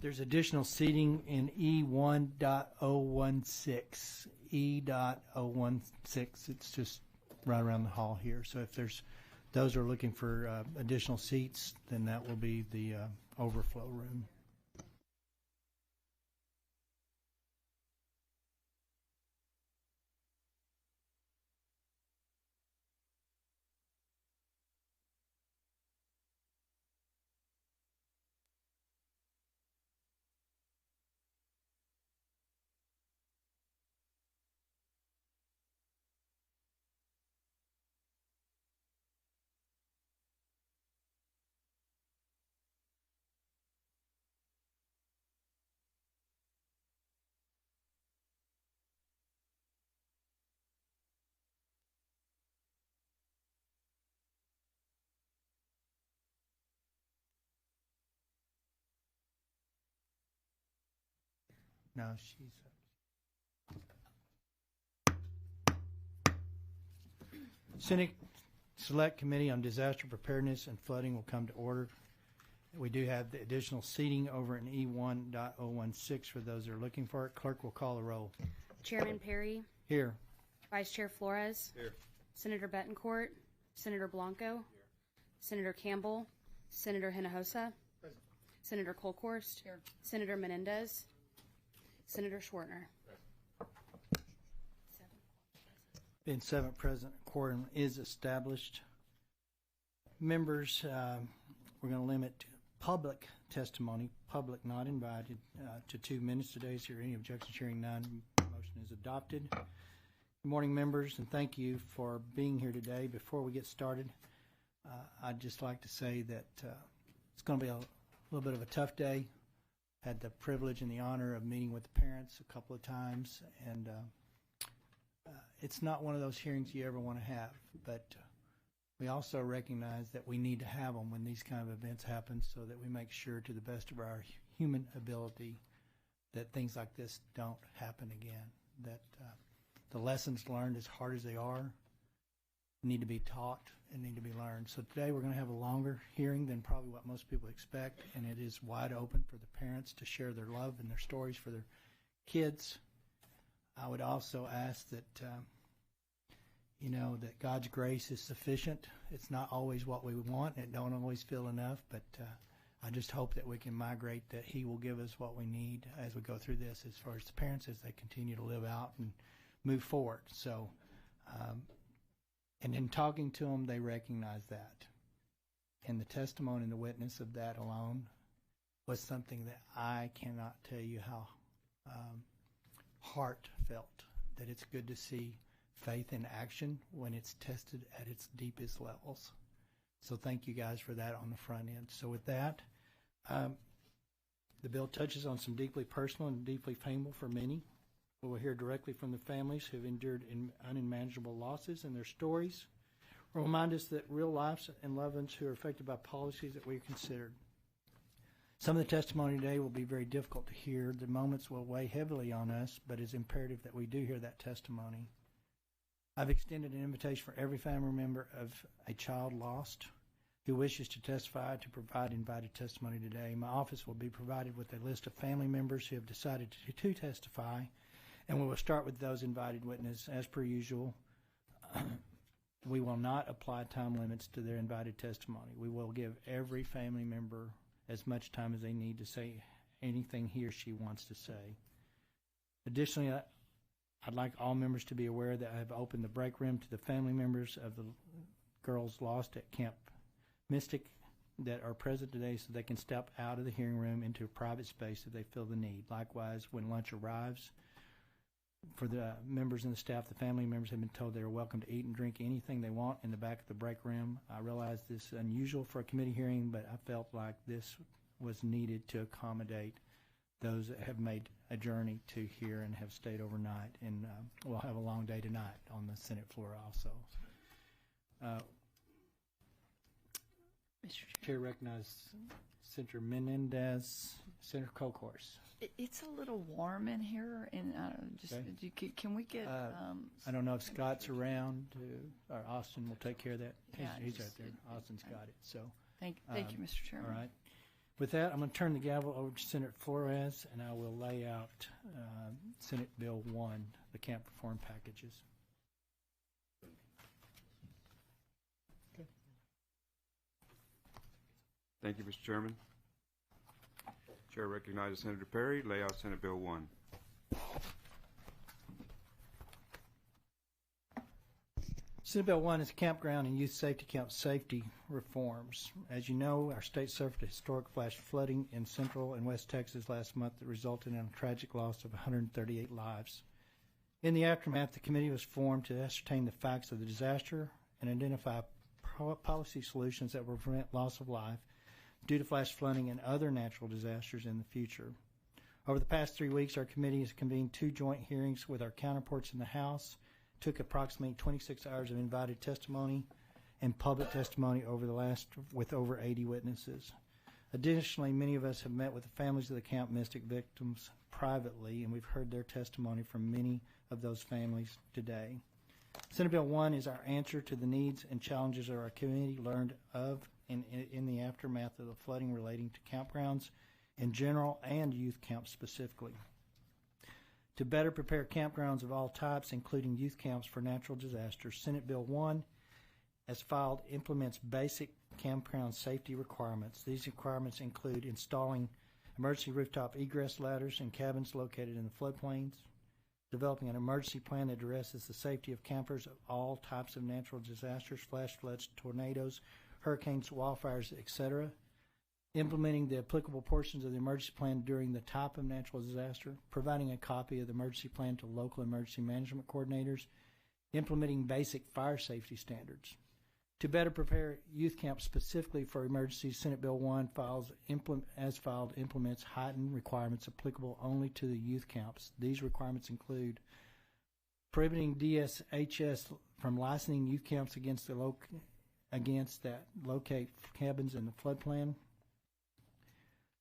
There's additional seating in E1.016. E.016. It's just right around the hall here. So if there's those who are looking for additional seats, then that will be the overflow room. No, she's. Senate Select Committee on Disaster Preparedness and Flooding will come to order. We do have the additional seating over in E1.016 for those that are looking for it. Clerk will call the roll. Chairman Perry. Here. Vice Chair Flores. Here. Senator Betancourt. Senator Blanco. Here. Senator Campbell. Senator Hinojosa. Present. Senator Colkhorst. Here. Senator Menendez. Senator Schwertner. Being 7 present, quorum is established. Members, we're going to limit public testimony, public not invited, to 2 minutes today. Is there any objections? Hearing none, motion is adopted. Good morning, members, and thank you for being here today. Before we get started, I'd just like to say that it's going to be a little bit of a tough day. Had the privilege and the honor of meeting with the parents a couple of times, and it's not one of those hearings you ever want to have, but we also recognize that we need to have them when these kind of events happen so that we make sure to the best of our human ability that things like this don't happen again, that the lessons learned, as hard as they are, need to be taught and need to be learned. So today we're going to have a longer hearing than probably what most people expect, and it is wide open for the parents to share their love and their stories for their kids. I would also ask that, that God's grace is sufficient. It's not always what we want. It don't always feel enough, but I just hope that we can migrate, that He will give us what we need as we go through this as far as the parents as they continue to live out and move forward. So, and in talking to them, they recognize that. And the testimony and the witness of that alone was something that I cannot tell you how heartfelt, that it's good to see faith in action when it's tested at its deepest levels. So thank you guys for that on the front end. So with that, the bill touches on some deeply personal and deeply painful for many. We will hear directly from the families who have endured unimaginable losses and their stories. Will remind us that real lives and loved ones who are affected by policies that we considered. Some of the testimony today will be very difficult to hear. The moments will weigh heavily on us, but it's imperative that we do hear that testimony. I've extended an invitation for every family member of a child lost who wishes to testify to provide invited testimony today. My office will be provided with a list of family members who have decided to testify, and we will start with those invited witnesses as per usual. We will not apply time limits to their invited testimony. We will give every family member as much time as they need to say anything he or she wants to say. Additionally, I'd like all members to be aware that I have opened the break room to the family members of the girls lost at Camp Mystic that are present today so they can step out of the hearing room into a private space if they feel the need. Likewise, when lunch arrives, for the members and the staff, the family members have been told they are welcome to eat and drink anything they want in the back of the break room. I realize this is unusual for a committee hearing, but I felt like this was needed to accommodate those that have made a journey to here and have stayed overnight. And we'll have a long day tonight on the Senate floor also. Mr. Chair, recognize Senator Menendez, Senator Colkhorst. It's a little warm in here, and okay. Can we get? I don't know if Scott's around, or Austin will take care of that. Yeah, he's right there. Austin's got it. So thank you, Mr. Chairman. All right. With that, I'm going to turn the gavel over to Senator Flores, and I will lay out Senate Bill 1, the camp reform packages. Thank you, Mr. Chairman. Chair recognizes Senator Perry. Lay out Senate Bill 1. Senate Bill 1 is campground and youth safety camp safety reforms. As you know, our state suffered a historic flash flooding in central and west Texas last month that resulted in a tragic loss of 138 lives. In the aftermath, the committee was formed to ascertain the facts of the disaster and identify policy solutions that will prevent loss of life due to flash flooding and other natural disasters in the future. Over the past 3 weeks, our committee has convened 2 joint hearings with our counterparts in the House, took approximately 26 hours of invited testimony and public testimony with over 80 witnesses. Additionally, many of us have met with the families of the Camp Mystic victims privately, and we've heard their testimony from many of those families today. Senate Bill 1 is our answer to the needs and challenges our community learned of in the aftermath of the flooding relating to campgrounds in general and youth camps specifically. To better prepare campgrounds of all types, including youth camps for natural disasters, Senate Bill 1, as filed, implements basic campground safety requirements. These requirements include installing emergency rooftop egress ladders in cabins located in the floodplains, developing an emergency plan that addresses the safety of campers of all types of natural disasters, flash floods, tornadoes, hurricanes, wildfires, etc., implementing the applicable portions of the emergency plan during the type of natural disaster, providing a copy of the emergency plan to local emergency management coordinators, implementing basic fire safety standards. To better prepare youth camps specifically for emergencies, Senate Bill 1 implements heightened requirements applicable only to the youth camps. These requirements include prohibiting DSHS from licensing youth camps that locate cabins in the flood plan,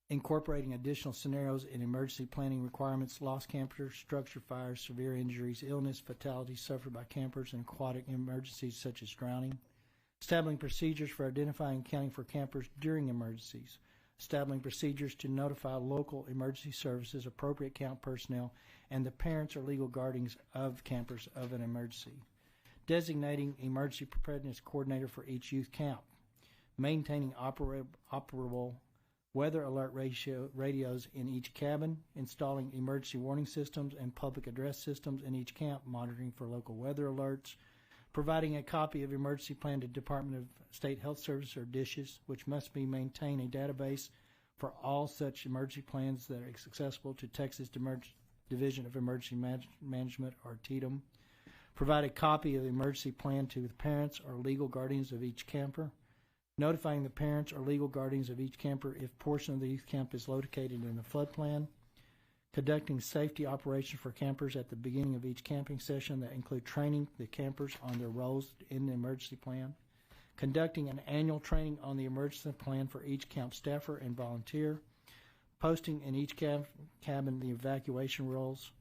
incorporating additional scenarios in emergency planning requirements, lost campers, structure fires, severe injuries, illness, fatalities suffered by campers, and aquatic emergencies such as drowning, establishing procedures for identifying and accounting for campers during emergencies, establishing procedures to notify local emergency services, appropriate camp personnel, and the parents or legal guardians of campers of an emergency, designating emergency preparedness coordinator for each youth camp, maintaining operable weather alert radios in each cabin, installing emergency warning systems and public address systems in each camp, monitoring for local weather alerts, providing a copy of emergency plan to Department of State Health Service or DSHS, which must be maintain a database for all such emergency plans that are accessible to Texas Division of Emergency Management or TDEM, provide a copy of the emergency plan to the parents or legal guardians of each camper, notifying the parents or legal guardians of each camper if portion of the youth camp is located in the flood plan, conducting safety operations for campers at the beginning of each camping session that include training the campers on their roles in the emergency plan, conducting an annual training on the emergency plan for each camp staffer and volunteer, posting in each cabin the evacuation rules,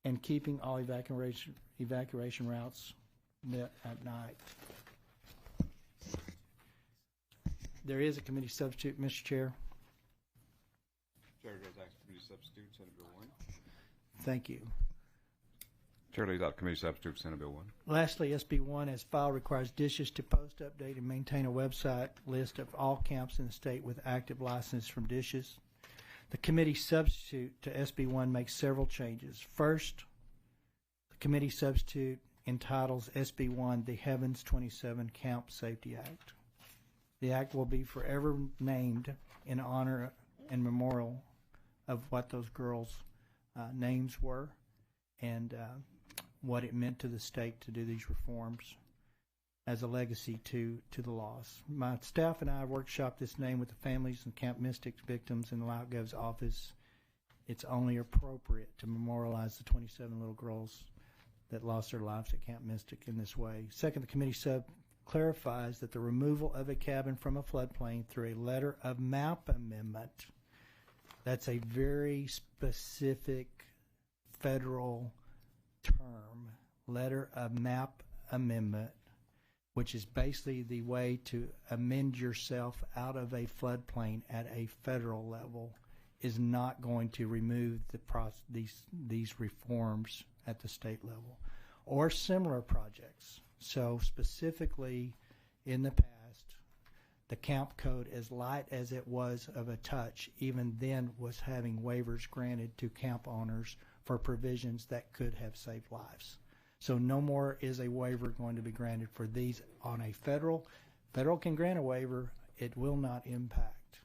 and keeping all evacuation routes lit at night. There is a committee substitute, Mr. Chair. Chair goes back to committee substitute, Senate Bill 1. Thank you. Chair lays out committee substitute, Senate Bill 1. Lastly, SB 1 as filed requires DSHS to post, update, and maintain a website list of all camps in the state with active license from DSHS. The committee substitute to SB 1 makes several changes. First, the committee substitute entitles SB 1 the Heavens 27 Camp Safety Act. The act will be forever named in honor and memorial of what those girls' names were and what it meant to the state to do these reforms as a legacy to the loss. My staff and I workshopped this name with the families and Camp Mystic victims in the LoutGov's office. It's only appropriate to memorialize the 27 little girls that lost their lives at Camp Mystic in this way. Second, the committee clarifies that the removal of a cabin from a floodplain through a letter of map amendment, that's a very specific federal term, letter of map amendment, which is basically the way to amend yourself out of a floodplain at a federal level, is not going to remove these reforms at the state level or similar projects. So specifically in the past, the camp code, as light as it was of a touch, even then was having waivers granted to camp owners for provisions that could have saved lives. So no more is a waiver going to be granted for these on a federal. Federal can grant a waiver. It will not impact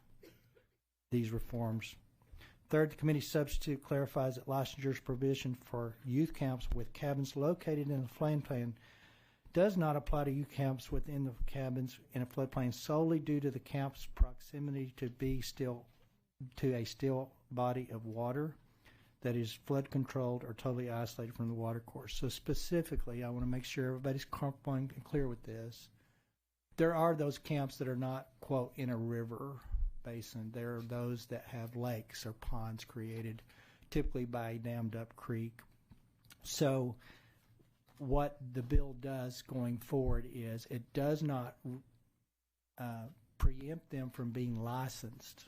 these reforms. Third, the committee substitute clarifies that licensure provision for youth camps with cabins located in a floodplain does not apply to youth camps within the cabins in a floodplain solely due to the camp's proximity to a still body of water that is flood controlled or totally isolated from the water course. So specifically, I want to make sure everybody's clear with this. There are those camps that are not, quote, in a river basin. There are those that have lakes or ponds created typically by a dammed up creek. So what the bill does going forward is it does not preempt them from being licensed.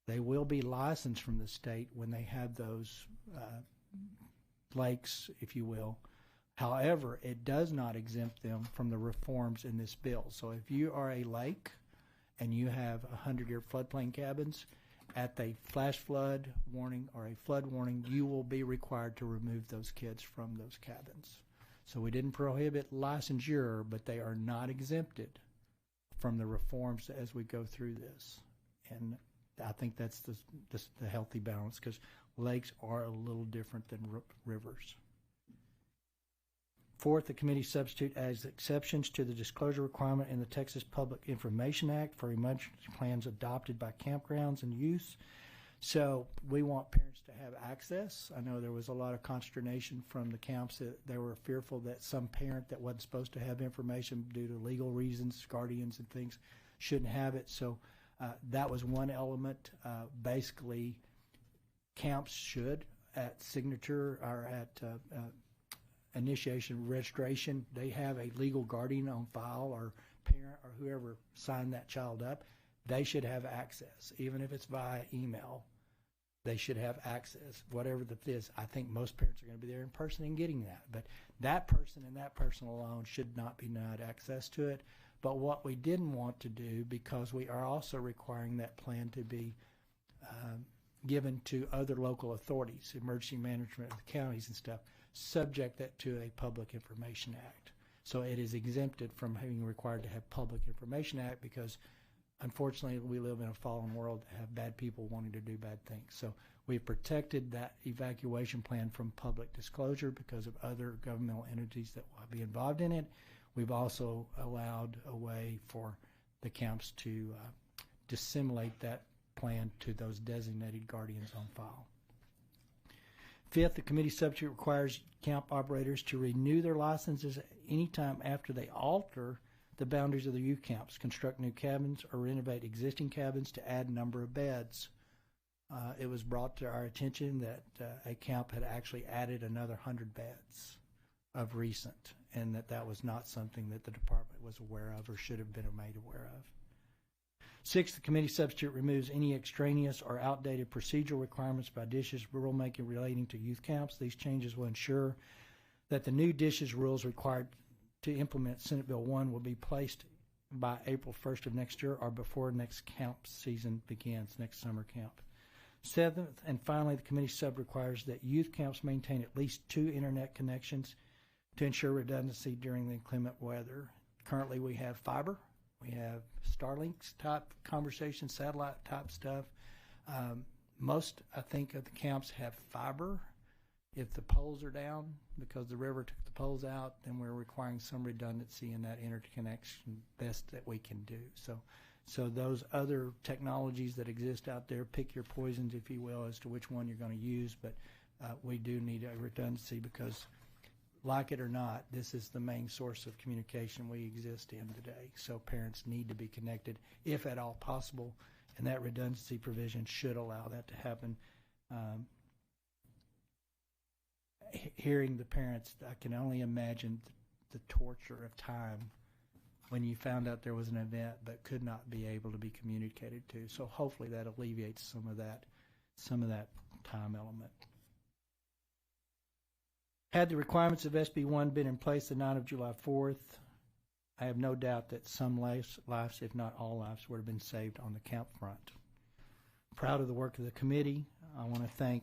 They will be licensed from the state when they have those lakes, if you will. However, it does not exempt them from the reforms in this bill. So if you are a lake and you have 100-year floodplain cabins, at a flash flood warning or a flood warning, you will be required to remove those kids from those cabins. So we didn't prohibit licensure, but they are not exempted from the reforms as we go through this. And I think that's the healthy balance, because lakes are a little different than rivers. Fourth, the committee substitute as exceptions to the disclosure requirement in the Texas Public Information Act for emergency plans adopted by campgrounds and youth. So we want parents to have access. I know there was a lot of consternation from the camps that they were fearful that some parent that wasn't supposed to have information due to legal reasons, guardians and things, shouldn't have it. So that was one element. Basically, camps should, at signature or at initiation registration, they have a legal guardian on file or parent or whoever signed that child up. They should have access, even if it's via email. They should have access, whatever that is. I think most parents are going to be there in person and getting that. But that person and that person alone should not be denied access to it. But what we didn't want to do, because we are also requiring that plan to be given to other local authorities, emergency management of the counties and stuff, subject that to a Public Information Act. So it is exempted from being required to have Public Information Act, because unfortunately, we live in a fallen world that have bad people wanting to do bad things. So we've protected that evacuation plan from public disclosure because of other governmental entities that will be involved in it. We've also allowed a way for the camps to disseminate that plan to those designated guardians on file. Fifth, the committee substitute requires camp operators to renew their licenses any time after they alter the boundaries of the youth camps, construct new cabins, or renovate existing cabins to add number of beds. It was brought to our attention that a camp had actually added another 100 beds of recent, and that was not something that the department was aware of or should have been made aware of. Sixth, the committee substitute removes any extraneous or outdated procedural requirements by DISH's rulemaking relating to youth camps. These changes will ensure that the new DISH's rules required to implement Senate Bill 1 will be placed by April 1st of next year or before next camp season begins, next summer camp. Seventh, and finally, the committee sub requires that youth camps maintain at least 2 internet connections to ensure redundancy during the inclement weather. Currently, we have fiber. We have Starlinks type conversation, satellite type stuff. Most, I think, of the camps have fiber. If the poles are down because the river took the poles out, then we're requiring some redundancy in that interconnection best that we can do. So those other technologies that exist out there, pick your poisons, if you will, as to which one you're going to use. But we do need a redundancy because, like it or not, this is the main source of communication we exist in today. So parents need to be connected, if at all possible, and that redundancy provision should allow that to happen. Hearing the parents, I can only imagine the torture of time when you found out there was an event but could not be able to be communicated to. So hopefully that alleviates some of that time element. Had the requirements of SB 1 been in place the night of July 4th, I have no doubt that some lives, if not all lives, would have been saved on the camp front. Proud of the work of the committee. I want to thank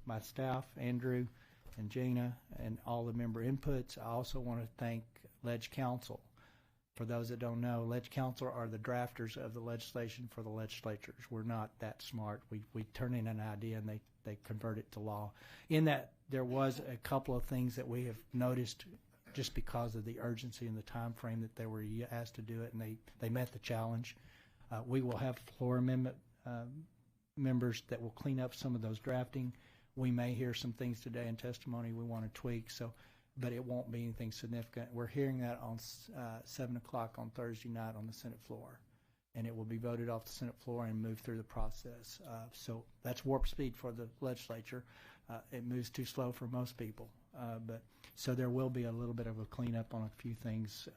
my staff, Andrew and Gina, and all the member inputs. I also want to thank Ledge Council. For those that don't know, Ledge Council are the drafters of the legislation for the legislatures. We're not that smart. We turn in an idea and they convert it to law. In that, there was a couple of things that we have noticed just because of the urgency and the time frame that they were asked to do it, and they met the challenge. We will have floor amendment members that will clean up some of those drafting. We may hear some things today in testimony we want to tweak, but it won't be anything significant. We're hearing that on 7 o'clock on Thursday night on the Senate floor, and it will be voted off the Senate floor and move through the process. So that's warp speed for the legislature. It moves too slow for most people, so there will be a little bit of a cleanup on a few things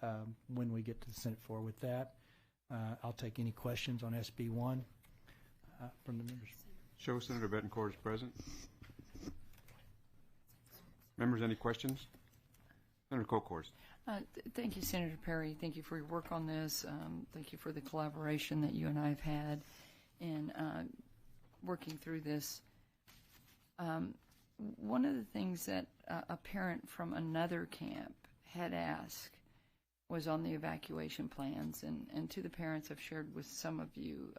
when we get to the Senate floor. With that, I'll take any questions on SB 1 from the members. Show Senator Betancourt is present. Members, any questions? Senator Colcourse. Thank you, Senator Perry. Thank you for your work on this. Thank you for the collaboration that you and I have had in working through this. One of the things that a parent from another camp had asked was on the evacuation plans, and to the parents I've shared with some of you,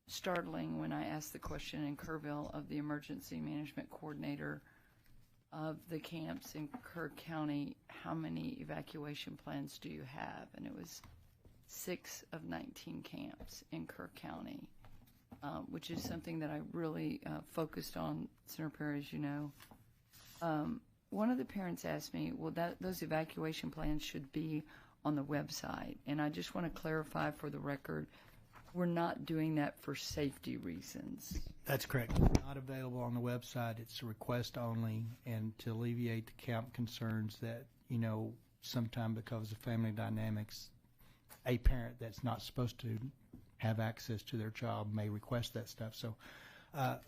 startling when I asked the question in Kerrville of the emergency management coordinator of the camps in Kerr County, how many evacuation plans do you have? And it was 6 of 19 camps in Kerr County, which is something that I really focused on, Senator Perry, as you know. One of the parents asked me, well, those evacuation plans should be on the website. And I just want to clarify for the record, we're not doing that for safety reasons. That's correct. It's not available on the website. It's a request only, and to alleviate the camp concerns that, sometime because of family dynamics, a parent that's not supposed to have access to their child may request that stuff. So I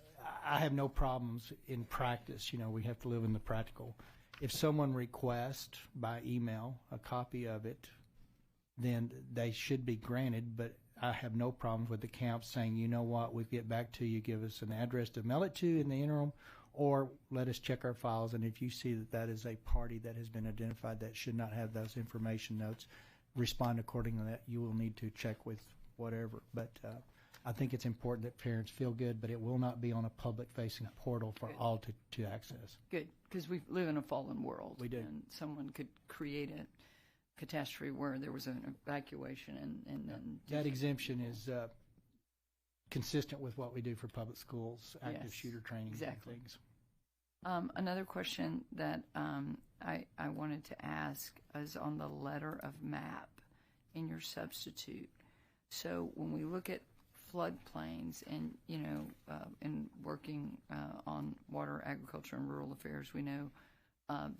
have no problems in practice. We have to live in the practical. If someone requests by email a copy of it, then they should be granted, but I have no problems with the camp saying, you know what, we'll get back to you, give us an address to mail it to in the interim, or let us check our files, and if you see that that is a party that has been identified that should not have those information notes, respond accordingly. That you will need to check with whatever. But I think it's important that parents feel good, but it will not be on a public-facing portal for all to access. Good, because we live in a fallen world. We do. And someone could create a catastrophe where there was an evacuation and then that exemption is consistent with what we do for public schools, active shooter training. Exactly. And things. Another question that I wanted to ask is on the letter of map in your substitute. So when we look at floodplains and, in working on water, agriculture, and rural affairs, we know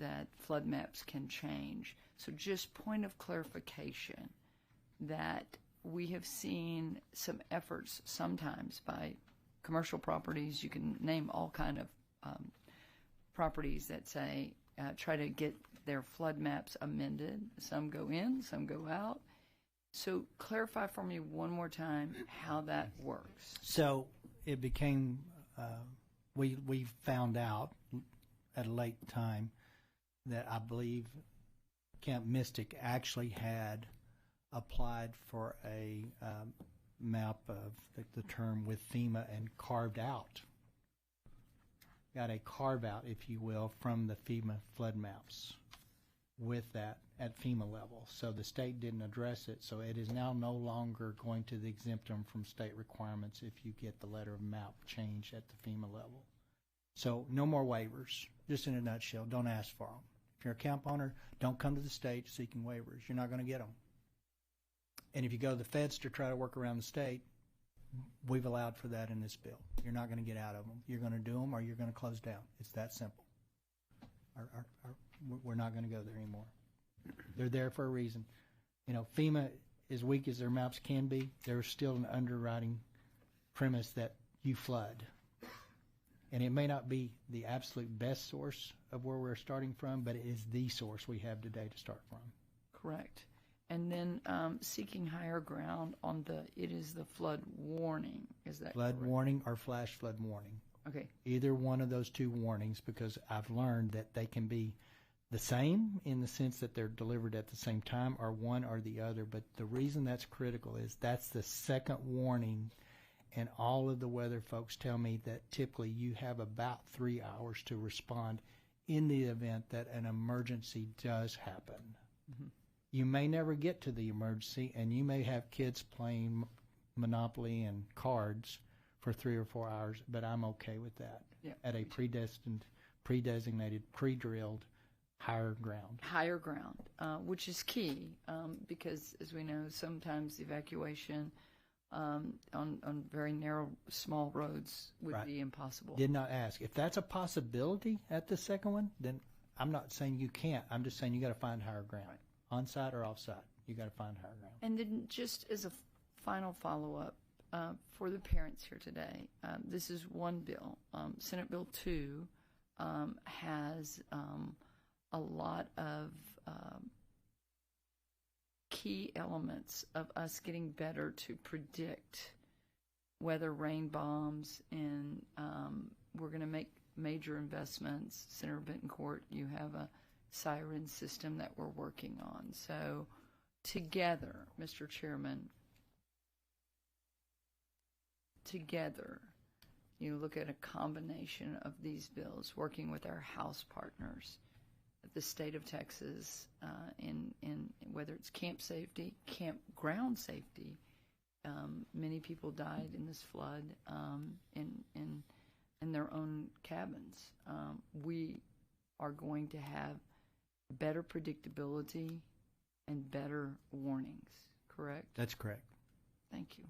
that flood maps can change. So just point of clarification that we have seen some efforts sometimes by commercial properties. You can name all kind of properties that say try to get their flood maps amended. Some go in, some go out. So clarify for me one more time how that works. So it became, we found out at a late time that I believe Camp Mystic actually had applied for a map of the term with FEMA and carved out. Got a carve out, if you will, from the FEMA flood maps with that at FEMA level. So the state didn't address it, so it is now no longer going to exempt them from state requirements if you get the letter of map changed at the FEMA level. So no more waivers, just in a nutshell. Don't ask for them. If you're a camp owner, don't come to the state seeking waivers. You're not going to get them. And if you go to the feds to try to work around the state, we've allowed for that in this bill. You're not going to get out of them. You're going to do them or you're going to close down. It's that simple. We're not going to go there anymore. They're there for a reason. FEMA, as weak as their maps can be, there's still an underwriting premise that you flood. And it may not be the absolute best source of where we're starting from, but it is the source we have today to start from. Correct. And then seeking higher ground on it is the flood warning. Is that Flood correct? warning or flash flood warning. Okay. Either one of those two warnings, because I've learned that they can be the same in the sense that they're delivered at the same time, or one or the other. But the reason that's critical is that's the second warning, and all of the weather folks tell me that typically you have about 3 hours to respond in the event that an emergency does happen. Mm-hmm. You may never get to the emergency, and you may have kids playing Monopoly and cards for 3 or 4 hours, but I'm okay with that at a pre-designated, pre-drilled higher ground. Higher ground, which is key because, as we know, sometimes evacuation on very narrow, small roads would be impossible. Did not ask. If that's a possibility at the second one, then I'm not saying you can't. I'm just saying you got to find higher ground. Right. On-site or off-site, you got to find higher ground. And then just as a final follow-up for the parents here today, this is one bill. Senate Bill 2 has a lot of key elements of us getting better to predict weather, rain bombs, and we're going to make major investments. Senator Bentoncourt, you have a siren system that we're working on. So together, Mr. Chairman, you look at a combination of these bills, working with our House partners, the state of Texas, in whether it's camp safety, campground safety. Many people died in this flood in their own cabins. We are going to have better predictability and better warnings, correct? That's correct. Thank you.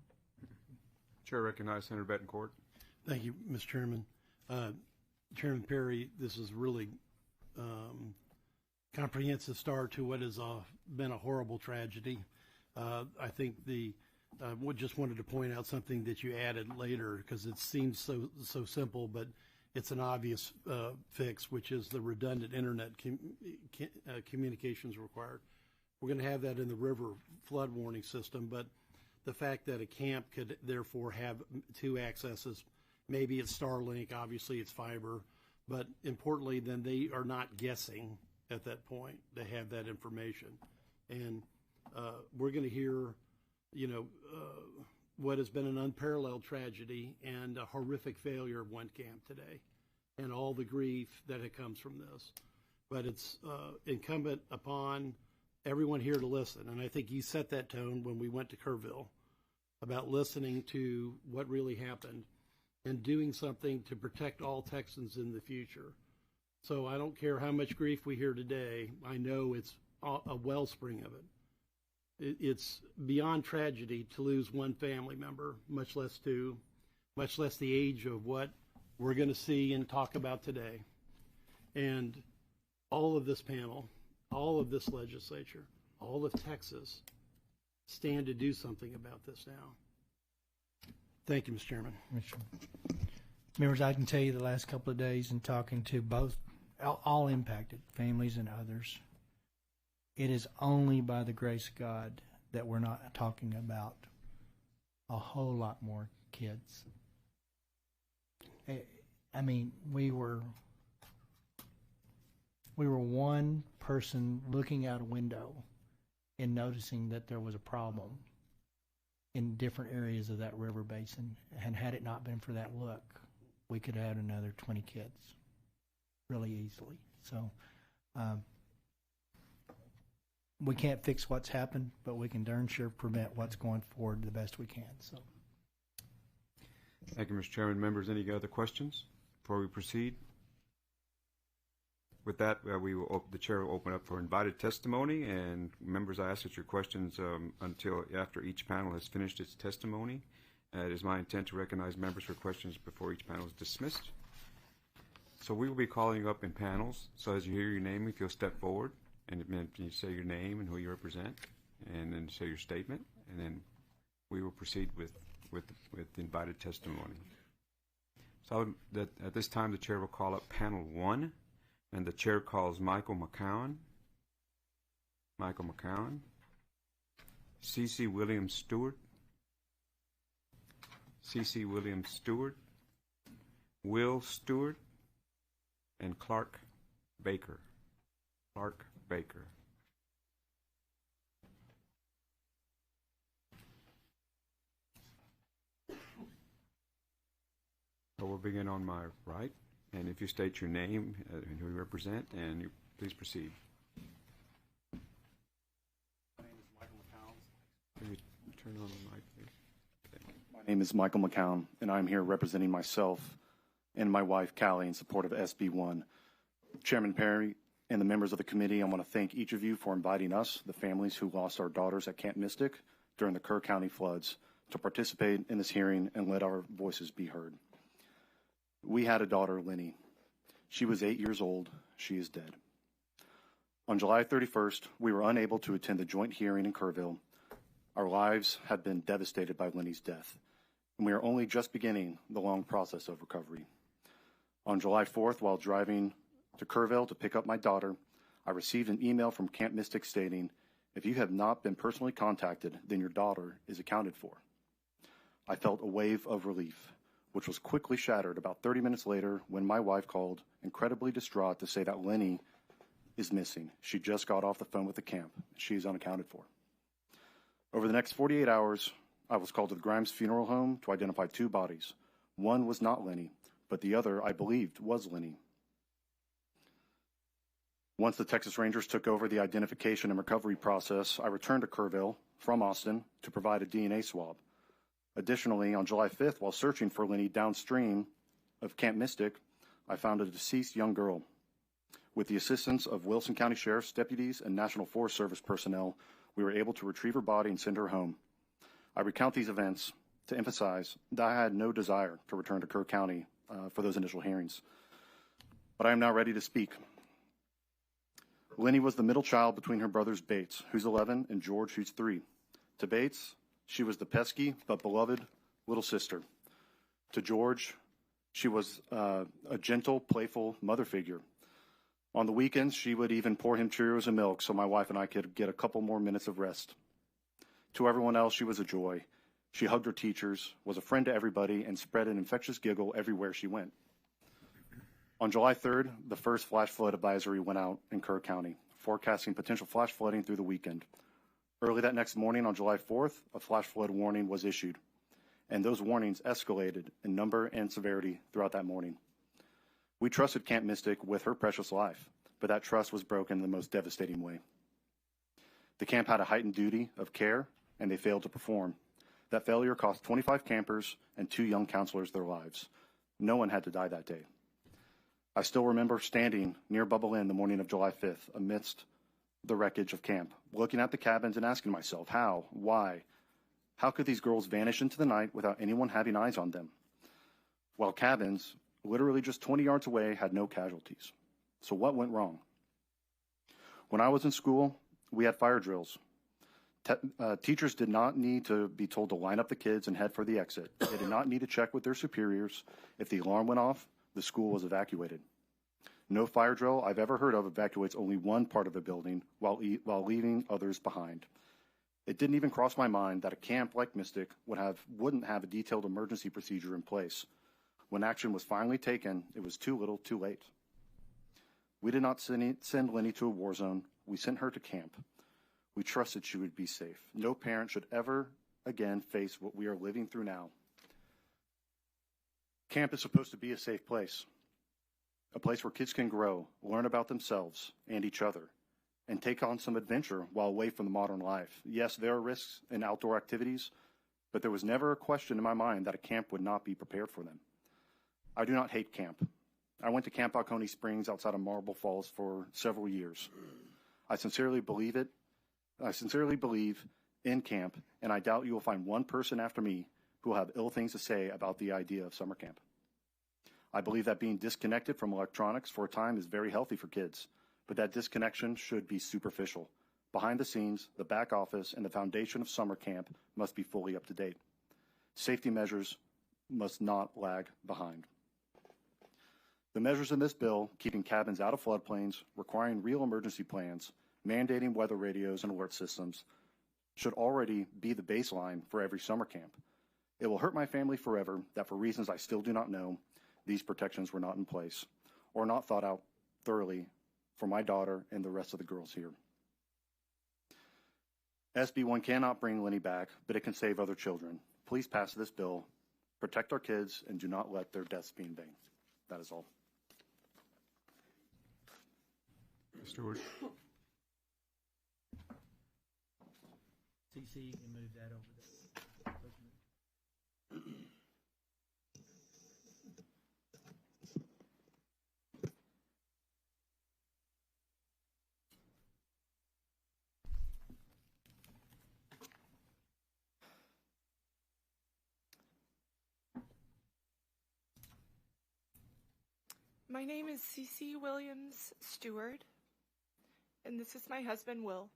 Chair recognizes Senator Bettencourt. Thank you, Mr. Chairman. Chairman Perry, this is really comprehensive start to what has been a horrible tragedy. I think just wanted to point out something that you added later, because it seems so simple, but it's an obvious fix, which is the redundant internet communications required. We're going to have that in the river flood warning system, but the fact that a camp could therefore have two accesses, maybe it's Starlink, obviously it's fiber, but importantly, then they are not guessing at that point. They have that information. And we're going to hear, what has been an unparalleled tragedy and a horrific failure of one camp today, and all the grief that it comes from this. But it's incumbent upon everyone here to listen. And I think you set that tone when we went to Kerrville about listening to what really happened and doing something to protect all Texans in the future. So I don't care how much grief we hear today. I know it's a wellspring of it. It's beyond tragedy to lose one family member, much less two, much less the age of what we're going to see and talk about today. And all of this panel, all of this legislature, all of Texas stand to do something about this now. Thank you, Mr. Chairman. Members, I can tell you the last couple of days in talking to both, all impacted families and others, it is only by the grace of God that we're not talking about a whole lot more kids. I mean, we were one person looking out a window and noticing that there was a problem in different areas of that river basin. And had it not been for that look, we could have had another 20 kids really easily. So we can't fix what's happened, but we can darn sure prevent what's going forward the best we can. So, thank you, Mr. Chairman. Members, any other questions before we proceed? With that, the chair will open up for invited testimony, and members, I ask that your questions until after each panel has finished its testimony. It is my intent to recognize members for questions before each panel is dismissed. So we will be calling you up in panels. So as you hear your name, if you'll step forward and you say your name and who you represent. and then say your statement, and then we will proceed with the invited testimony. So at this time, the chair will call up panel 1, and the chair calls Michael McCown, C.C. Williams Stewart, Will Stewart, and Clark Baker. So we'll begin on my right, and if you state your name and who you represent, and you please proceed. My name is Michael McCown. Can you turn on the mic, please? Okay. My name is Michael McCown, and I'm here representing myself and my wife, Callie, in support of SB 1. Chairman Perry and the members of the committee, I want to thank each of you for inviting us, the families who lost our daughters at Camp Mystic during the Kerr County floods, to participate in this hearing and let our voices be heard. We had a daughter, Lenny. She was 8 years old. She is dead. On July 31st, we were unable to attend the joint hearing in Kerrville. Our lives have been devastated by Lenny's death, and we are only just beginning the long process of recovery. On July 4th, while driving to Kerrville to pick up my daughter, I received an email from Camp Mystic stating, "If you have not been personally contacted, then your daughter is accounted for." I felt a wave of relief, which was quickly shattered about 30 minutes later when my wife called, incredibly distraught, to say that Lenny is missing. She just got off the phone with the camp. She is unaccounted for. Over the next 48 hours, I was called to the Grimes Funeral Home to identify 2 bodies. One was not Lenny, but the other, I believed, was Lenny. Once the Texas Rangers took over the identification and recovery process, I returned to Kerrville from Austin to provide a DNA swab. Additionally, on July 5th, while searching for Lenny downstream of Camp Mystic, I found a deceased young girl. With the assistance of Wilson County Sheriff's deputies and National Forest Service personnel, we were able to retrieve her body and send her home. I recount these events to emphasize that I had no desire to return to Kerr County for those initial hearings. But I am now ready to speak. Lenny was the middle child between her brothers Bates, who's 11, and George, who's 3. To Bates, she was the pesky but beloved little sister. To George, she was a gentle, playful mother figure. On the weekends, she would even pour him Cheerios and milk so my wife and I could get a couple more minutes of rest. To everyone else, she was a joy. She hugged her teachers, was a friend to everybody, and spread an infectious giggle everywhere she went. On July 3rd, the first flash flood advisory went out in Kerr County, forecasting potential flash flooding through the weekend. Early that next morning, on July 4th, a flash flood warning was issued, and those warnings escalated in number and severity throughout that morning. We trusted Camp Mystic with her precious life, but that trust was broken in the most devastating way. The camp had a heightened duty of care, and they failed to perform. That failure cost 25 campers and 2 young counselors their lives. No one had to die that day. I still remember standing near Bubble Inn the morning of July 5th amidst the wreckage of camp, looking at the cabins and asking myself, how, why, how could these girls vanish into the night without anyone having eyes on them? While cabins, literally just 20 yards away, had no casualties. So what went wrong? When I was in school, we had fire drills. Teachers did not need to be told to line up the kids and head for the exit. They did not need to check with their superiors. If the alarm went off, the school was evacuated. No fire drill I've ever heard of evacuates only one part of a building while leaving others behind. It didn't even cross my mind that a camp like Mystic wouldn't have a detailed emergency procedure in place. When action was finally taken, it was too little, too late. We did not send Lenny to a war zone. We sent her to camp. We trusted she would be safe. No parent should ever again face what we are living through now. Camp is supposed to be a safe place, a place where kids can grow, learn about themselves and each other, and take on some adventure while away from the modern life. Yes, there are risks in outdoor activities, but there was never a question in my mind that a camp would not be prepared for them. I do not hate camp. I went to Camp Alcone Springs outside of Marble Falls for several years. I sincerely believe in camp, and I doubt you will find one person after me who will have ill things to say about the idea of summer camp. I believe that being disconnected from electronics for a time is very healthy for kids, but that disconnection should be superficial, Behind the scenes, the back office, and the foundation of summer camp must be fully up to date. Safety measures must not lag behind. The measures in this bill, keeping cabins out of floodplains, requiring real emergency plans, mandating weather radios and alert systems, should already be the baseline for every summer camp. It will hurt my family forever that for reasons I still do not know, these protections were not in place or not thought out thoroughly for my daughter and the rest of the girls here. SB 1 cannot bring Lenny back, but it can save other children. Please pass this bill, protect our kids, and do not let their deaths be in vain. That is all. Stewart. CC, you can move that over there. My name is Cece Williams Stewart, and this is my husband, Will.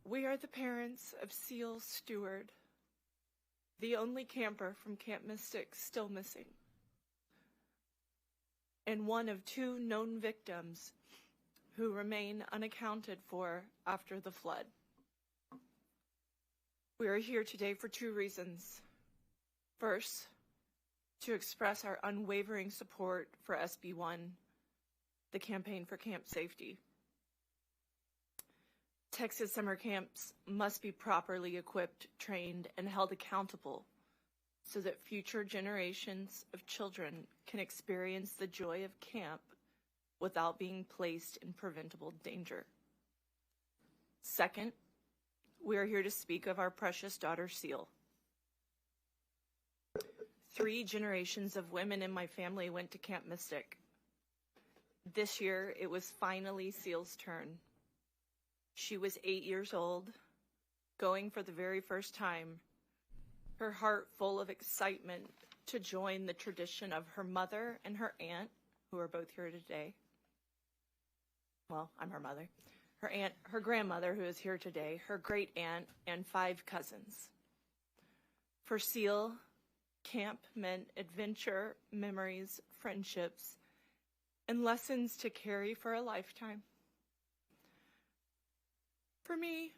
We are the parents of Seal Stewart, the only camper from Camp Mystic still missing, and one of 2 known victims who remain unaccounted for after the flood. We are here today for 2 reasons. First, to express our unwavering support for SB 1, the Campaign for Camp Safety. Texas summer camps must be properly equipped, trained, and held accountable so that future generations of children can experience the joy of camp without being placed in preventable danger. Second, we are here to speak of our precious daughter, Seal. 3 generations of women in my family went to Camp Mystic. This year, it was finally Seal's turn. She was 8 years old, going for the very first time, her heart full of excitement to join the tradition of her mother and her aunt, who are both here today. Well, I'm her mother. Her aunt, her grandmother, who is here today, her great aunt, and 5 cousins. For Seal, camp meant adventure, memories, friendships, and lessons to carry for a lifetime. For me,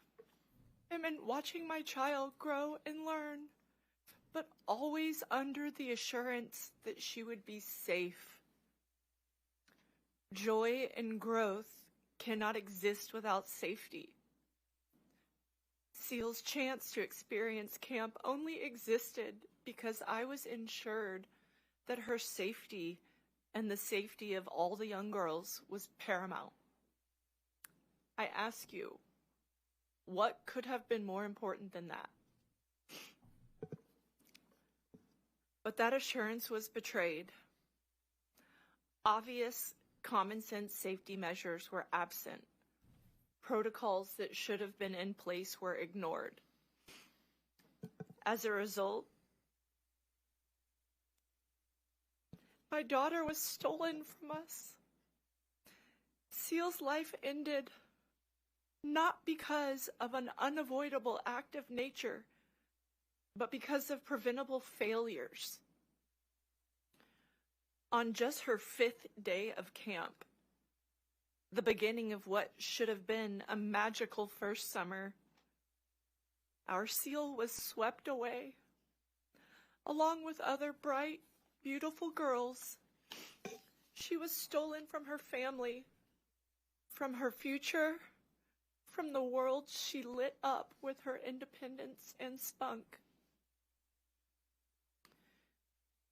it meant watching my child grow and learn, but always under the assurance that she would be safe. Joy and growth cannot exist without safety. Seal's chance to experience camp only existed because I was ensured that her safety and the safety of all the young girls was paramount. I ask you, what could have been more important than that? But that assurance was betrayed. Obvious common sense safety measures were absent. Protocols that should have been in place were ignored. As a result, my daughter was stolen from us. Seal's life ended not because of an unavoidable act of nature, but because of preventable failures. On just her 5th day of camp, the beginning of what should have been a magical first summer, our Seal was swept away, along with other bright, beautiful girls. She was stolen from her family, from her future, from the world she lit up with her independence and spunk.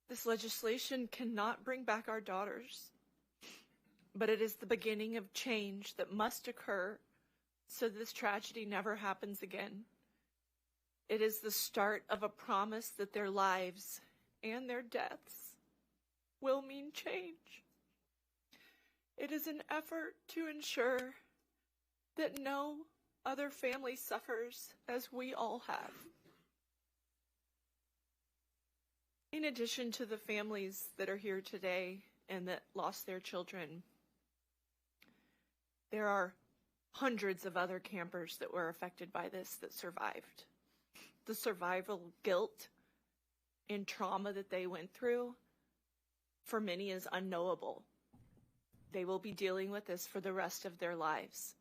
This legislation cannot bring back our daughters, but it is the beginning of change that must occur so this tragedy never happens again. It is the start of a promise that their lives and their deaths will mean change. It is an effort to ensure that no other family suffers as we all have. In addition to the families that are here today and that lost their children, there are hundreds of other campers that were affected by this that survived. The survival guilt and trauma that they went through, for many, is unknowable. They will be dealing with this for the rest of their lives.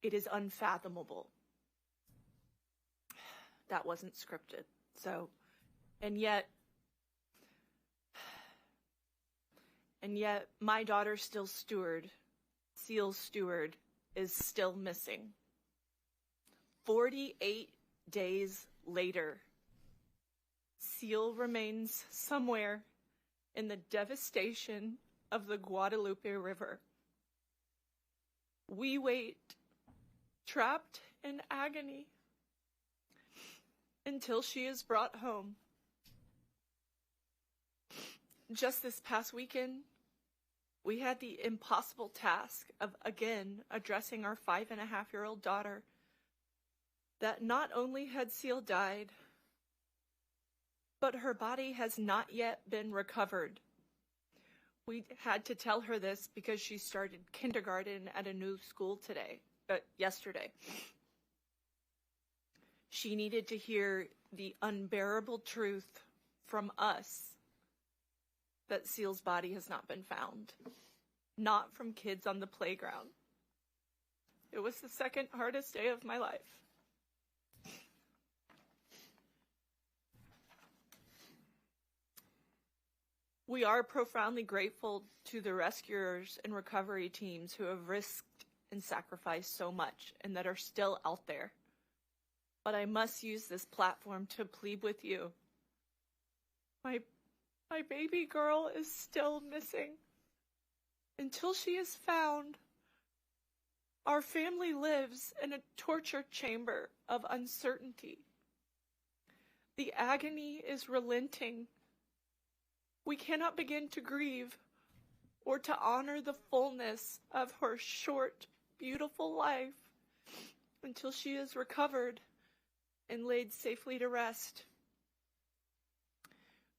It is unfathomable. That wasn't scripted. So, and yet my daughter Seal's steward, is still missing. 48 days later, Seal remains somewhere in the devastation of the Guadalupe River. We wait, trapped in agony, until she is brought home. Just this past weekend, we had the impossible task of again addressing our 5.5-year-old daughter that not only had Seal died, but her body has not yet been recovered. We had to tell her this because she started kindergarten at a new school yesterday. She needed to hear the unbearable truth from us that Seal's body has not been found, not from kids on the playground. It was the second hardest day of my life. We are profoundly grateful to the rescuers and recovery teams who have risked and sacrificed so much and that are still out there. But I must use this platform to plead with you. My baby girl is still missing. Until she is found, our family lives in a torture chamber of uncertainty. The agony is relenting. We cannot begin to grieve or to honor the fullness of her short, beautiful life until she is recovered and laid safely to rest.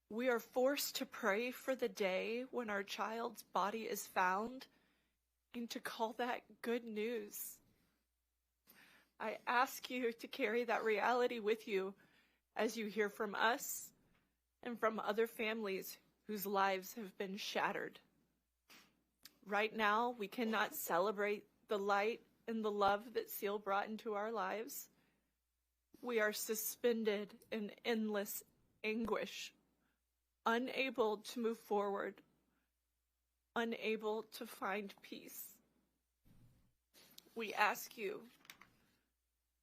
We are forced to pray for the day when our child's body is found and to call that good news. I ask you to carry that reality with you as you hear from us and from other families whose lives have been shattered. Right now, we cannot celebrate the light and the love that Seal brought into our lives. We are suspended in endless anguish, unable to move forward, unable to find peace. We ask you,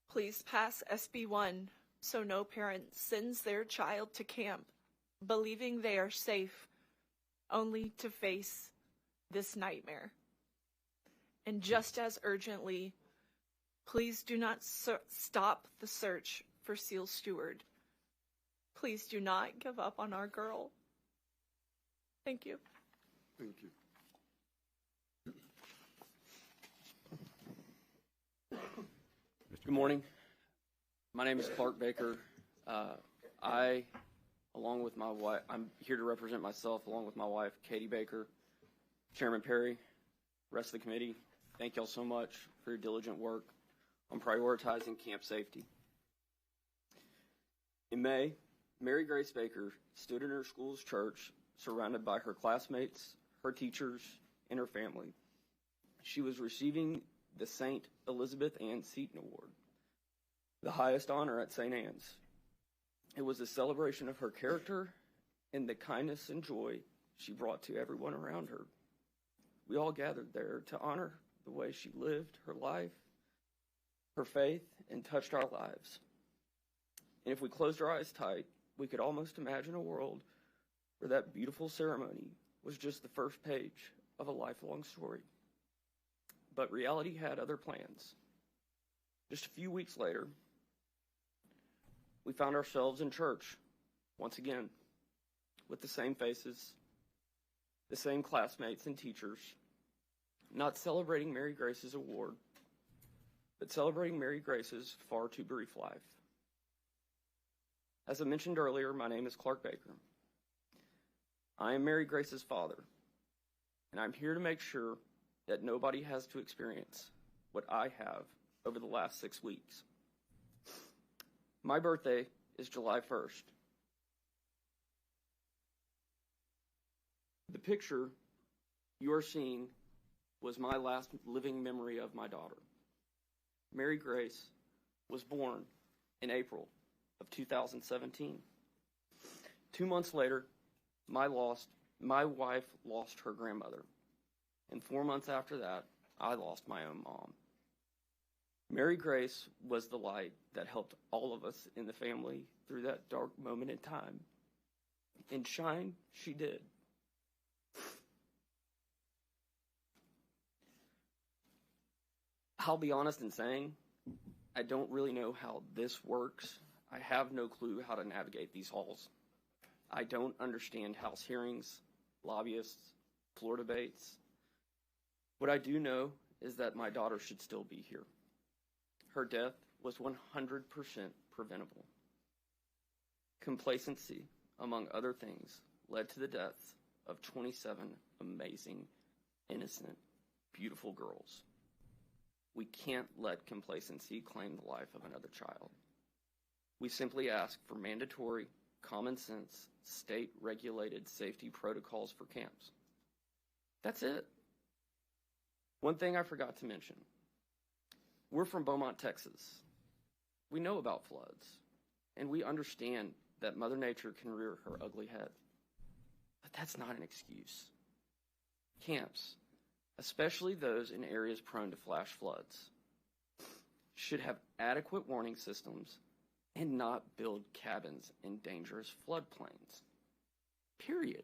please pass SB 1 so no parent sends their child to camp believing they are safe, only to face this nightmare. And just as urgently, please do not stop the search for Seal's steward. Please do not give up on our girl. Thank you. Thank you. Good morning. My name is Clark Baker. Along with my wife, I'm here to represent myself along with my wife, Katie Baker, Chairman Perry, rest of the committee. Thank y'all so much for your diligent work on prioritizing camp safety. In May, Mary Grace Baker stood in her school's church surrounded by her classmates, her teachers, and her family. She was receiving the St. Elizabeth Ann Seton Award, the highest honor at St. Anne's. It was a celebration of her character and the kindness and joy she brought to everyone around her. We all gathered there to honor the way she lived her life, her faith, and touched our lives. And if we closed our eyes tight, we could almost imagine a world where that beautiful ceremony was just the first page of a lifelong story. But reality had other plans. Just a few weeks later, we found ourselves in church once again with the same faces, the same classmates and teachers, not celebrating Mary Grace's award, but celebrating Mary Grace's far too brief life. As I mentioned earlier, my name is Clark Baker. I am Mary Grace's father, and I'm here to make sure that nobody has to experience what I have over the last 6 weeks. My birthday is July 1st. The picture you are seeing was my last living memory of my daughter. Mary Grace was born in April of 2017. 2 months later, my wife lost her grandmother. And 4 months after that, I lost my own mom. Mary Grace was the light that helped all of us in the family through that dark moment in time. And shine she did. I'll be honest in saying, I don't really know how this works. I have no clue how to navigate these halls. I don't understand House hearings, lobbyists, floor debates. What I do know is that my daughter should still be here. Her death was 100% preventable. Complacency, among other things, led to the deaths of 27 amazing, innocent, beautiful girls. We can't let complacency claim the life of another child. We simply ask for mandatory, common sense, state-regulated safety protocols for camps. That's it. One thing I forgot to mention. We're from Beaumont, Texas. We know about floods, and we understand that Mother Nature can rear her ugly head. But that's not an excuse. Camps, especially those in areas prone to flash floods, should have adequate warning systems and not build cabins in dangerous floodplains. Period.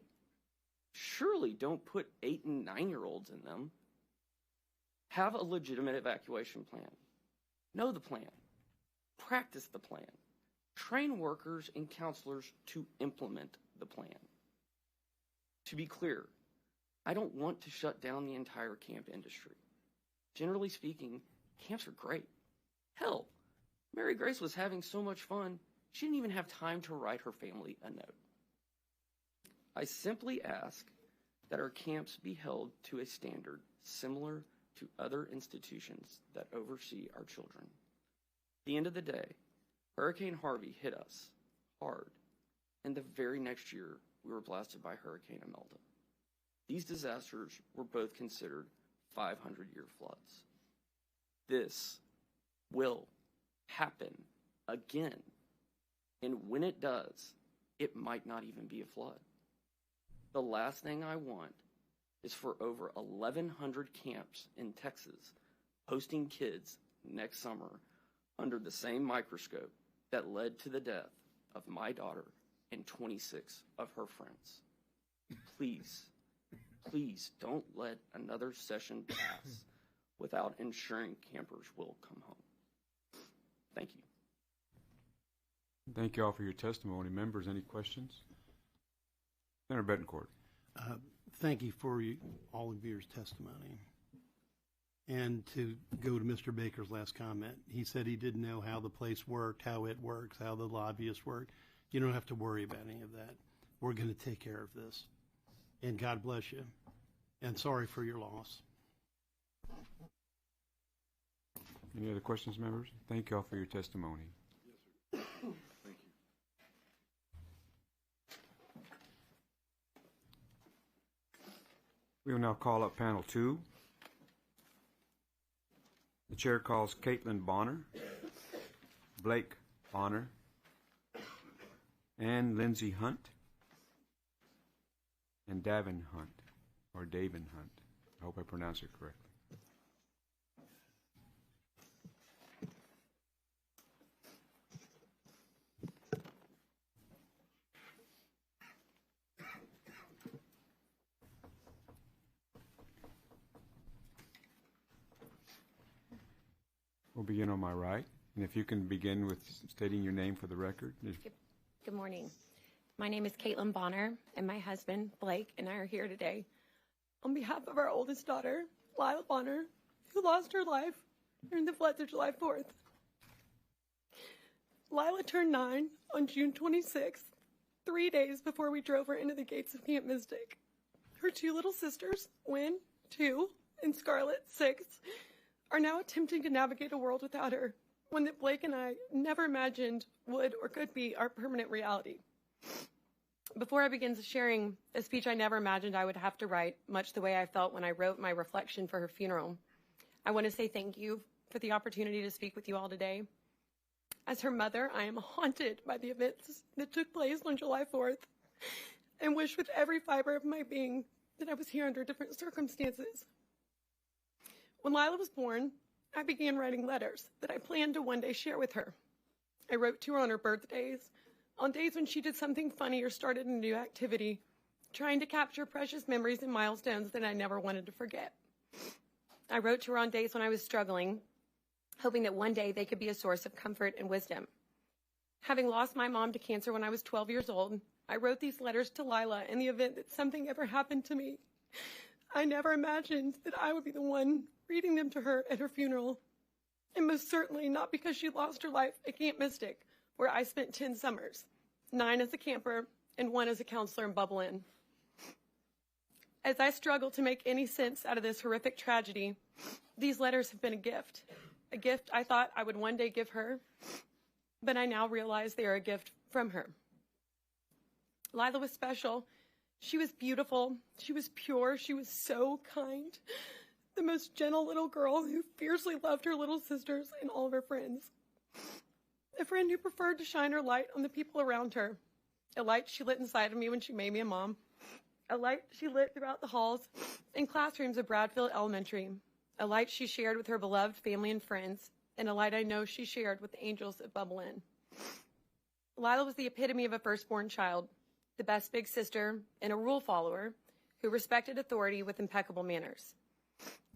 Surely don't put 8 and 9-year-olds in them. Have a legitimate evacuation plan. Know the plan. Practice the plan. Train workers and counselors to implement the plan. To be clear, I don't want to shut down the entire camp industry. Generally speaking, camps are great. Hell, Mary Grace was having so much fun, she didn't even have time to write her family a note. I simply ask that our camps be held to a standard similar to other institutions that oversee our children. At the end of the day, Hurricane Harvey hit us hard, and the very next year we were blasted by Hurricane Imelda. These disasters were both considered 500-year floods. This will happen again, and when it does, it might not even be a flood. The last thing I want is for over 1,100 camps in Texas hosting kids next summer under the same microscope that led to the death of my daughter and 26 of her friends. Please, please don't let another session pass without ensuring campers will come home. Thank you. Thank you all for your testimony. Members, any questions? Senator Betancourt. Thank you for all of your testimony. And to go to Mr. Baker's last comment, he said he didn't know how the place worked, how it works, how the lobbyists work. You don't have to worry about any of that. We're going to take care of this. And God bless you. And sorry for your loss. Any other questions, members? Thank you all for your testimony. Yes, sir. Thank you. We will now call up panel 2. The chair calls Caitlin Bonner, Blake Bonner, and Lindsay Hunt, and Davin Hunt, or Davin Hunt. I hope I pronounced it correctly. We'll begin on my right, and if you can begin with stating your name for the record. Good morning. My name is Caitlin Bonner, and my husband, Blake, and I are here today on behalf of our oldest daughter, Lila Bonner, who lost her life during the floods of July 4th. Lila turned 9 on June 26th, 3 days before we drove her into the gates of Camp Mystic. Her 2 little sisters, Wynn, 2, and Scarlett, 6, are now attempting to navigate a world without her, one that Blake and I never imagined would or could be our permanent reality. Before I begin sharing a speech I never imagined I would have to write, much the way I felt when I wrote my reflection for her funeral, I want to say thank you for the opportunity to speak with you all today. As her mother, I am haunted by the events that took place on July 4th and wish with every fiber of my being that I was here under different circumstances. When Lila was born, I began writing letters that I planned to one day share with her. I wrote to her on her birthdays, on days when she did something funny or started a new activity, trying to capture precious memories and milestones that I never wanted to forget. I wrote to her on days when I was struggling, hoping that one day they could be a source of comfort and wisdom. Having lost my mom to cancer when I was 12 years old, I wrote these letters to Lila in the event that something ever happened to me. I never imagined that I would be the one reading them to her at her funeral, and most certainly not because she lost her life at Camp Mystic, where I spent 10 summers, 9 as a camper and 1 as a counselor in Bubble Inn. As I struggle to make any sense out of this horrific tragedy, these letters have been a gift I thought I would one day give her, but I now realize they are a gift from her. Lila was special. She was beautiful. She was pure. She was so kind. The most gentle little girl who fiercely loved her little sisters and all of her friends. A friend who preferred to shine her light on the people around her. A light she lit inside of me when she made me a mom. A light she lit throughout the halls and classrooms of Bradfield Elementary. A light she shared with her beloved family and friends. And a light I know she shared with the angels at Bubble Inn. Lila was the epitome of a firstborn child, the best big sister, and a rule follower who respected authority with impeccable manners.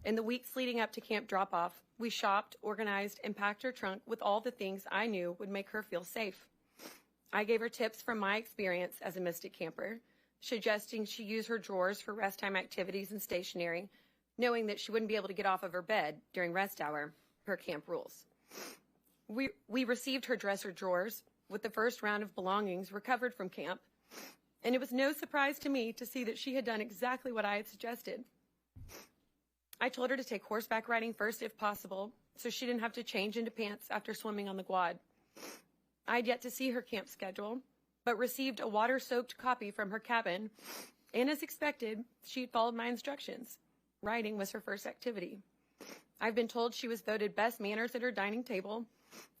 In the weeks leading up to camp drop-off, we shopped, organized, and packed her trunk with all the things I knew would make her feel safe. I gave her tips from my experience as a Mystic camper, suggesting she use her drawers for rest time activities and stationery, knowing that she wouldn't be able to get off of her bed during rest hour per camp rules. We received her dresser drawers with the first round of belongings recovered from camp, and it was no surprise to me to see that she had done exactly what I had suggested. I told her to take horseback riding first if possible, so she didn't have to change into pants after swimming on the quad. I had yet to see her camp schedule, but received a water-soaked copy from her cabin, and as expected, she had followed my instructions. Riding was her first activity. I've been told she was voted best manners at her dining table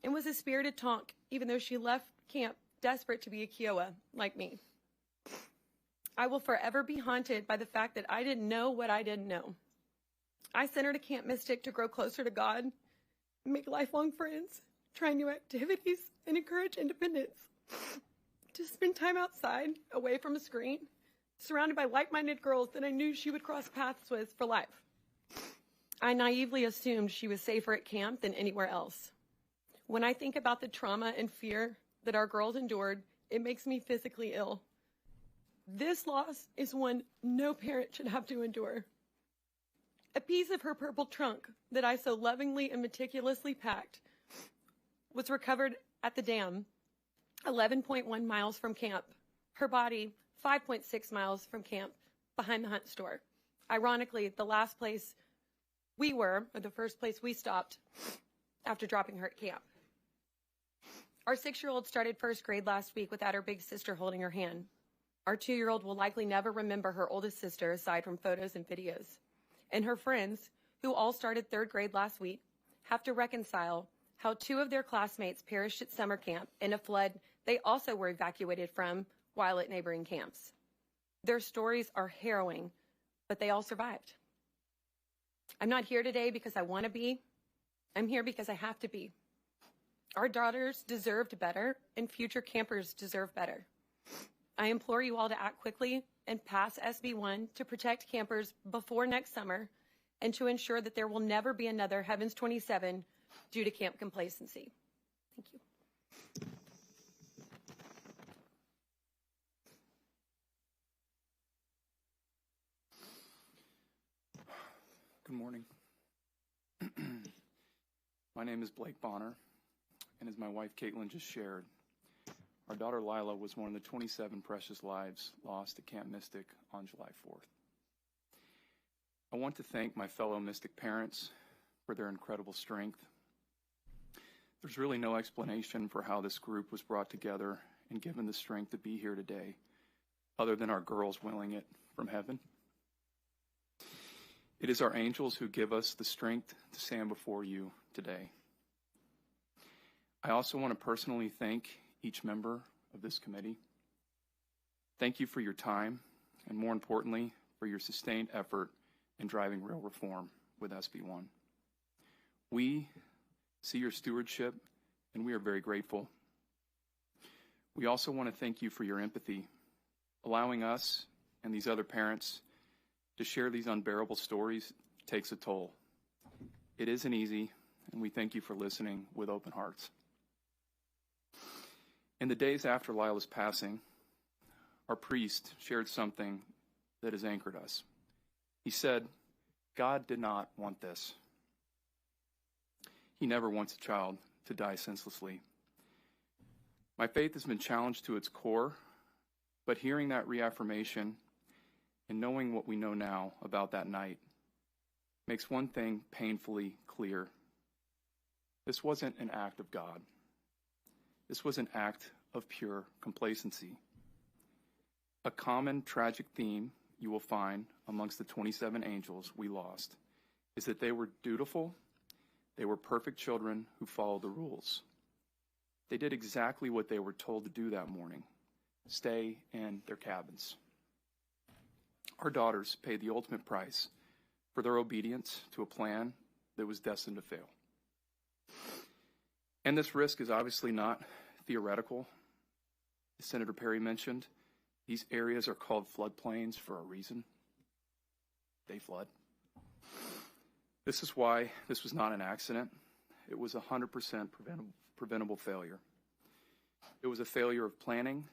and was a spirited tonk, even though she left camp desperate to be a Kiowa, like me. I will forever be haunted by the fact that I didn't know what I didn't know. I sent her to Camp Mystic to grow closer to God, make lifelong friends, try new activities, and encourage independence. To spend time outside, away from a screen, surrounded by like-minded girls that I knew she would cross paths with for life. I naively assumed she was safer at camp than anywhere else. When I think about the trauma and fear that our girls endured, it makes me physically ill. This loss is one no parent should have to endure. A piece of her purple trunk that I so lovingly and meticulously packed was recovered at the dam, 11.1 miles from camp. Her body, 5.6 miles from camp, behind the Hunt store. Ironically, the last place we were, or the first place we stopped after dropping her at camp. Our 6-year-old started first grade last week without her big sister holding her hand. Our 2-year-old will likely never remember her oldest sister aside from photos and videos. And her friends, who all started 3rd grade last week, have to reconcile how 2 of their classmates perished at summer camp in a flood they also were evacuated from while at neighboring camps. Their stories are harrowing, but they all survived. I'm not here today because I want to be. I'm here because I have to be. Our daughters deserved better, and future campers deserve better. I implore you all to act quickly and pass SB 1 to protect campers before next summer and to ensure that there will never be another Heavens 27 due to camp complacency. Thank you. Good morning. My name is Blake Bonner, and as my wife Caitlin just shared, our daughter Lila was one of the 27 precious lives lost at Camp Mystic on July 4th. I want to thank my fellow Mystic parents, for their incredible strength. There's really no explanation for how this group was brought together and given the strength to be here today, other than our girls willing it from heaven. It is our angels who give us the strength to stand before you today. I also want to personally thank each member of this committee. Thank you for your time, and more importantly, for your sustained effort in driving real reform with SB1. We see your stewardship, and we are very grateful. We also want to thank you for your empathy, allowing us and these other parents to share these unbearable stories takes a toll. It isn't easy, and we thank you for listening with open hearts. In the days after Lila's passing, our priest shared something that has anchored us. He said, God did not want this. He never wants a child to die senselessly. My faith has been challenged to its core, but hearing that reaffirmation and knowing what we know now about that night makes one thing painfully clear. This wasn't an act of God. This was an act of pure complacency. A common tragic theme you will find amongst the 27 angels we lost is that they were dutiful, they were perfect children who followed the rules. They did exactly what they were told to do that morning, stay in their cabins. Our daughters paid the ultimate price for their obedience to a plan that was destined to fail. And this risk is obviously not theoretical. As Senator Perry mentioned, these areas are called floodplains for a reason. They flood. This is why this was not an accident. It was 100% preventable failure. It was a failure of planning,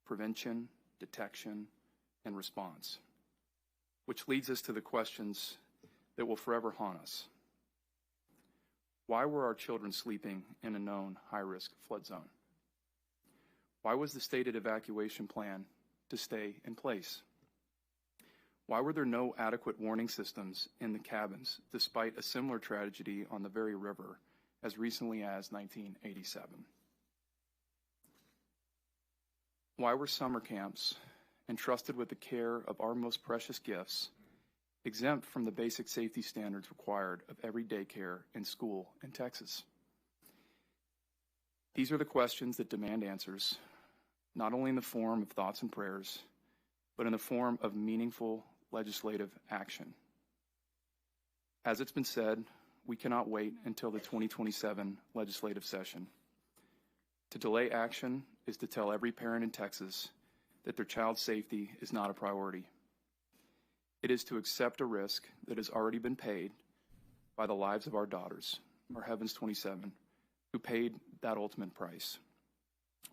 prevention, detection, and response, which leads us to the questions that will forever haunt us. Why were our children sleeping in a known high-risk flood zone? Why was the stated evacuation plan to stay in place? Why were there no adequate warning systems in the cabins, despite a similar tragedy on the very river as recently as 1987? Why were summer camps, entrusted with the care of our most precious gifts, exempt from the basic safety standards required of every daycare and school in Texas? These are the questions that demand answers, not only in the form of thoughts and prayers, but in the form of meaningful legislative action. As it's been said, we cannot wait until the 2027 legislative session. To delay action is to tell every parent in Texas that their child's safety is not a priority. It is to accept a risk that has already been paid by the lives of our daughters, our Heavens 27, who paid that ultimate price.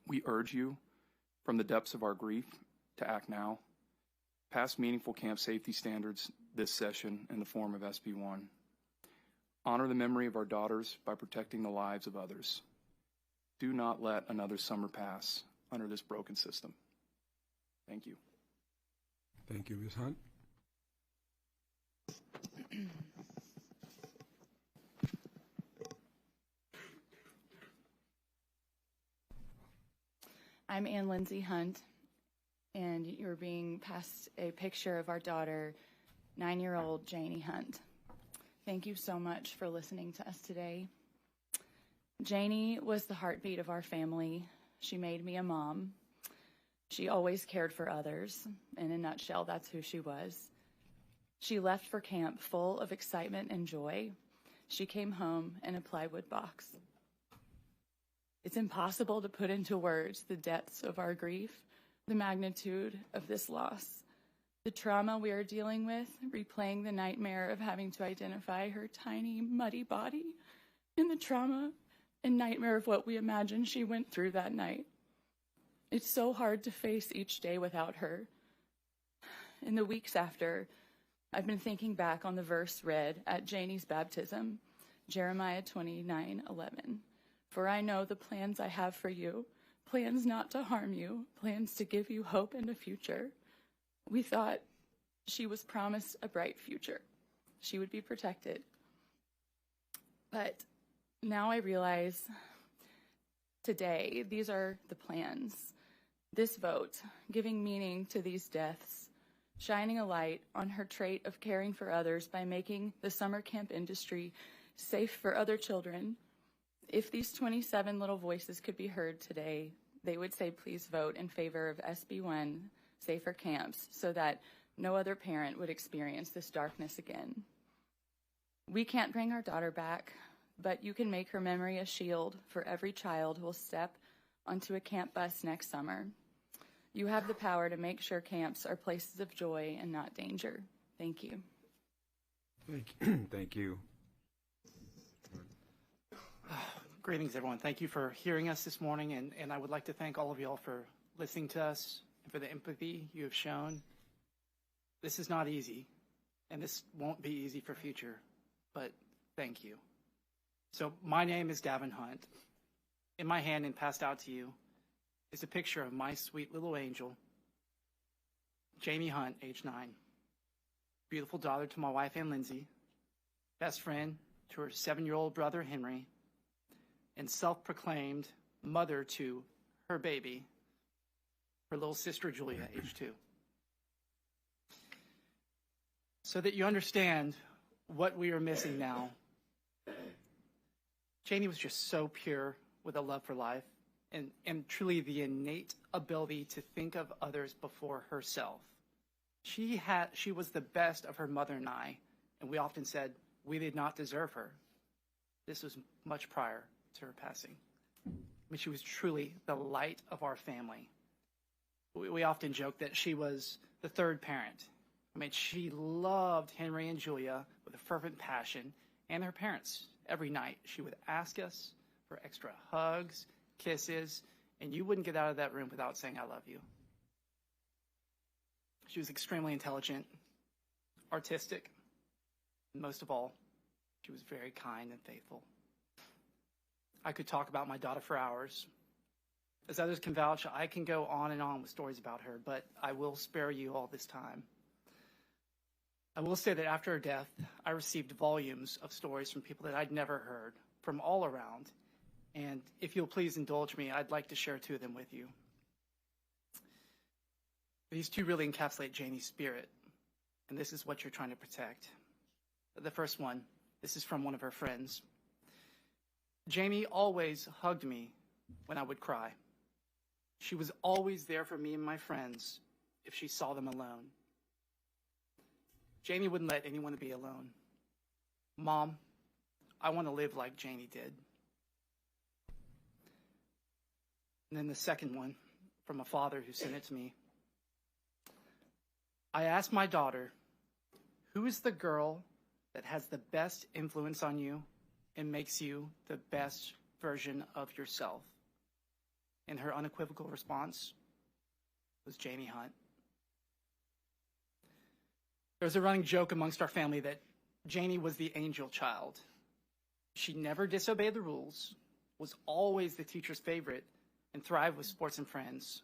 We urge you, from the depths of our grief, to act now. Pass meaningful camp safety standards this session in the form of SB1. Honor the memory of our daughters by protecting the lives of others. Do not let another summer pass under this broken system. Thank you. Thank you, Ms. Hunt. I'm Ann Lindsay Hunt, and you're being passed a picture of our daughter, 9-year-old Janie Hunt. Thank you so much for listening to us today. Janie was the heartbeat of our family. She made me a mom. She always cared for others. In a nutshell, that's who she was. She left for camp full of excitement and joy. She came home in a plywood box. It's impossible to put into words the depths of our grief, the magnitude of this loss, the trauma we are dealing with, replaying the nightmare of having to identify her tiny, muddy body, and the trauma and nightmare of what we imagine she went through that night. It's so hard to face each day without her. In the weeks after, I've been thinking back on the verse read at Janie's baptism, Jeremiah 29:11. For I know the plans I have for you, plans not to harm you, plans to give you hope and a future. We thought she was promised a bright future. She would be protected. But now I realize today these are the plans. This vote, giving meaning to these deaths, shining a light on her trait of caring for others by making the summer camp industry safe for other children. If these 27 little voices could be heard today, they would say, please vote in favor of SB1, safer camps, so that no other parent would experience this darkness again. We can't bring our daughter back, but you can make her memory a shield for every child who will step onto a camp bus next summer. You have the power to make sure camps are places of joy and not danger. Thank you. Thank you. Greetings, everyone. Thank you for hearing us this morning, and I would like to thank all of you all for listening to us and for the empathy you have shown. This is not easy, and this won't be easy for future, but thank you. So my name is Gavin Hunt. In my hand and passed out to you is a picture of my sweet little angel, Jamie Hunt, age 9. Beautiful daughter to my wife, Ann Lindsay, best friend to her 7-year-old brother, Henry, and self-proclaimed mother to her baby, her little sister, Julia, age 2. So that you understand what we are missing now, Jamie was just so pure with a love for life and truly the innate ability to think of others before herself. She was the best of her mother and I, and we often said we did not deserve her. This was much prior to her passing. I mean, she was truly the light of our family. We often joke that she was the third parent. I mean, she loved Henry and Julia with a fervent passion, and her parents. Every night, she would ask us for extra hugs, kisses, and you wouldn't get out of that room without saying, I love you. She was extremely intelligent, artistic, and most of all, she was very kind and faithful. I could talk about my daughter for hours. As others can vouch, I can go on and on with stories about her, but I will spare you all this time. I will say that after her death, I received volumes of stories from people that I'd never heard, from all around. And if you'll please indulge me, I'd like to share 2 of them with you. These 2 really encapsulate Janie's spirit, and this is what you're trying to protect. The first one, this is from one of her friends. Janie always hugged me when I would cry. She was always there for me and my friends if she saw them alone. Janie wouldn't let anyone be alone. Mom, I want to live like Janie did. And then the second one, from a father who sent it to me. I asked my daughter, who is the girl that has the best influence on you and makes you the best version of yourself? And her unequivocal response was Jamie Hunt. There's a running joke amongst our family that Janie was the angel child. She never disobeyed the rules, was always the teacher's favorite, and thrived with sports and friends.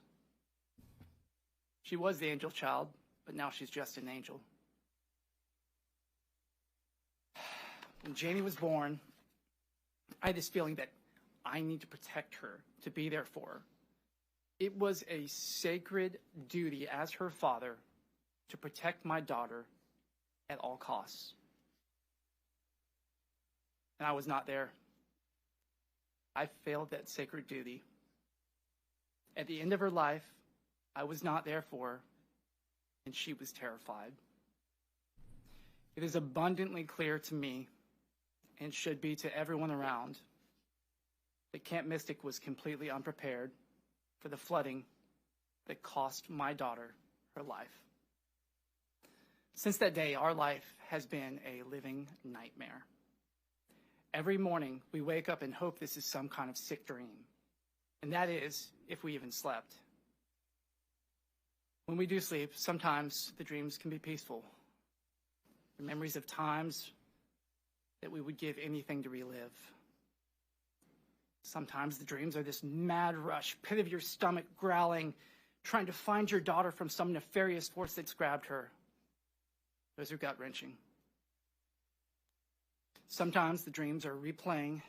She was the angel child, but now she's just an angel. When Janie was born, I had this feeling that I need to protect her, to be there for her. It was a sacred duty as her father to protect my daughter at all costs. And I was not there. I failed that sacred duty. At the end of her life, I was not there for her, and she was terrified. It is abundantly clear to me, and should be to everyone around, that Camp Mystic was completely unprepared for the flooding that cost my daughter her life. Since that day, our life has been a living nightmare. Every morning, we wake up and hope this is some kind of sick dream. And that is, if we even slept. When we do sleep, sometimes the dreams can be peaceful. The memories of times that we would give anything to relive. Sometimes the dreams are this mad rush, pit of your stomach growling, trying to find your daughter from some nefarious force that's grabbed her. Those are gut-wrenching. Sometimes the dreams are replaying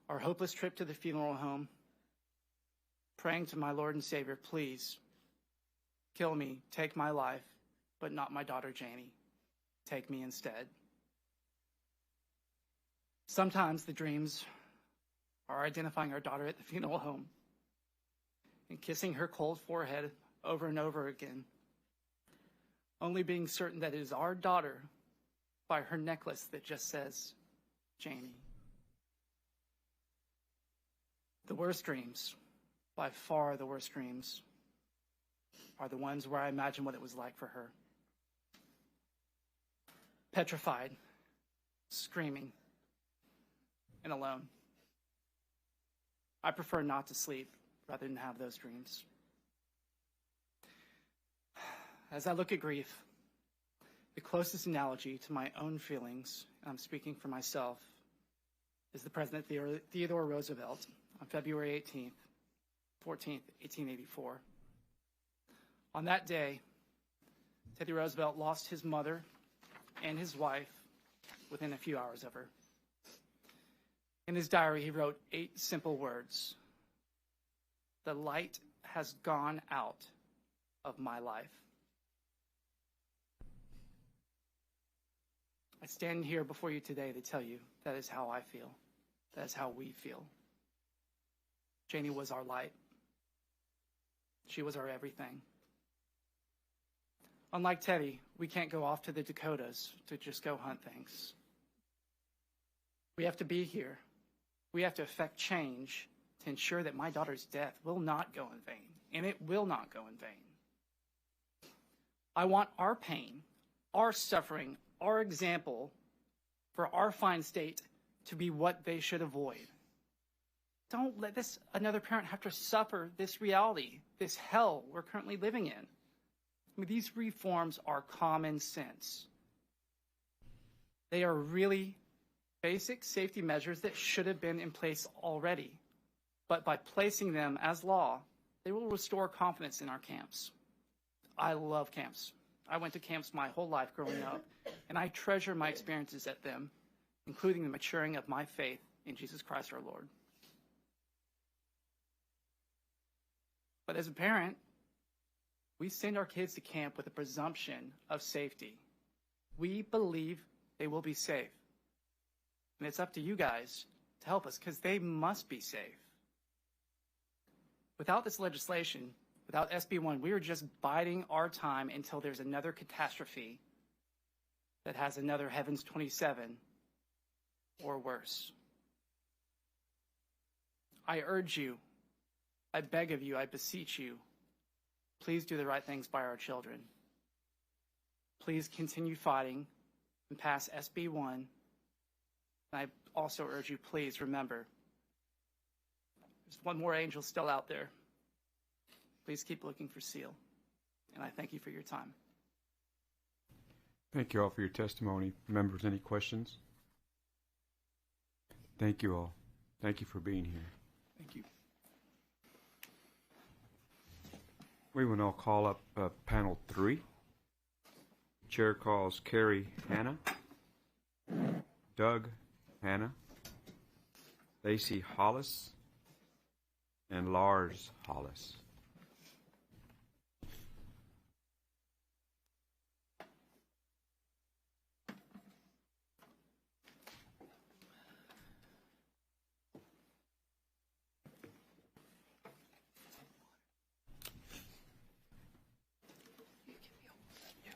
our hopeless trip to the funeral home, praying to my Lord and Savior, please, kill me, take my life, but not my daughter Janie. Take me instead. Sometimes the dreams are identifying our daughter at the funeral home and kissing her cold forehead over and over again, only being certain that it is our daughter by her necklace that just says, Janie. The worst dreams, by far the worst dreams, are the ones where I imagine what it was like for her. Petrified, screaming, and alone. I prefer not to sleep rather than have those dreams. As I look at grief, the closest analogy to my own feelings, and I'm speaking for myself, is the President Theodore Roosevelt on February 14th, 1884. On that day, Teddy Roosevelt lost his mother and his wife within a few hours of her. In his diary, he wrote 8 simple words. The light has gone out of my life. I stand here before you today to tell you that is how I feel. That is how we feel. Janie was our light. She was our everything. Unlike Teddy, we can't go off to the Dakotas to just go hunt things. We have to be here. We have to effect change to ensure that my daughter's death will not go in vain, and it will not go in vain. I want our pain, our suffering, our example for our fine state to be what they should avoid. Don't let another parent have to suffer this reality, this hell we're currently living in. I mean, these reforms are common sense. They are really basic safety measures that should have been in place already. But by placing them as law, they will restore confidence in our camps. I love camps. I went to camps my whole life growing up, and I treasure my experiences at them, including the maturing of my faith in Jesus Christ our Lord. But as a parent, we send our kids to camp with a presumption of safety. We believe they will be safe. And it's up to you guys to help us, because they must be safe. Without this legislation, without SB 1, we are just biding our time until there's another catastrophe that has another Heavens 27 or worse. I urge you, I beg of you, I beseech you, please do the right things by our children. Please continue fighting and pass SB 1. And I also urge you, please remember, there's one more angel still out there. Please keep looking for Seal. And I thank you for your time. Thank you all for your testimony. Members, any questions? Thank you all. Thank you for being here. Thank you. We will now call up panel 3. Chair calls Carrie Hanna, Doug Hanna, Lacey Hollis, and Lars Hollis.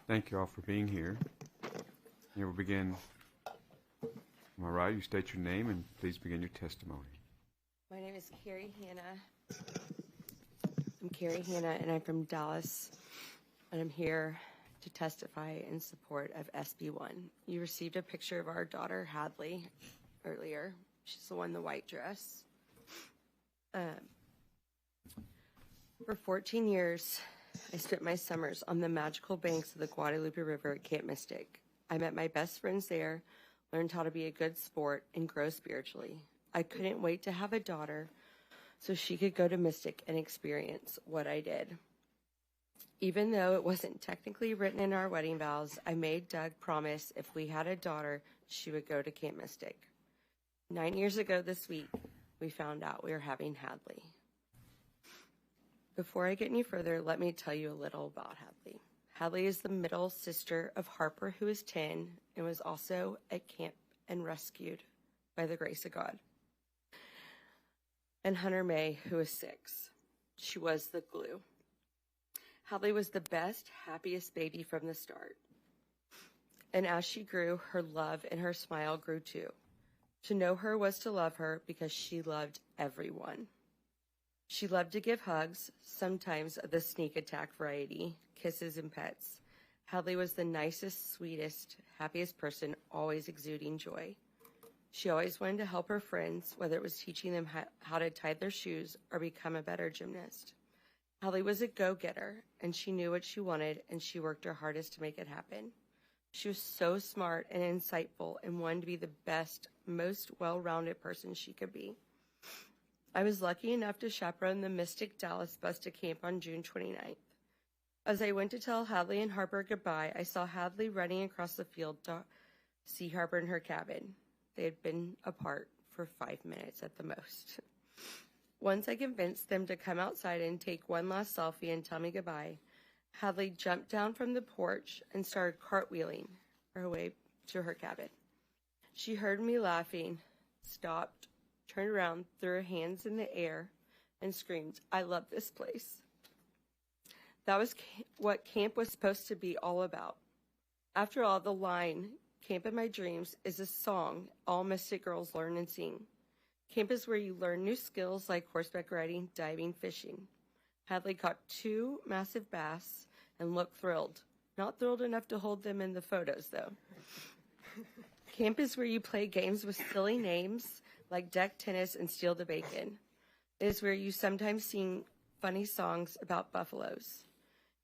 Thank you all for being here. And we'll begin. Am I right? You state your name and please begin your testimony. My name is Carrie Hanna. I'm Carrie Hanna, and I'm from Dallas, and I'm here to testify in support of SB 1. You received a picture of our daughter, Hadley, earlier. She's the one in the white dress. For 14 years, I spent my summers on the magical banks of the Guadalupe River at Camp Mystic. I met my best friends there, learned how to be a good sport, and grow spiritually. I couldn't wait to have a daughter so she could go to Mystic and experience what I did. Even though it wasn't technically written in our wedding vows, I made Doug promise if we had a daughter, she would go to Camp Mystic. 9 years ago this week, we found out we were having Hadley. Before I get any further, let me tell you a little about Hadley. Hadley is the middle sister of Harper, who is 10 and was also at camp and rescued by the grace of God, and Hunter May, who is 6. She was the glue. Hadley was the best, happiest baby from the start. And as she grew, her love and her smile grew too. To know her was to love her because she loved everyone. She loved to give hugs, sometimes of the sneak attack variety, kisses and pets. Hadley was the nicest, sweetest, happiest person, always exuding joy. She always wanted to help her friends, whether it was teaching them how to tie their shoes or become a better gymnast. Hadley was a go-getter, and she knew what she wanted, and she worked her hardest to make it happen. She was so smart and insightful and wanted to be the best, most well-rounded person she could be. I was lucky enough to chaperone the Mystic Dallas bus to camp on June 29th. As I went to tell Hadley and Harper goodbye, I saw Hadley running across the field to see Harper in her cabin. They had been apart for 5 minutes at the most. Once I convinced them to come outside and take one last selfie and tell me goodbye, Hadley jumped down from the porch and started cartwheeling her way to her cabin. She heard me laughing, stopped, turned around, threw her hands in the air, and screamed, "I love this place." That was what camp was supposed to be all about. After all, the line, "Camp in My Dreams," is a song all Mystic girls learn and sing. Camp is where you learn new skills like horseback riding, diving, fishing. Hadley caught 2 massive bass and looked thrilled. Not thrilled enough to hold them in the photos, though. Camp is where you play games with silly names like deck tennis and steal the bacon. It is where you sometimes sing funny songs about buffaloes.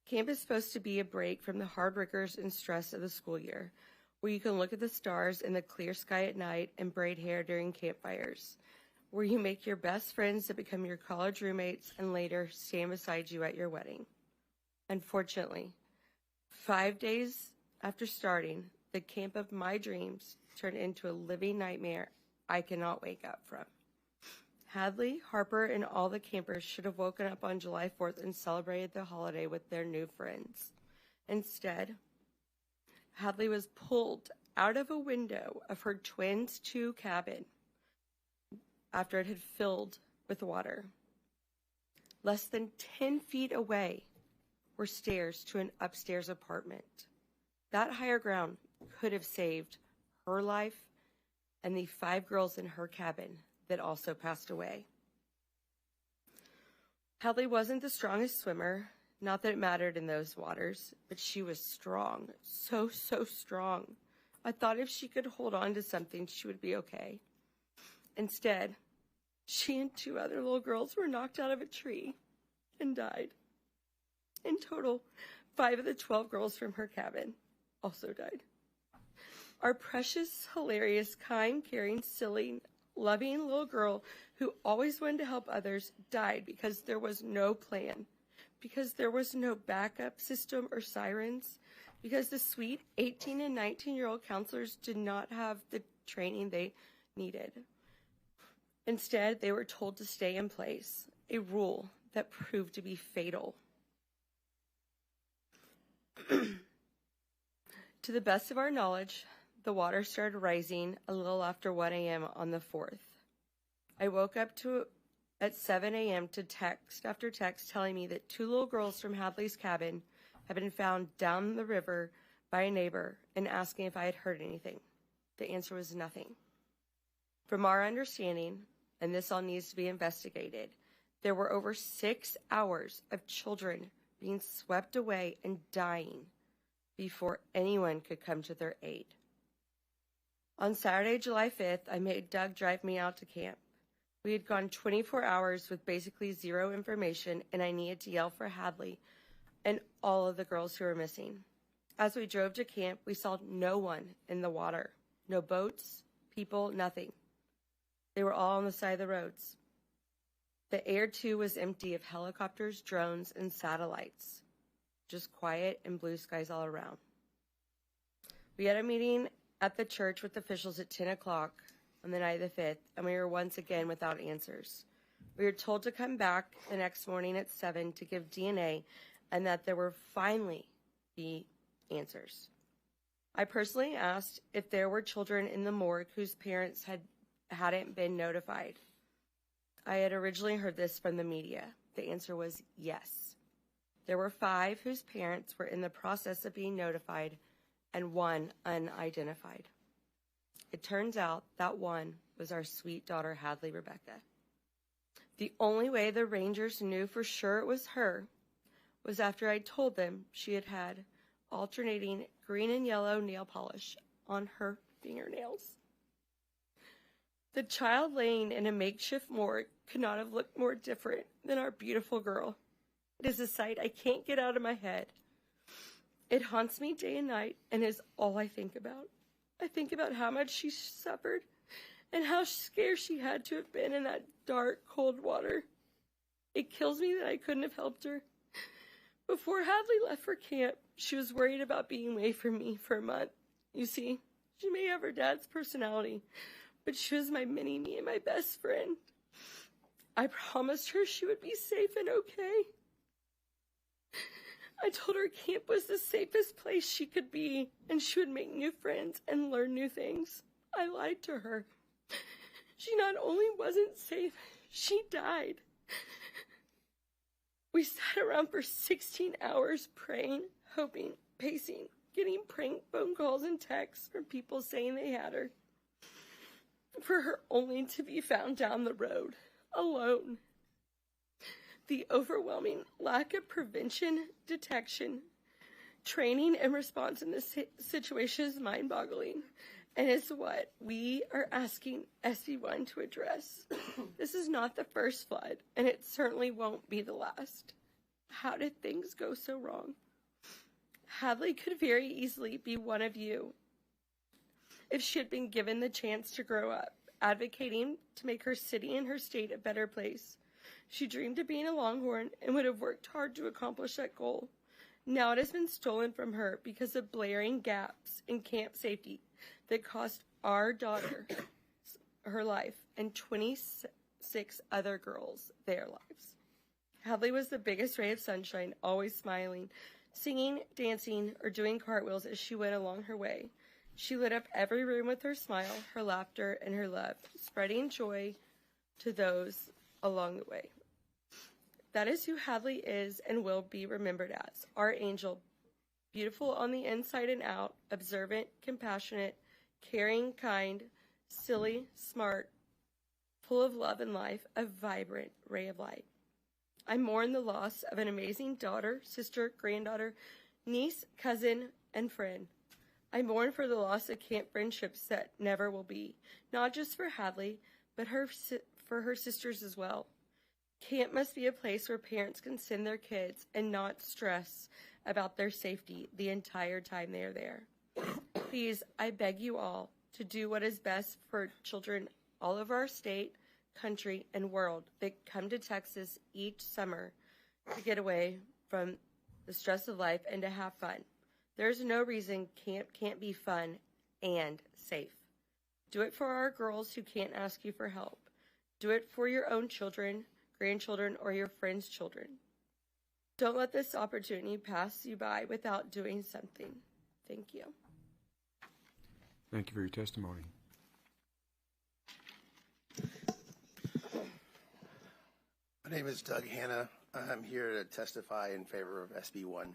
Camp is supposed to be a break from the hard rigors and stress of the school year, where you can look at the stars in the clear sky at night and braid hair during campfires, where you make your best friends that become your college roommates and later stand beside you at your wedding. Unfortunately, 5 days after starting, the camp of my dreams turned into a living nightmare I cannot wake up from. Hadley, Harper, and all the campers should have woken up on July 4th and celebrated the holiday with their new friends. Instead, Hadley was pulled out of a window of her twins' 2 cabin after it had filled with water. Less than 10 feet away were stairs to an upstairs apartment. That higher ground could have saved her life and the 5 girls in her cabin that also passed away. Hadley wasn't the strongest swimmer, not that it mattered in those waters, but she was strong, so strong. I thought if she could hold on to something, she would be okay. Instead, she and 2 other little girls were knocked out of a tree and died. In total, 5 of the 12 girls from her cabin also died. Our precious, hilarious, kind, caring, silly, loving little girl who always wanted to help others died because there was no plan, because there was no backup system or sirens, because the sweet 18 and 19-year-old counselors did not have the training they needed. Instead, they were told to stay in place, a rule that proved to be fatal. To the best of our knowledge, the water started rising a little after 1 a.m. on the 4th. I woke up at 7 a.m. to text after text telling me that 2 little girls from Hadley's cabin had been found down the river by a neighbor and asking if I had heard anything. The answer was nothing. From our understanding, and this all needs to be investigated, there were over 6 hours of children being swept away and dying before anyone could come to their aid. On Saturday, July 5th, I made Doug drive me out to camp. We had gone 24 hours with basically zero information, and I needed to yell for Hadley and all of the girls who were missing. As we drove to camp, we saw no one in the water. No boats, people, nothing. They were all on the side of the roads. The air, too, was empty of helicopters, drones, and satellites. just quiet and blue skies all around. We had a meeting at the church with officials at 10 o'clock on the night of the 5th, and we were once again without answers. We were told to come back the next morning at 7 to give DNA, and that there would finally be answers. I personally asked if there were children in the morgue whose parents hadn't been notified. I had originally heard this from the media. The answer was yes. There were 5 whose parents were in the process of being notified and 1 unidentified. It turns out that 1 was our sweet daughter, Hadley Rebecca. The only way the Rangers knew for sure it was her was after I told them she had had alternating green and yellow nail polish on her fingernails. The child laying in a makeshift morgue could not have looked more different than our beautiful girl. It is a sight I can't get out of my head. It haunts me day and night and is all I think about. I think about how much she suffered and how scared she had to have been in that dark, cold water. It kills me that I couldn't have helped her. Before Hadley left for camp, she was worried about being away from me for a month. You see, she may have her dad's personality, but she was my mini-me and my best friend. I promised her she would be safe and okay. I told her camp was the safest place she could be, and she would make new friends and learn new things. I lied to her. She not only wasn't safe, she died. We sat around for 16 hours praying, hoping, pacing, getting prank phone calls and texts from people saying they had her. For her only to be found down the road, alone. The overwhelming lack of prevention, detection, training, and response in this situation is mind-boggling, and is what we are asking SB1 to address. This is not the first flood, and it certainly won't be the last. How did things go so wrong? Hadley could very easily be one of you if she had been given the chance to grow up, advocating to make her city and her state a better place. She dreamed of being a Longhorn and would have worked hard to accomplish that goal. Now it has been stolen from her because of blaring gaps in camp safety that cost our daughter her life and 26 other girls their lives. Hadley was the biggest ray of sunshine, always smiling, singing, dancing, or doing cartwheels as she went along her way. She lit up every room with her smile, her laughter, and her love, spreading joy to those along the way. That is who Hadley is and will be remembered as, our angel, beautiful on the inside and out, observant, compassionate, caring, kind, silly, smart, full of love and life, a vibrant ray of light. I mourn the loss of an amazing daughter, sister, granddaughter, niece, cousin, and friend. I mourn for the loss of camp friendships that never will be, not just for Hadley, but for her sisters as well. Camp must be a place where parents can send their kids and not stress about their safety the entire time they are there. Please, I beg you all to do what is best for children all over our state, country, and world that come to Texas each summer to get away from the stress of life and to have fun. There's no reason camp can't be fun and safe. Do it for our girls who can't ask you for help. Do it for your own children, grandchildren, or your friends' children. Don't let this opportunity pass you by without doing something. Thank you. Thank you for your testimony. My name is Doug Hanna. I'm here to testify in favor of SB1.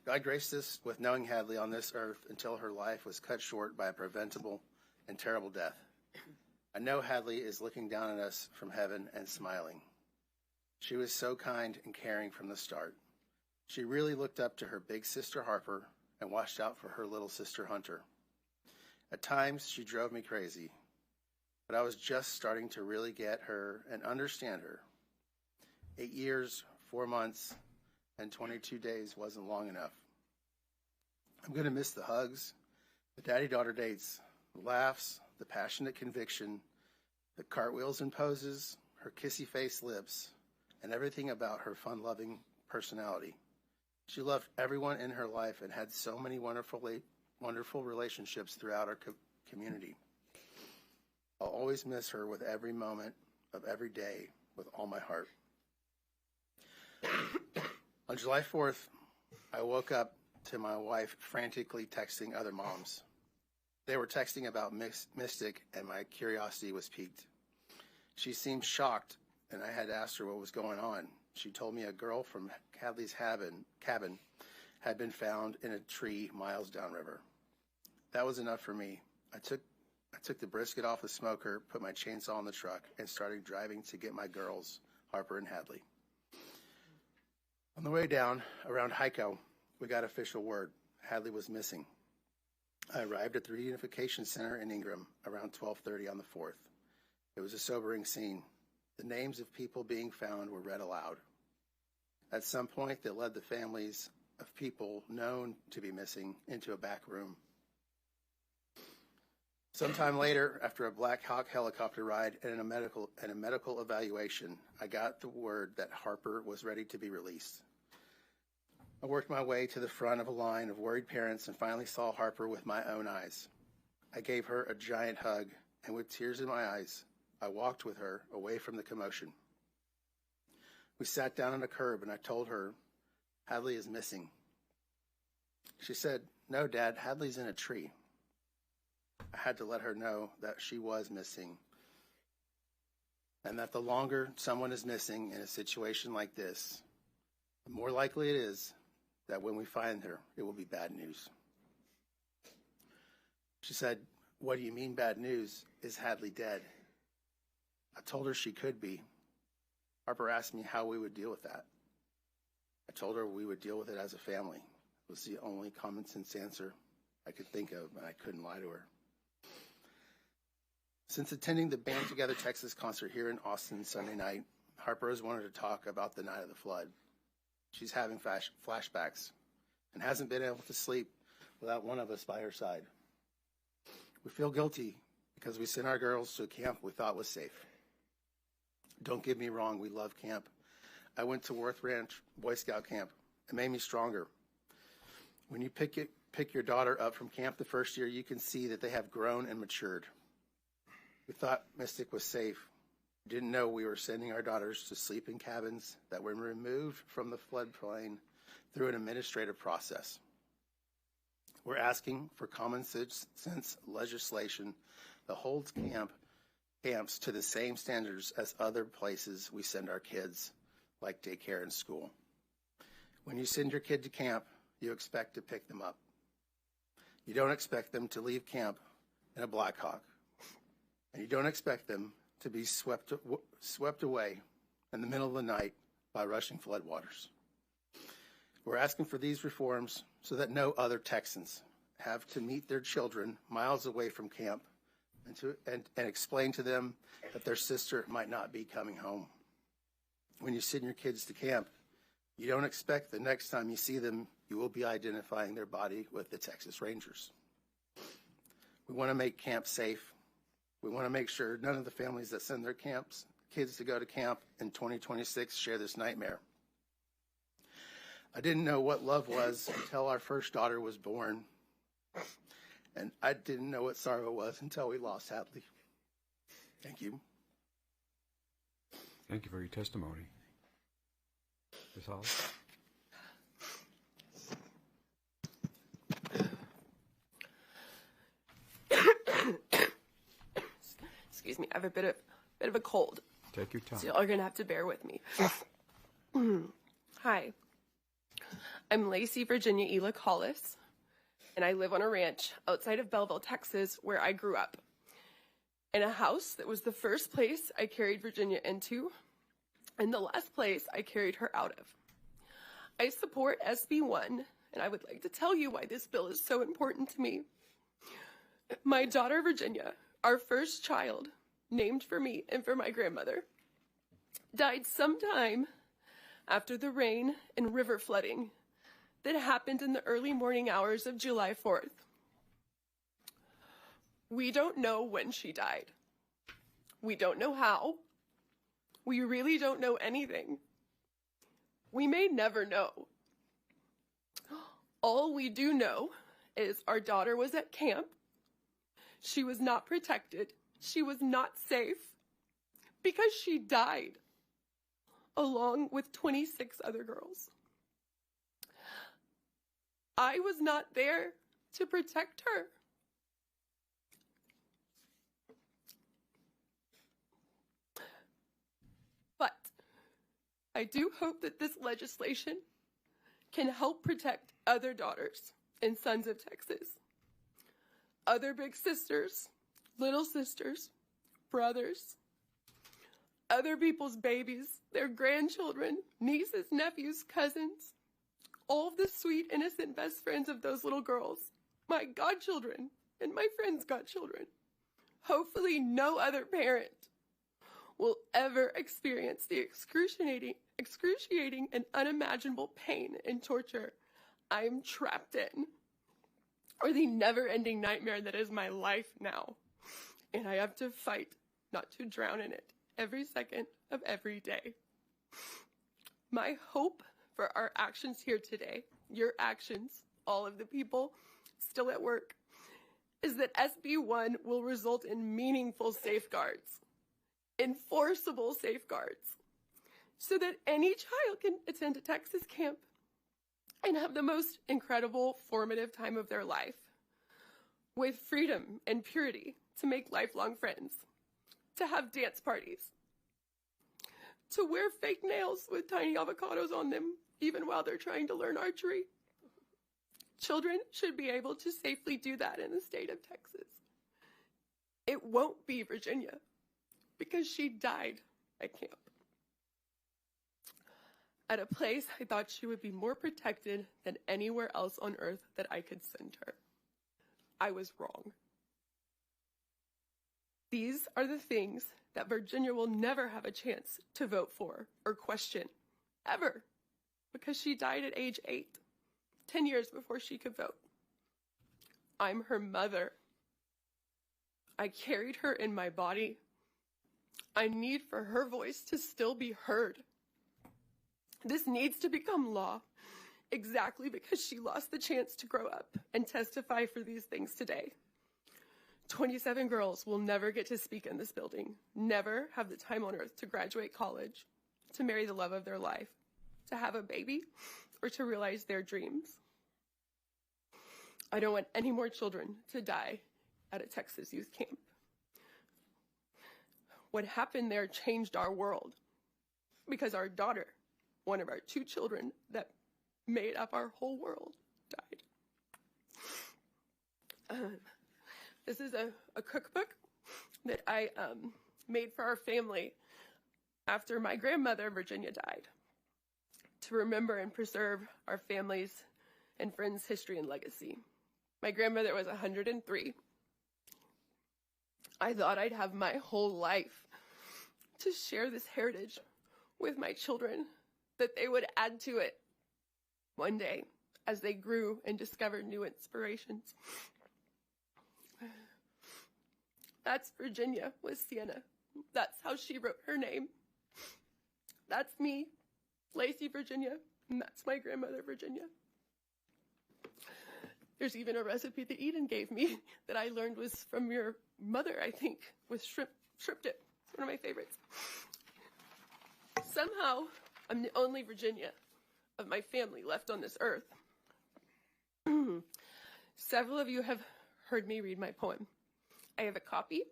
God graced us with knowing Hadley on this earth until her life was cut short by a preventable and terrible death. I know Hadley is looking down at us from heaven and smiling. She was so kind and caring from the start. She really looked up to her big sister Harper and watched out for her little sister Hunter. At times, she drove me crazy, but I was just starting to really get her and understand her. 8 years, 4 months, and 22 days wasn't long enough. I'm going to miss the hugs, the daddy-daughter dates, the laughs, the passionate conviction, the cartwheels and poses, her kissy-face lips, and everything about her fun-loving personality. She loved everyone in her life and had so many wonderful relationships throughout our community. I'll always miss her with every moment of every day with all my heart. On July 4th, I woke up to my wife frantically texting other moms. They were texting about Mystic, and my curiosity was piqued. She seemed shocked, and I had asked her what was going on. She told me a girl from Hadley's cabin had been found in a tree miles downriver. That was enough for me. I took the brisket off the smoker, put my chainsaw in the truck, and started driving to get my girls, Harper and Hadley. On the way down, around Hyco, we got official word. Hadley was missing. I arrived at the reunification center in Ingram around 12:30 on the 4th. It was a sobering scene. The names of people being found were read aloud. At some point, they led the families of people known to be missing into a back room. Sometime later, after a Black Hawk helicopter ride and a medical evaluation, I got the word that Harper was ready to be released. I worked my way to the front of a line of worried parents and finally saw Harper with my own eyes. I gave her a giant hug, and with tears in my eyes, I walked with her away from the commotion. We sat down on a curb, and I told her, Hadley is missing. She said, "No, Dad, Hadley's in a tree." I had to let her know that she was missing, and that the longer someone is missing in a situation like this, the more likely it is that when we find her, it will be bad news. She said, "What do you mean bad news? Is Hadley dead?" I told her she could be. Harper asked me how we would deal with that. I told her we would deal with it as a family. It was the only common sense answer I could think of, and I couldn't lie to her. Since attending the Band Together Texas concert here in Austin Sunday night, Harper has wanted to talk about the night of the flood. She's having flashbacks and hasn't been able to sleep without one of us by her side. We feel guilty because we sent our girls to a camp we thought was safe. Don't get me wrong, we love camp. I went to Worth Ranch Boy Scout camp. It made me stronger. When you pick your daughter up from camp the first year, you can see that they have grown and matured. We thought Mystic was safe. Didn't know we were sending our daughters to sleep in cabins that were removed from the floodplain through an administrative process. We're asking for common sense legislation that holds camps to the same standards as other places we send our kids, like daycare and school. When you send your kid to camp, you expect to pick them up. You don't expect them to leave camp in a Black Hawk, and you don't expect them to be swept away in the middle of the night by rushing floodwaters. We're asking for these reforms so that no other Texans have to meet their children miles away from camp and explain to them that their sister might not be coming home. When you send your kids to camp, you don't expect the next time you see them, you will be identifying their body with the Texas Rangers. We want to make camp safe. We want to make sure none of the families that send their kids to go to camp in 2026 share this nightmare. I didn't know what love was until our first daughter was born. And I didn't know what sorrow was until we lost Hadley. Thank you. Thank you for your testimony. Ms. Hollis? Excuse me, I have a bit of a cold. Take your time. So y'all are gonna have to bear with me. Hi, I'm Lacey Virginia Ela Hollis, and I live on a ranch outside of Belleville, Texas, where I grew up. In a house that was the first place I carried Virginia into, and the last place I carried her out of. I support SB 1, and I would like to tell you why this bill is so important to me. My daughter Virginia, our first child, named for me and for my grandmother, died sometime after the rain and river flooding that happened in the early morning hours of July 4th. We don't know when she died. We don't know how. We really don't know anything We may never know. All we do know is our daughter was at camp. She was not protected. She was not safe because she died along with 26 other girls. I was not there to protect her. But I do hope that this legislation can help protect other daughters and sons of Texas, other big sisters, little sisters, brothers, other people's babies, their grandchildren, nieces, nephews, cousins, all of the sweet, innocent best friends of those little girls, my godchildren and my friends' godchildren. Hopefully no other parent will ever experience the excruciating and unimaginable pain and torture I'm trapped in, or the never-ending nightmare that is my life now. And I have to fight not to drown in it every second of every day. My hope for our actions here today, your actions, all of the people still at work, is that SB 1 will result in meaningful safeguards, enforceable safeguards, so that any child can attend a Texas camp and have the most incredible formative time of their life, with freedom and purity to make lifelong friends, to have dance parties, to wear fake nails with tiny avocados on them even while they're trying to learn archery. Children should be able to safely do that in the state of Texas. It won't be Virginia because she died at camp, at a place I thought she would be more protected than anywhere else on earth that I could send her. I was wrong. These are the things that Virginia will never have a chance to vote for or question, ever, because she died at age 8, 10 years before she could vote. I'm her mother. I carried her in my body. I need for her voice to still be heard. This needs to become law, exactly because she lost the chance to grow up and testify for these things today. 27 girls will never get to speak in this building, never have the time on earth to graduate college, to marry the love of their life, to have a baby, or to realize their dreams. I don't want any more children to die at a Texas youth camp. What happened there changed our world because our daughter, one of our 2 children that made up our whole world, died. This is a cookbook that I made for our family after my grandmother, Virginia, died, to remember and preserve our family's and friends' history and legacy. My grandmother was 103. I thought I'd have my whole life to share this heritage with my children, that they would add to it one day as they grew and discovered new inspirations. That's Virginia with Sienna. That's how she wrote her name. That's me, Lacey Virginia, and that's my grandmother Virginia. There's even a recipe that Eden gave me that I learned was from your mother, I think, with shrimp dip. It's one of my favorites. Somehow, I'm the only Virginia of my family left on this earth. Several of you have heard me read my poem. I have a copy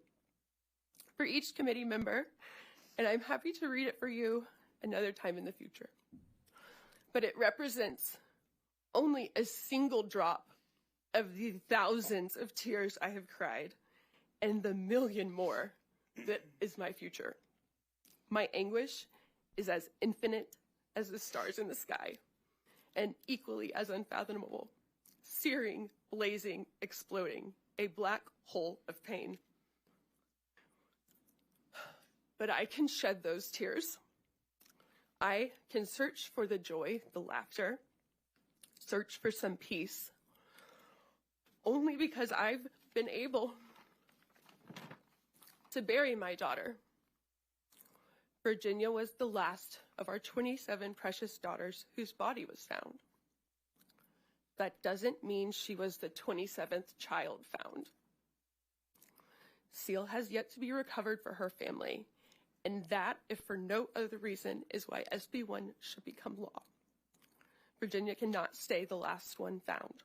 for each committee member, and I'm happy to read it for you another time in the future. But it represents only a single drop of the thousands of tears I have cried and the million more that is my future. My anguish is as infinite as the stars in the sky and equally as unfathomable, searing, blazing, exploding, a black hole of pain. But I can shed those tears. I can search for the joy, the laughter, search for some peace, only because I've been able to bury my daughter Virginia was the last of our 27 precious daughters whose body was found. That doesn't mean she was the 27th child found. Seal has yet to be recovered for her family, and that, if for no other reason, is why SB 1 should become law. Virginia cannot stay the last one found.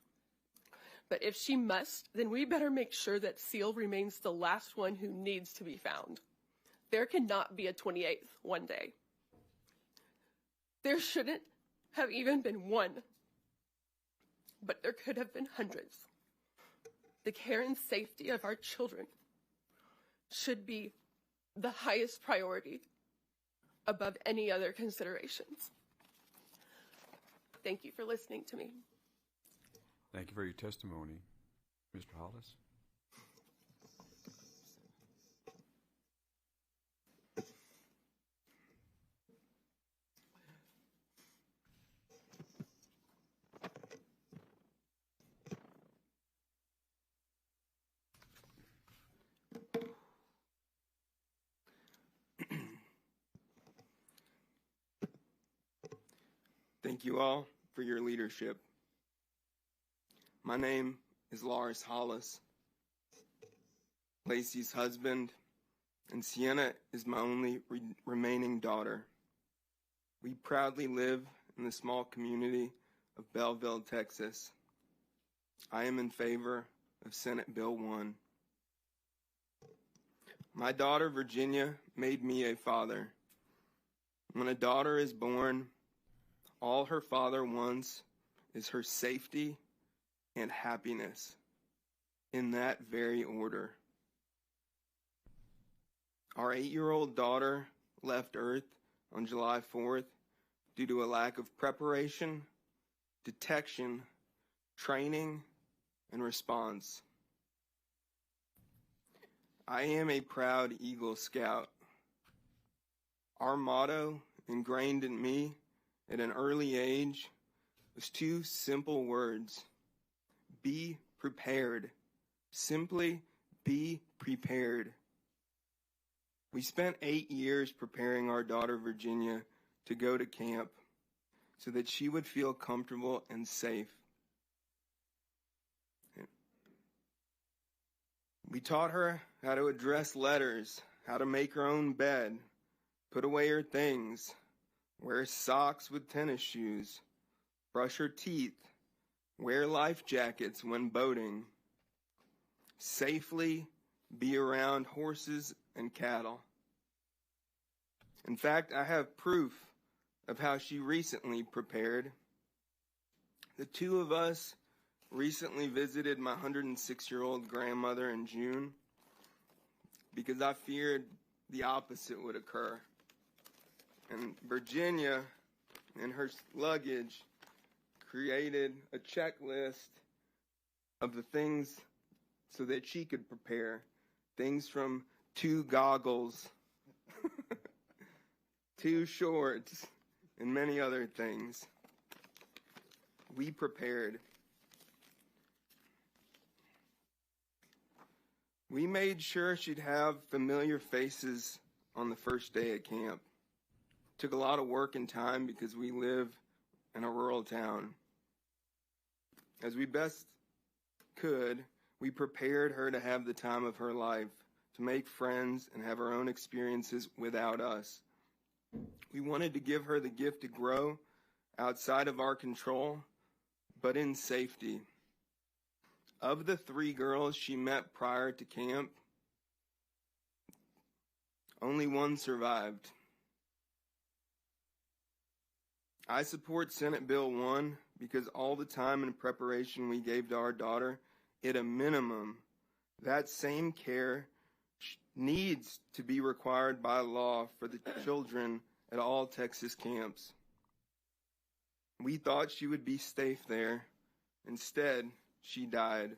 But if she must, then we better make sure that Seal remains the last one who needs to be found. There cannot be a 28th one day. There shouldn't have even been one, but there could have been hundreds. The care and safety of our children should be the highest priority above any other considerations. Thank you for listening to me. Thank you for your testimony, Mr. Hollis. Thank you all for your leadership. My name is Lars Hollis, Lacey's husband, and Sienna is my only remaining daughter. We proudly live in the small community of Belleville, Texas. I am in favor of Senate Bill 1. My daughter Virginia made me a father. When a daughter is born, all her father wants is her safety and happiness, in that very order. Our 8-year-old daughter left Earth on July 4th due to a lack of preparation, detection, training, and response. I am a proud Eagle Scout. Our motto, ingrained in me at an early age, was 2 simple words: be prepared. Simply be prepared. We spent 8 years preparing our daughter Virginia to go to camp so that she would feel comfortable and safe. We taught her how to address letters, how to make her own bed, put away her things, wear socks with tennis shoes, brush her teeth, wear life jackets when boating, safely be around horses and cattle. In fact, I have proof of how she recently prepared. The 2 of us recently visited my 106-year-old grandmother in June because I feared the opposite would occur. And Virginia, in her luggage, created a checklist of the things so that she could prepare. Things from 2 goggles, 2 shorts, and many other things. We prepared. We made sure she'd have familiar faces on the first day at camp. Took a lot of work and time because we live in a rural town. As we best could, we prepared her to have the time of her life, to make friends and have her own experiences without us. We wanted to give her the gift to grow outside of our control, but in safety. Of the 3 girls she met prior to camp, only 1 survived. I support Senate Bill 1 because all the time and preparation we gave to our daughter, at a minimum, that same care needs to be required by law for the children at all Texas camps. We thought she would be safe there. Instead, she died.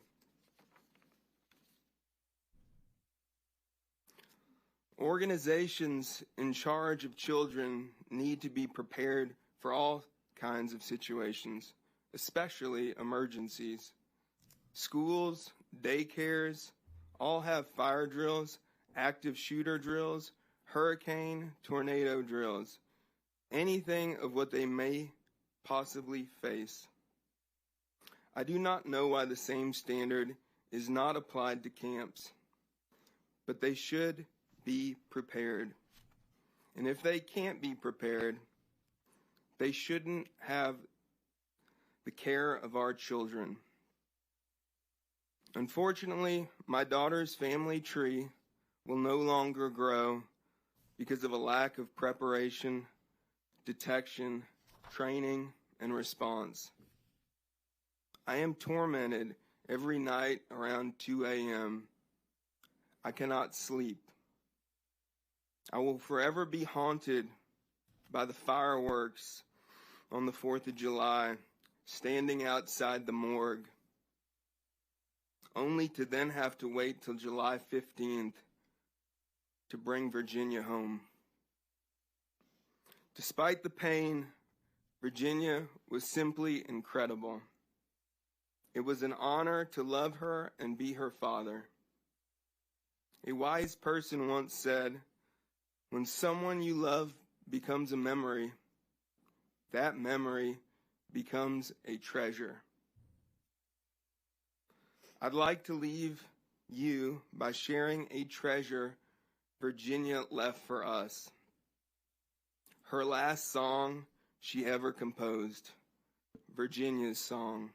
Organizations in charge of children need to be prepared for all kinds of situations, especially emergencies. Schools, daycares, all have fire drills, active shooter drills, hurricane, tornado drills, anything of what they may possibly face. I do not know why the same standard is not applied to camps, but they should be prepared. And if they can't be prepared, they shouldn't have the care of our children. Unfortunately, my daughter's family tree will no longer grow because of a lack of preparation, detection, training, and response. I am tormented every night around 2 a.m. I cannot sleep. I will forever be haunted by the fireworks on the 4th of July, standing outside the morgue, only to then have to wait till July 15th to bring Virginia home. Despite the pain, Virginia was simply incredible. It was an honor to love her and be her father. A wise person once said, "When someone you love becomes a memory, that memory becomes a treasure." I'd like to leave you by sharing a treasure Virginia left for us. Her last song she ever composed, Virginia's song.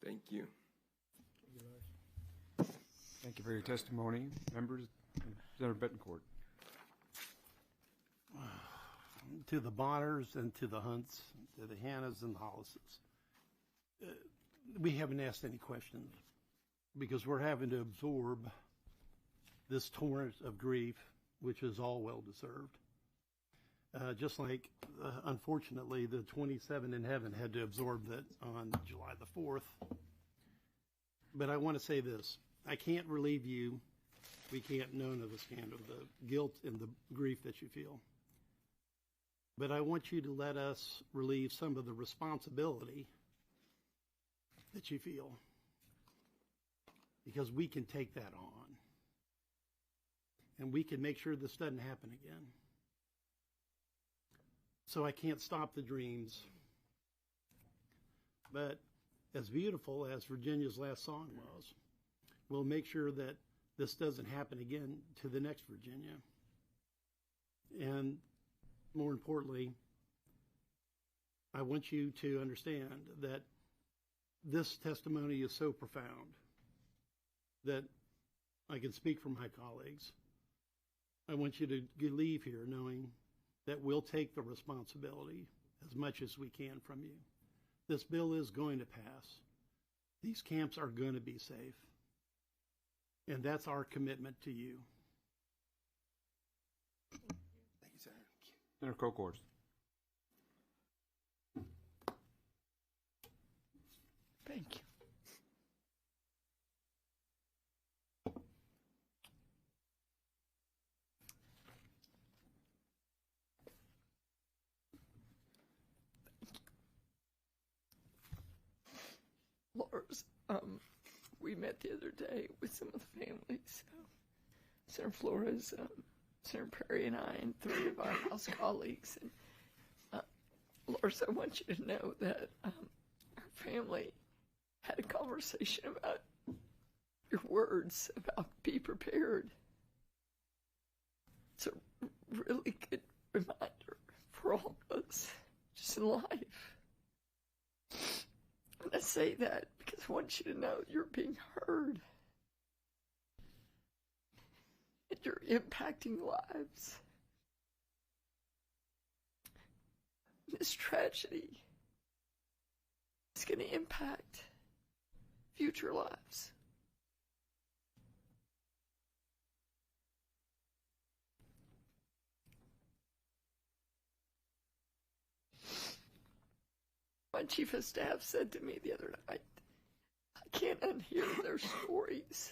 Thank you. Thank you for your testimony. Members, Senator Betancourt. To the Bonners and to the Hunts, to the Hannahs and the Hollises, we haven't asked any questions because we're having to absorb this torrent of grief, which is all well-deserved. Just like, unfortunately, the 27 in heaven had to absorb that on July the 4th. But I want to say this. I can't relieve you. We can't, none of us can, of the guilt and the grief that you feel. But I want you to let us relieve some of the responsibility that you feel, because we can take that on. And we can make sure this doesn't happen again. So I can't stop the dreams. But as beautiful as Virginia's last song was, we'll make sure that this doesn't happen again to the next Virginia. And more importantly, I want you to understand that this testimony is so profound that I can speak for my colleagues. I want you to leave here knowing that we'll take the responsibility as much as we can from you. This bill is going to pass. These camps are going to be safe. And that's our commitment to you. Thank you, Senator. Senator Kokors. Thank you. Lars, we met the other day with some of the families. Senator Flores, Senator Perry, and I, and 3 of our House colleagues. And Lars, I want you to know that our family had a conversation about your words about be prepared. It's a really good reminder for all of us, just in life. And I say that because I want you to know you're being heard. And you're impacting lives. This tragedy is going to impact future lives. My chief of staff said to me the other night, I can't unhear their stories.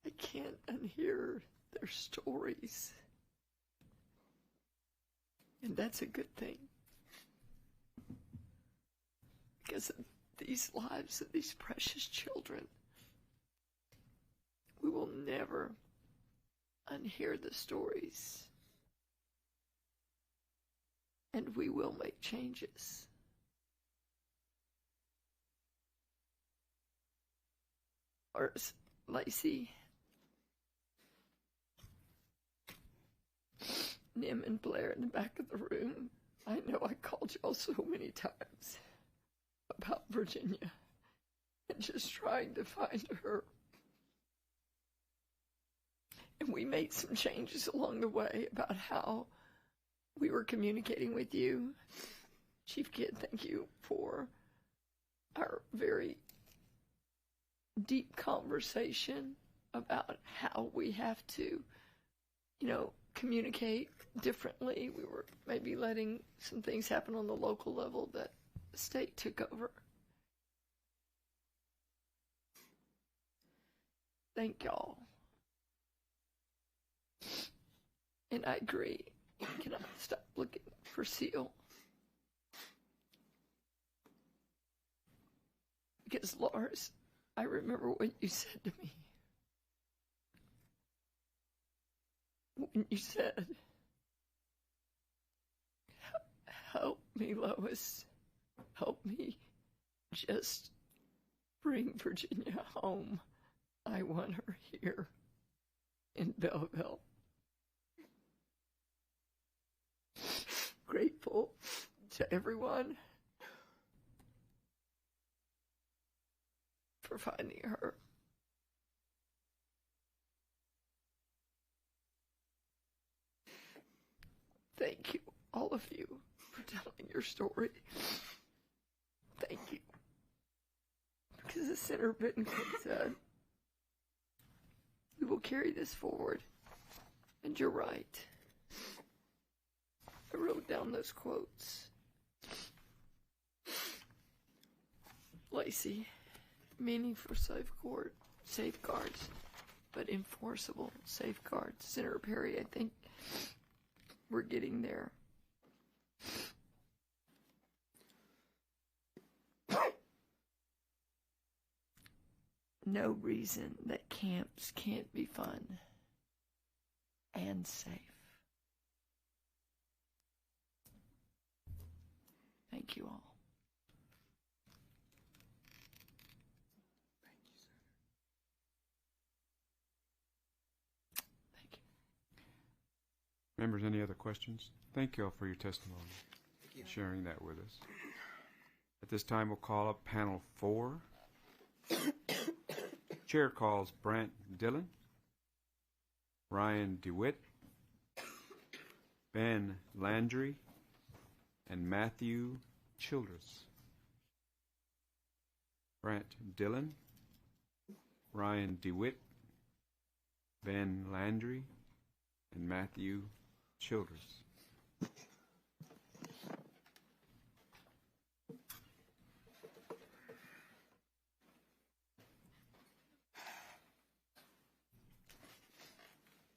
I can't unhear their stories. And that's a good thing. Because of these lives of these precious children, we will never unhear the stories. And we will make changes. Or Lacey, Nim and Blair in the back of the room, I know I called y'all so many times about Virginia and just trying to find her. And we made some changes along the way about how we were communicating with you. Chief Kidd, thank you for our very deep conversation about how we have to, communicate differently. We were maybe letting some things happen on the local level that the state took over. Thank y'all. And I agree. Can I stop looking for Seal? Because, Lars, I remember what you said to me. When you said, help me, Lois. Help me just bring Virginia home. I want her here in Belleville. Grateful to everyone for finding her. Thank you, all of you, for telling your story. Thank you. Because as Senator Bittencourt said, we will carry this forward. And you're right. I wrote down those quotes. Lacey, meaningful safeguards, but enforceable safeguards. Senator Perry, I think we're getting there. No reason that camps can't be fun and safe. Thank you all. Thank you. Members, any other questions? Thank you all for your testimony, sharing that with us. At this time, we'll call up panel 4. Chair calls Brant Dillon, Ryan DeWitt, Ben Landry, and Matthew Childress. Brant Dillon, Ryan DeWitt, Ben Landry, and Matthew Childress.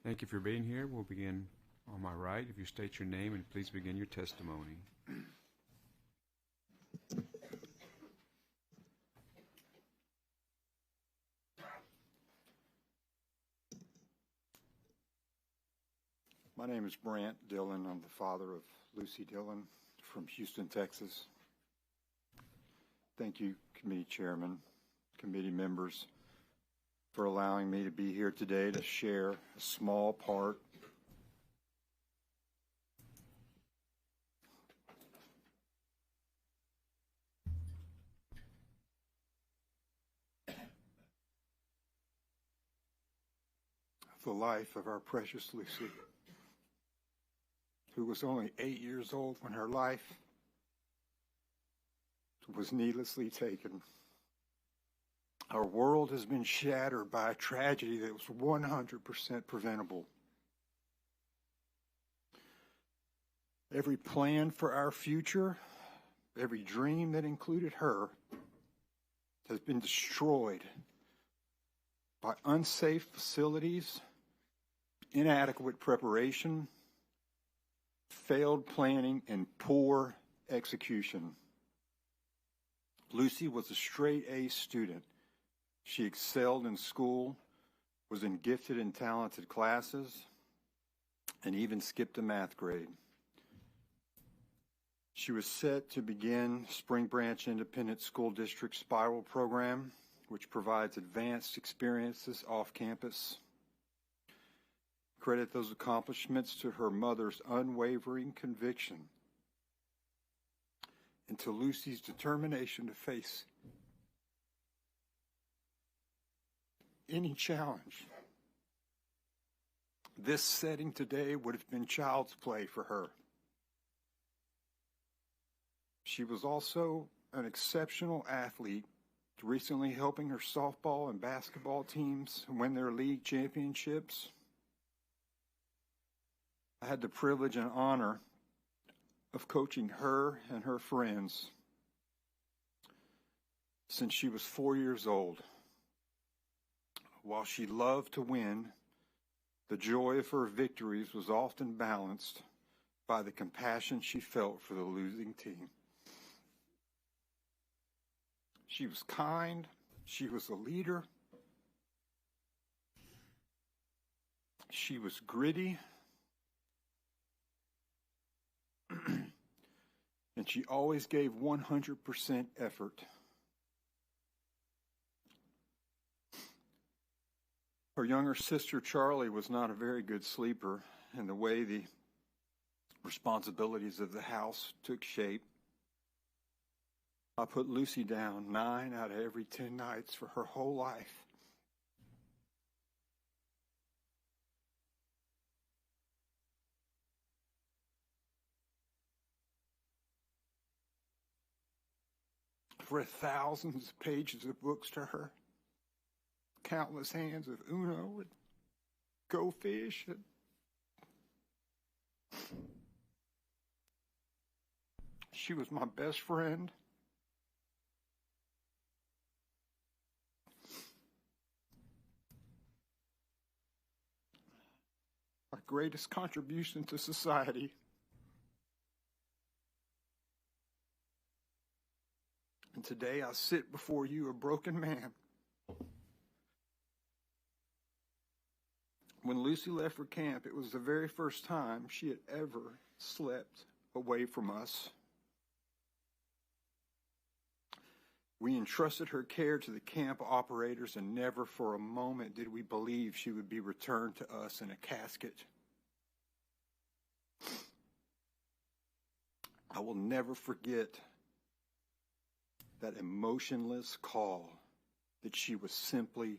Thank you for being here. We'll begin on my right. If you state your name and please begin your testimony. My name is Brant Dillon. I'm the father of Lucy Dillon from Houston, Texas. Thank you, committee chairman, committee members, for allowing me to be here today to share a small part of the life of our precious Lucy, who was only 8 years old when her life was needlessly taken. Our world has been shattered by a tragedy that was 100% preventable. Every plan for our future, every dream that included her, has been destroyed by unsafe facilities, inadequate preparation, failed planning, and poor execution. Lucy was a straight A student. She excelled in school, was in gifted and talented classes, and even skipped a math grade. She was set to begin Spring Branch Independent School District Spiral Program, which provides advanced experiences off campus. Credit those accomplishments to her mother's unwavering conviction and to Lucy's determination to face any challenge. This setting today would have been child's play for her. She was also an exceptional athlete, recently helping her softball and basketball teams win their league championships. I had the privilege and honor of coaching her and her friends since she was 4 years old. While she loved to win, the joy of her victories was often balanced by the compassion she felt for the losing team. She was kind, she was a leader, she was gritty, and she always gave 100% effort. Her younger sister, Charlie, was not a very good sleeper, and the way the responsibilities of the house took shape, I put Lucy down 9 out of every 10 nights for her whole life. I've read thousands of pages of books to her, countless hands of Uno and Go Fish. She was my best friend. My greatest contribution to society. And today I sit before you a broken man. When Lucy left for camp, it was the very first time she had ever slept away from us. We entrusted her care to the camp operators, and never for a moment did we believe she would be returned to us in a casket. I will never forget that emotionless call that she was simply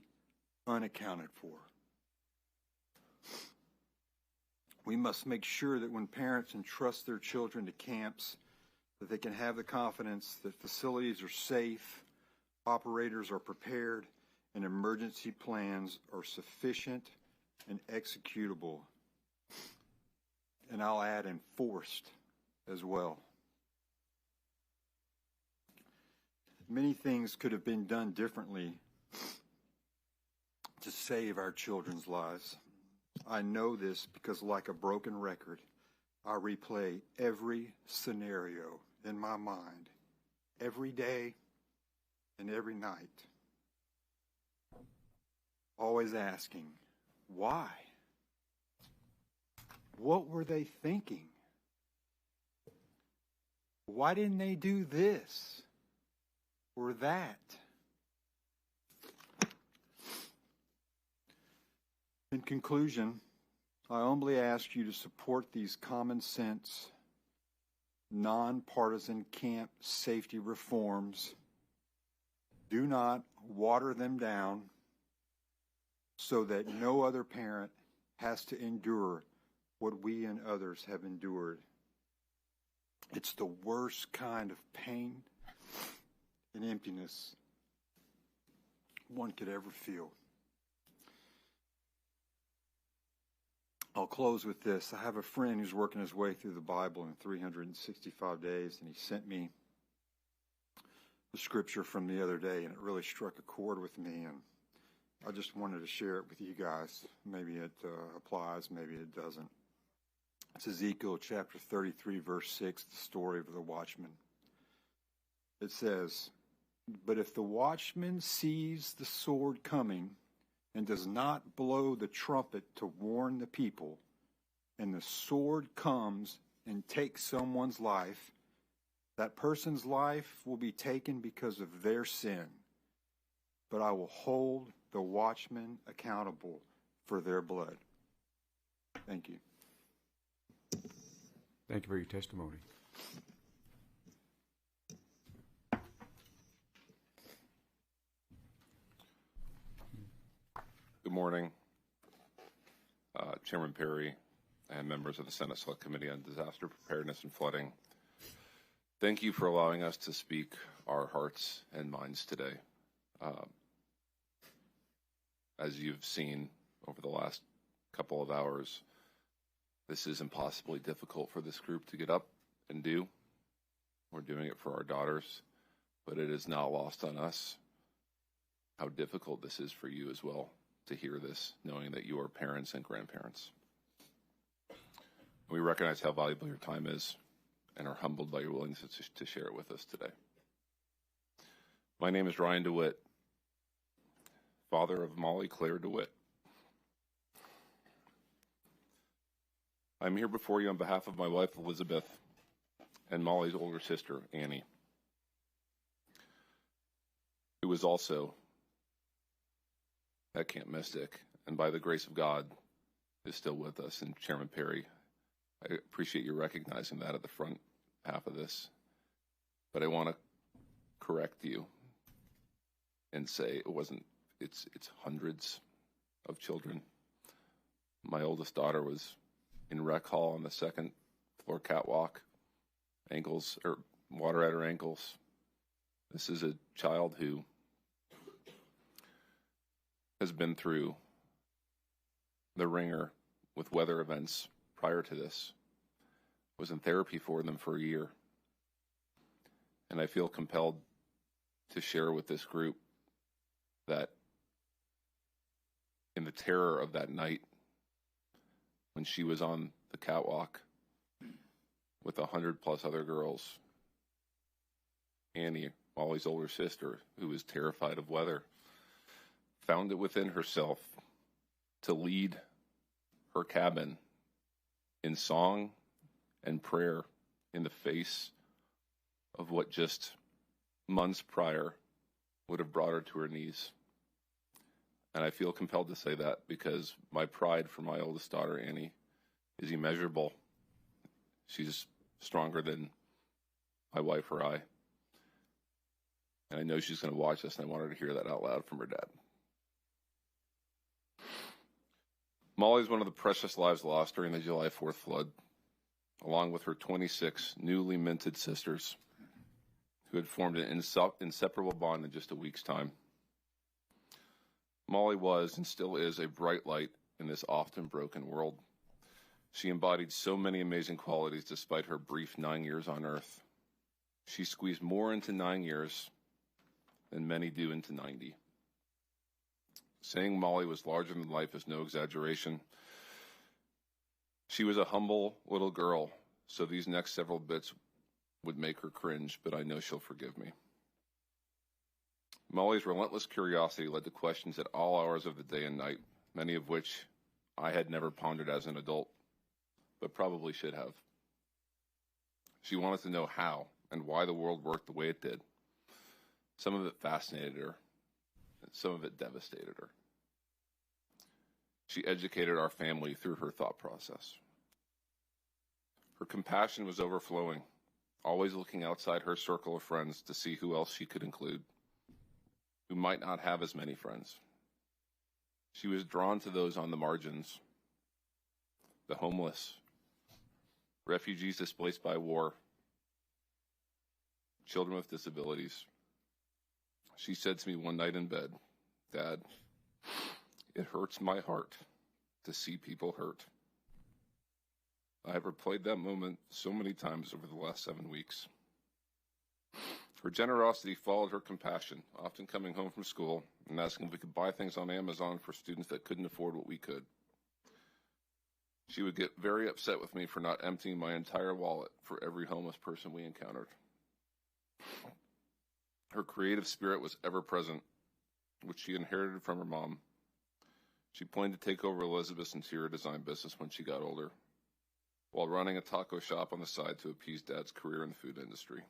unaccounted for. We must make sure that when parents entrust their children to camps, that they can have the confidence that facilities are safe, operators are prepared, and emergency plans are sufficient and executable. And I'll add enforced as well. Many things could have been done differently to save our children's lives. I know this because, like a broken record, I replay every scenario in my mind, every day and every night. Always asking, why? What were they thinking? Why didn't they do this or that? In conclusion, I humbly ask you to support these common sense, nonpartisan camp safety reforms. Do not water them down so that no other parent has to endure what we and others have endured. It's the worst kind of pain and emptiness one could ever feel. I'll close with this. I have a friend who's working his way through the Bible in 365 days, and he sent me the scripture from the other day, and it really struck a chord with me, and I just wanted to share it with you guys. Maybe it applies, maybe it doesn't. It's Ezekiel chapter 33, verse 6, the story of the watchman. It says, "But if the watchman sees the sword coming and does not blow the trumpet to warn the people, and the sword comes and takes someone's life, that person's life will be taken because of their sin. But I will hold the watchman accountable for their blood." Thank you. Thank you for your testimony. Good morning, Chairman Perry and members of the Senate Select Committee on Disaster Preparedness and Flooding. Thank you for allowing us to speak our hearts and minds today. As you've seen over the last couple of hours, this is impossibly difficult for this group to get up and do. We're doing it for our daughters, but it is not lost on us how difficult this is for you as well to hear this, knowing that you are parents and grandparents. We recognize how valuable your time is and are humbled by your willingness to share it with us today. My name is Ryan DeWitt, father of Molly Claire DeWitt. I'm here before you on behalf of my wife, Elizabeth, and Molly's older sister, Annie, who was also at Camp Mystic, and by the grace of God, is still with us. And Chairman Perry, I appreciate you recognizing that at the front half of this. But I want to correct you and say it's hundreds of children. My oldest daughter was in rec hall on the second floor catwalk, water at her ankles. This is a child who has been through the ringer with weather events prior to this, was in therapy for them for a year. And I feel compelled to share with this group that in the terror of that night, when she was on the catwalk with 100+ other girls, Annie, Molly's older sister, who was terrified of weather, found it within herself to lead her cabin in song and prayer in the face of what just months prior would have brought her to her knees. And I feel compelled to say that because my pride for my oldest daughter, Annie, is immeasurable. She's stronger than my wife or I. And I know she's going to watch this, and I want her to hear that out loud from her dad. Molly is one of the precious lives lost during the July 4th flood, along with her 26 newly minted sisters, who had formed an inseparable bond in just a week's time. Molly was and still is a bright light in this often broken world. She embodied so many amazing qualities despite her brief 9 years on Earth. She squeezed more into 9 years than many do into 90. Saying Molly was larger than life is no exaggeration. She was a humble little girl, so these next several bits would make her cringe, but I know she'll forgive me. Molly's relentless curiosity led to questions at all hours of the day and night, many of which I had never pondered as an adult. but probably should have. She wanted to know how and why the world worked the way it did. Some of it fascinated her, and some of it devastated her. She educated our family through her thought process. Her compassion was overflowing, always looking outside her circle of friends to see who else she could include, who might not have as many friends. She was drawn to those on the margins, the homeless, refugees displaced by war, children with disabilities. She said to me one night in bed, "Dad, it hurts my heart to see people hurt." I have replayed that moment so many times over the last 7 weeks. Her generosity followed her compassion, often coming home from school and asking if we could buy things on Amazon for students that couldn't afford what we could. She would get very upset with me for not emptying my entire wallet for every homeless person we encountered. Her creative spirit was ever present, which she inherited from her mom. She planned to take over Elizabeth's interior design business when she got older, while running a taco shop on the side to appease Dad's career in the food industry.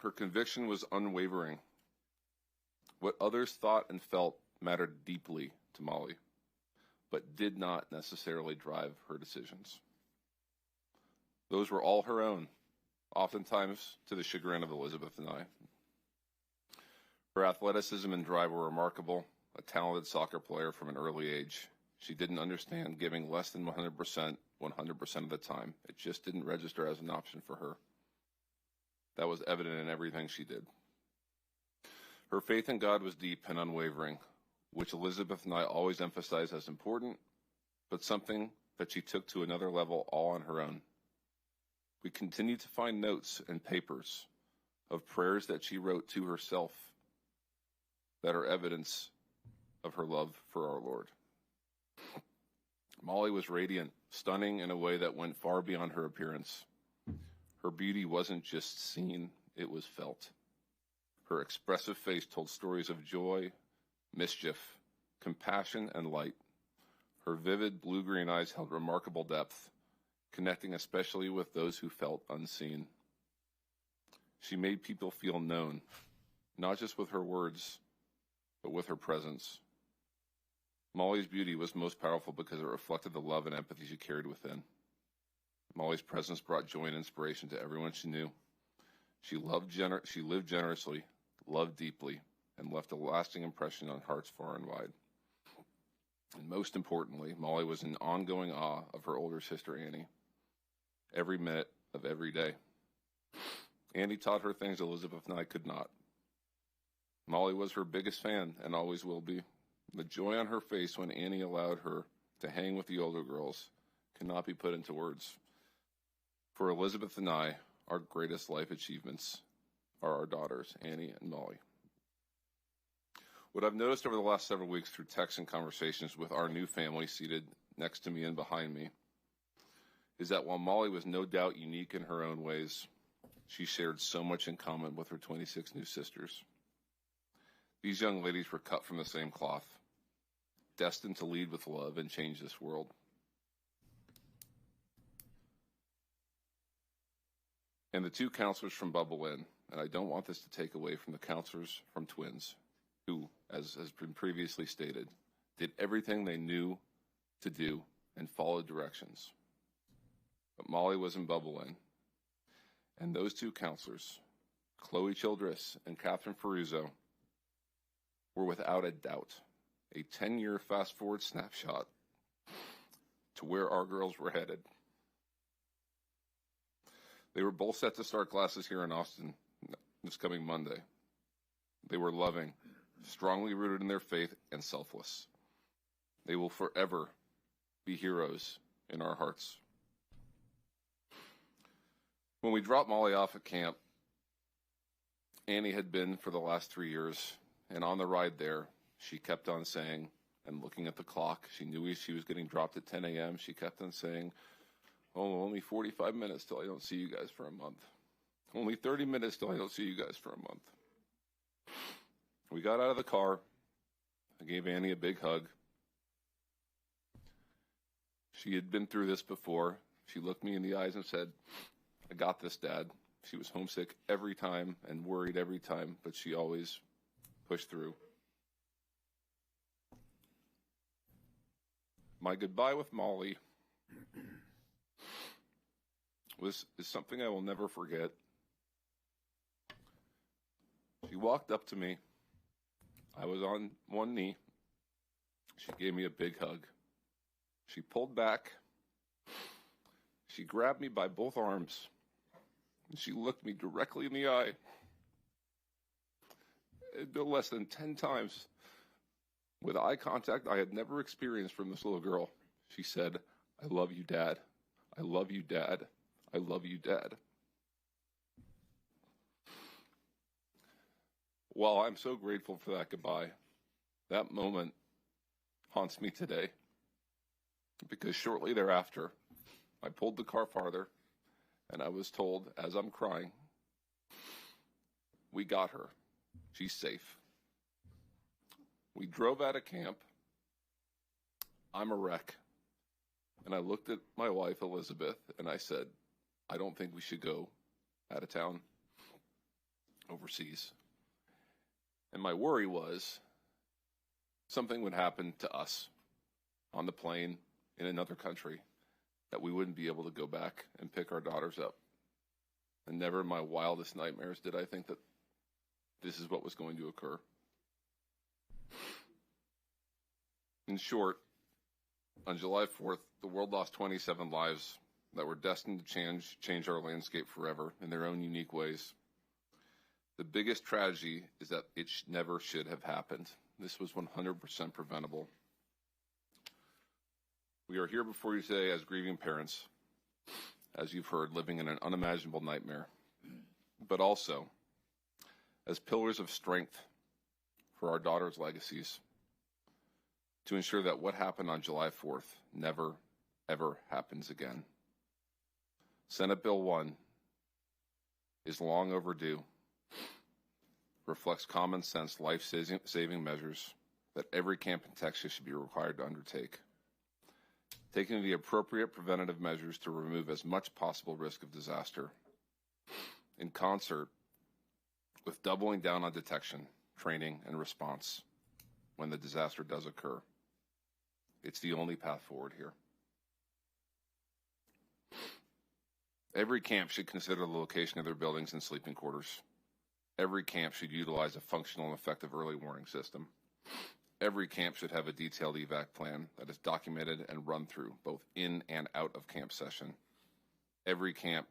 Her conviction was unwavering. What others thought and felt mattered deeply to Molly, but did not necessarily drive her decisions. Those were all her own, oftentimes to the chagrin of Elizabeth and I. Her athleticism and drive were remarkable. A talented soccer player from an early age, she didn't understand giving less than 100% of the time. It just didn't register as an option for her. That was evident in everything she did. Her faith in God was deep and unwavering, which Elizabeth and I always emphasized as important, but something that she took to another level all on her own. We continue to find notes and papers of prayers that she wrote to herself that are evidence of her love for our Lord. Molly was radiant, stunning in a way that went far beyond her appearance. Her beauty wasn't just seen, it was felt. Her expressive face told stories of joy, mischief, compassion, and light. Her vivid blue-green eyes held remarkable depth, connecting especially with those who felt unseen. She made people feel known, not just with her words, but with her presence. Molly's beauty was most powerful because it reflected the love and empathy she carried within. Molly's presence brought joy and inspiration to everyone she knew. She lived generously, loved deeply, and left a lasting impression on hearts far and wide. And most importantly, Molly was in ongoing awe of her older sister, Annie, every minute of every day. Annie taught her things Elizabeth and I could not. Molly was her biggest fan and always will be. The joy on her face when Annie allowed her to hang with the older girls cannot be put into words. For Elizabeth and I, our greatest life achievements are our daughters, Annie and Molly. What I've noticed over the last several weeks through texts and conversations with our new family seated next to me and behind me is that while Molly was no doubt unique in her own ways, she shared so much in common with her 26 new sisters. These young ladies were cut from the same cloth, destined to lead with love and change this world. And the two counselors from Bubble Inn, and I don't want this to take away from the counselors from Twins, who, as has been previously stated, did everything they knew to do and followed directions. But Molly was in Bubble Inn, and those two counselors, Chloe Childress and Catherine Ferruzzo, were without a doubt a 10-year fast-forward snapshot to where our girls were headed. They were both set to start classes here in Austin this coming Monday. They were loving, strongly rooted in their faith, and selfless. They will forever be heroes in our hearts. When we dropped Molly off at camp, Annie had been for the last 3 years, and on the ride there, she kept on saying, and looking at the clock, she knew she was getting dropped at 10 a.m. She kept on saying, "Oh, only 45 minutes till I don't see you guys for a month. Only 30 minutes till I don't see you guys for a month." We got out of the car. I gave Annie a big hug. She had been through this before. She looked me in the eyes and said, "I got this, Dad." She was homesick every time and worried every time, but she always pushed through. My goodbye with Molly is something I will never forget. She walked up to me. I was on one knee. She gave me a big hug. She pulled back. She grabbed me by both arms, and she looked me directly in the eye. No less than 10 times, with eye contact I had never experienced from this little girl. She said, "I love you, Dad. I love you, Dad. I love you, Dad." While I'm so grateful for that goodbye, that moment haunts me today, because shortly thereafter, I pulled the car farther, and I was told, as I'm crying, "We got her. She's safe." We drove out of camp. I'm a wreck. And I looked at my wife, Elizabeth, and I said, "I don't think we should go out of town, overseas." And my worry was something would happen to us on the plane in another country, that we wouldn't be able to go back and pick our daughters up. And never in my wildest nightmares did I think that this is what was going to occur. In short, on July 4th, the world lost 27 lives that were destined to change our landscape forever in their own unique ways. The biggest tragedy is that it never should have happened. This was 100% preventable. We are here before you today as grieving parents, as you've heard, living in an unimaginable nightmare, but also as pillars of strength for our daughters' legacies, to ensure that what happened on July 4th never, ever happens again. Senate Bill 1 is long overdue, reflects common sense life-saving measures that every camp in Texas should be required to undertake, taking the appropriate preventative measures to remove as much possible risk of disaster, in concert with doubling down on detection, training, and response when the disaster does occur. It's the only path forward here. Every camp should consider the location of their buildings and sleeping quarters. Every camp should utilize a functional and effective early warning system. Every camp should have a detailed evac plan that is documented and run through, both in and out of camp session. Every camp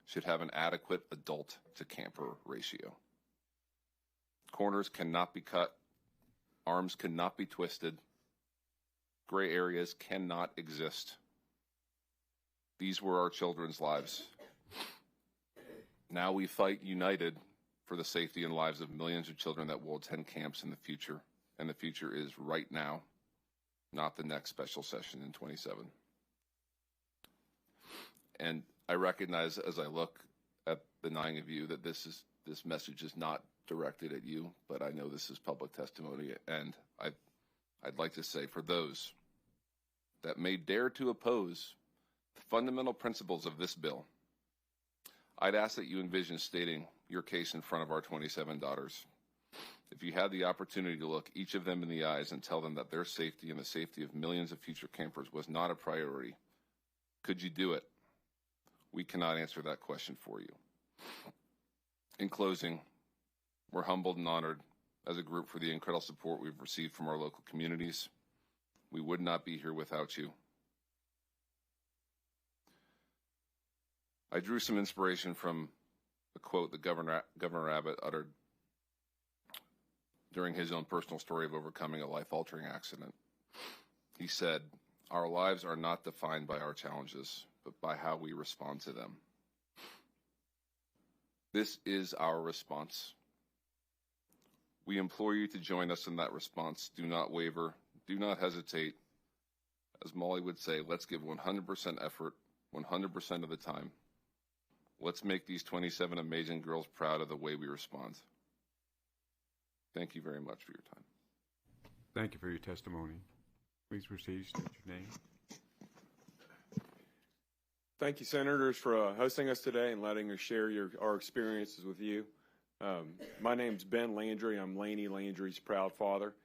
should have an adequate adult to camper ratio. Corners cannot be cut. Arms cannot be twisted. Gray areas cannot exist. These were our children's lives. Now we fight united for the safety and lives of millions of children that will attend camps in the future. And the future is right now, not the next special session in 27. And I recognize as I look at the 9 of you that this message is not directed at you, but I know this is public testimony. And I'd like to say, for those that may dare to oppose the fundamental principles of this bill, I'd ask that you envision stating your case in front of our 27 daughters. If you had the opportunity to look each of them in the eyes and tell them that their safety and the safety of millions of future campers was not a priority, could you do it? We cannot answer that question for you. In closing, we're humbled and honored as a group for the incredible support we've received from our local communities. We would not be here without you. I drew some inspiration from a quote that Governor Abbott uttered during his own personal story of overcoming a life-altering accident. He said, "Our lives are not defined by our challenges, but by how we respond to them." This is our response. We implore you to join us in that response. Do not waver. Do not hesitate. As Molly would say, let's give 100% effort, 100% of the time. Let's make these 27 amazing girls proud of the way we respond. Thank you very much for your time. Thank you for your testimony. Please proceed, state your name. Thank you, Senators, for hosting us today and letting us share our experiences with you. My name's Ben Landry. I'm Laney Landry's proud father.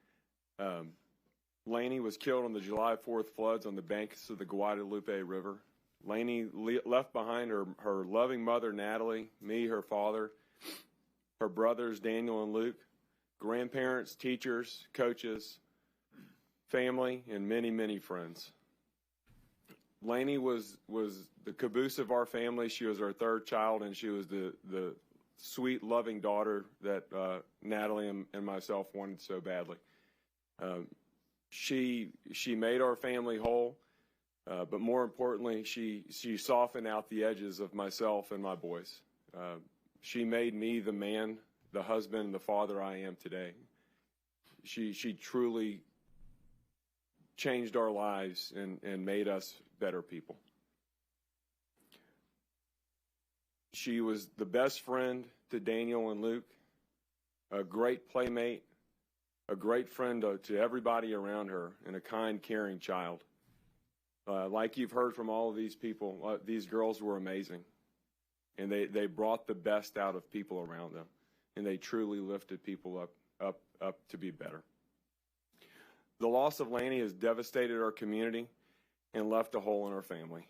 Laney was killed on the July 4th floods on the banks of the Guadalupe River. Laney left behind her loving mother, Natalie, me, her father, her brothers, Daniel and Luke, grandparents, teachers, coaches, family, and many, many friends. Laney was the caboose of our family. She was our third child, and she was the sweet, loving daughter that Natalie and myself wanted so badly. She made our family whole, but more importantly, she softened out the edges of myself and my boys. She made me the man, the husband, and the father I am today. She truly changed our lives and made us better people. She was the best friend to Daniel and Luke, a great playmate, a great friend to everybody around her, and a kind, caring child. Like you've heard from all of these people, these girls were amazing. And they brought the best out of people around them. And they truly lifted people up to be better. The loss of Laney has devastated our community and left a hole in our family.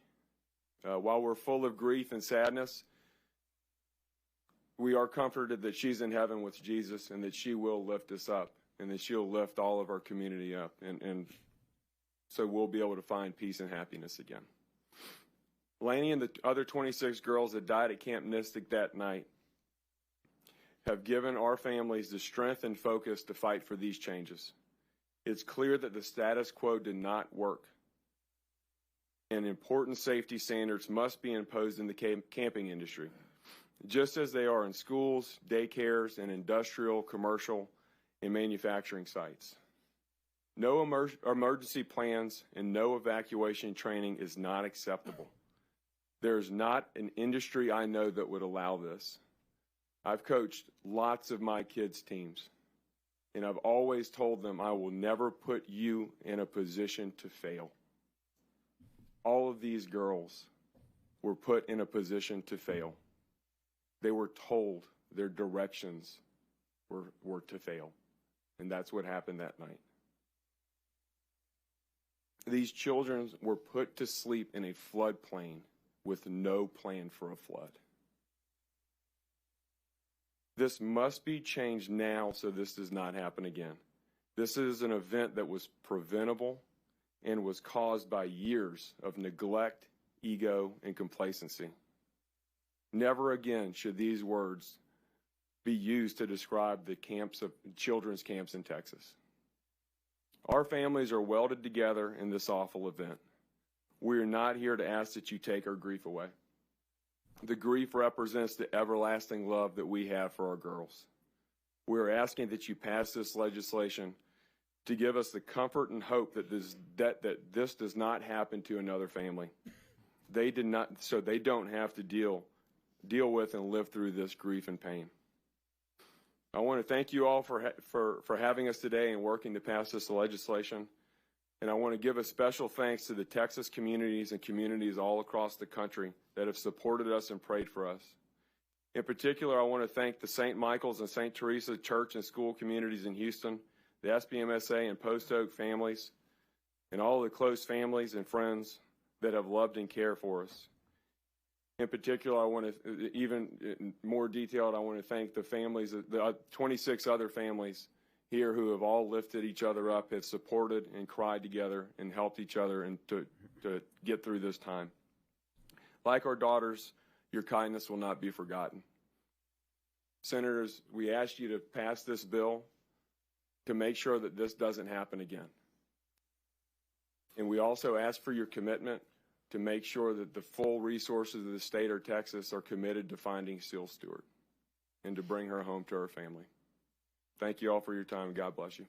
While we're full of grief and sadness, we are comforted that she's in heaven with Jesus and that she will lift us up and that she'll lift all of our community up. And so we'll be able to find peace and happiness again. Laney and the other 26 girls that died at Camp Mystic that night have given our families the strength and focus to fight for these changes. It's clear that the status quo did not work, and important safety standards must be imposed in the camping industry, just as they are in schools, daycares, and industrial, commercial, and manufacturing sites. No emergency plans and no evacuation training is not acceptable. There is not an industry I know that would allow this. I've coached lots of my kids' teams, and I've always told them I will never put you in a position to fail. All of these girls were put in a position to fail. They were told their directions were to fail, and that's what happened that night. These children were put to sleep in a floodplain with no plan for a flood. This must be changed now so this does not happen again. This is an event that was preventable and was caused by years of neglect, ego, and complacency. Never again should these words be used to describe the children's camps in Texas. Our families are welded together in this awful event. We are not here to ask that you take our grief away. The grief represents the everlasting love that we have for our girls. We are asking that you pass this legislation to give us the comfort and hope that this does not happen to another family. They did not, so they don't have to deal with and live through this grief and pain. I want to thank you all for having us today and working to pass this legislation. And I want to give a special thanks to the Texas communities and communities all across the country that have supported us and prayed for us. In particular, I want to thank the St. Michael's and St. Teresa church and school communities in Houston, the SBMSA and Post Oak families, and all the close families and friends that have loved and cared for us. In particular, I want to, even more detailed, I want to thank the families, the 26 other families here who have all lifted each other up, have supported and cried together and helped each other and to get through this time. Like our daughters, your kindness will not be forgotten. Senators, we ask you to pass this bill to make sure that this doesn't happen again. And we also ask for your commitment to make sure that the full resources of the state of Texas are committed to finding Seal Stewart and to bring her home to her family. Thank you all for your time, and God bless you.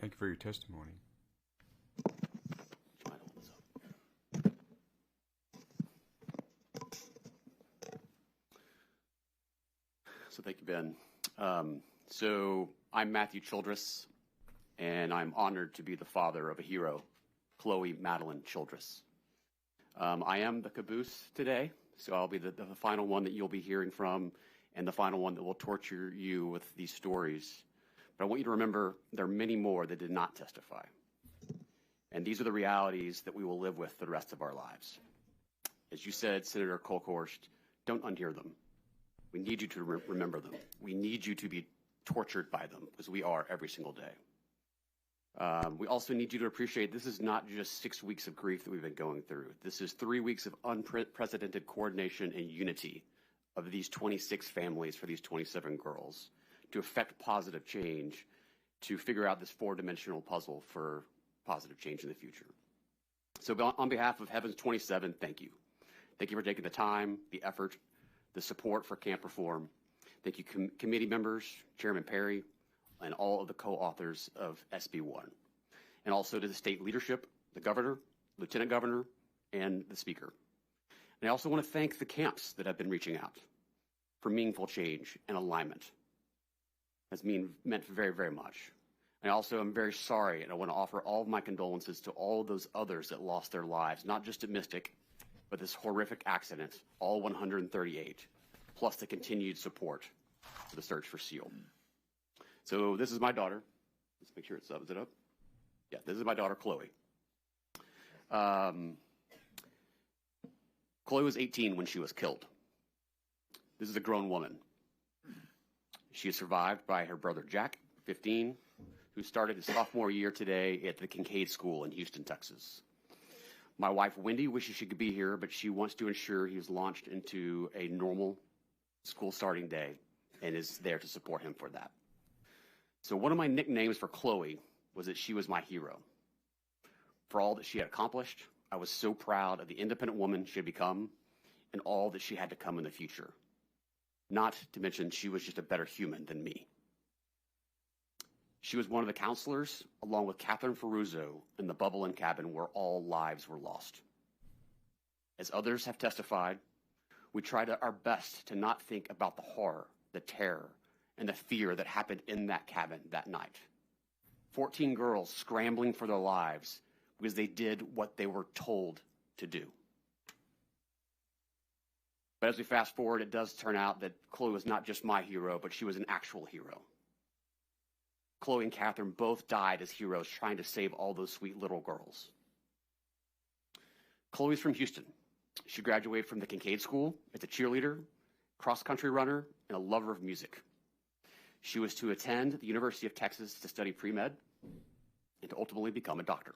Thank you for your testimony. So thank you, Ben. So I'm Matthew Childress, and I'm honored to be the father of a hero, Chloe Madeline Childress. I am the caboose today, so I'll be the final one that you'll be hearing from and the final one that will torture you with these stories. But I want you to remember there are many more that did not testify. And these are the realities that we will live with the rest of our lives. As you said, Senator Kolkhorst, don't unhear them. We need you to remember them. We need you to be tortured by them, as we are every single day. We also need you to appreciate this is not just 6 weeks of grief that we've been going through. This is 3 weeks of unprecedented coordination and unity of these 26 families for these 27 girls to effect positive change, to figure out this 4-dimensional puzzle for positive change in the future. So on behalf of Heaven's 27, thank you. Thank you for taking the time, the effort, the support for camp reform. Thank you, committee members, Chairman Perry, and all of the co-authors of SB 1. And also to the state leadership, the governor, lieutenant governor, and the speaker. And I also want to thank the camps that have been reaching out for meaningful change and alignment. That's meant very, very much. And I also am very sorry, and I want to offer all of my condolences to all of those others that lost their lives, not just at Mystic, but this horrific accident, all 138, plus the continued support for the search for Seal. So this is my daughter. Let's make sure it's up. Is it up? Yeah, this is my daughter, Chloe. Chloe was 18 when she was killed. This is a grown woman. She is survived by her brother, Jack, 15, who started his sophomore year today at the Kincaid School in Houston, Texas. My wife, Wendy, wishes she could be here, but she wants to ensure he is launched into a normal school starting day and is there to support him for that. So one of my nicknames for Chloe was that she was my hero. For all that she had accomplished, I was so proud of the independent woman she had become and all that she had to come in the future. Not to mention she was just a better human than me. She was one of the counselors, along with Catherine Ferruzzo, in the Bubble and Cabin where all lives were lost. As others have testified, we tried our best to not think about the horror, the terror, and the fear that happened in that cabin that night. 14 girls scrambling for their lives because they did what they were told to do. But as we fast forward, it does turn out that Chloe was not just my hero, but she was an actual hero. Chloe and Catherine both died as heroes trying to save all those sweet little girls. Chloe's from Houston. She graduated from the Kincaid School as a cheerleader, cross-country runner, and a lover of music. She was to attend the University of Texas to study pre-med and to ultimately become a doctor.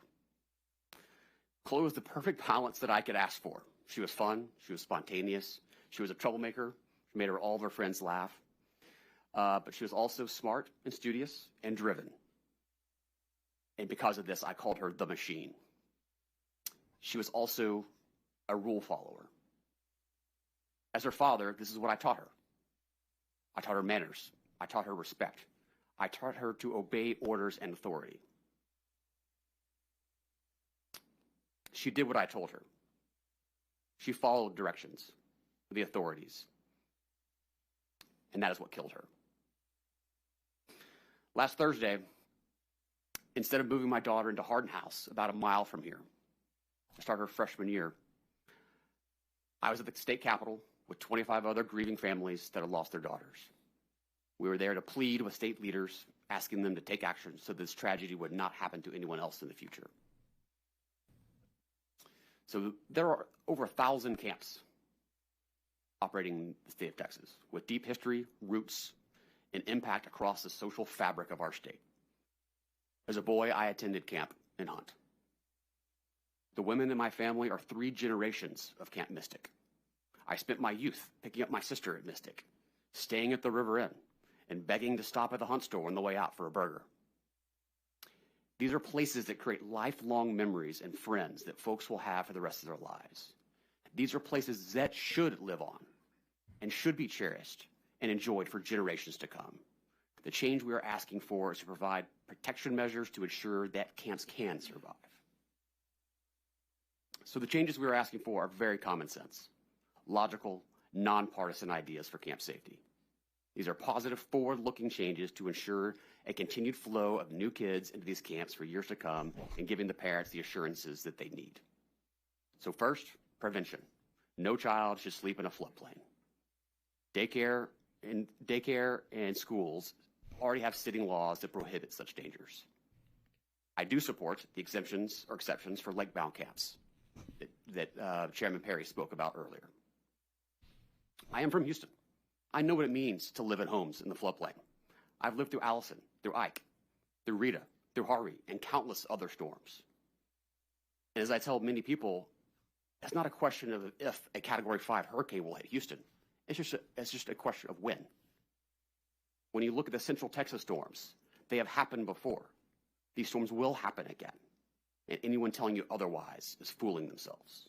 Chloe was the perfect balance that I could ask for. She was fun, she was spontaneous, she was a troublemaker, she made all of her friends laugh. But she was also smart and studious and driven. And because of this, I called her the machine. She was also a rule follower. As her father, this is what I taught her. I taught her manners. I taught her respect. I taught her to obey orders and authority. She did what I told her. She followed directions of the authorities. And that is what killed her. Last Thursday, instead of moving my daughter into Hardin House, about a mile from here, to start her freshman year, I was at the state capitol with 25 other grieving families that had lost their daughters. We were there to plead with state leaders, asking them to take action so this tragedy would not happen to anyone else in the future. So there are over 1,000 camps operating in the state of Texas with deep history, roots, and impact across the social fabric of our state. As a boy, I attended camp in Hunt. The women in my family are 3 generations of Camp Mystic. I spent my youth picking up my sister at Mystic, staying at the River Inn, and begging to stop at the Hunt store on the way out for a burger. These are places that create lifelong memories and friends that folks will have for the rest of their lives. These are places that should live on and should be cherished and enjoyed for generations to come. The change we are asking for is to provide protection measures to ensure that camps can survive. So the changes we are asking for are very common sense, logical, nonpartisan ideas for camp safety. These are positive, forward-looking changes to ensure a continued flow of new kids into these camps for years to come and giving the parents the assurances that they need. So first, prevention. No child should sleep in a floodplain. Daycare and schools already have sitting laws that prohibit such dangers. I do support the exemptions or exceptions for lake-bound camps that Chairman Perry spoke about earlier. I am from Houston. I know what it means to live in homes in the floodplain. I've lived through Allison, through Ike, through Rita, through Harvey, and countless other storms. And as I tell many people, it's not a question of if a Category 5 hurricane will hit Houston. It's just a question of when. When you look at the Central Texas storms, they have happened before. These storms will happen again. And anyone telling you otherwise is fooling themselves.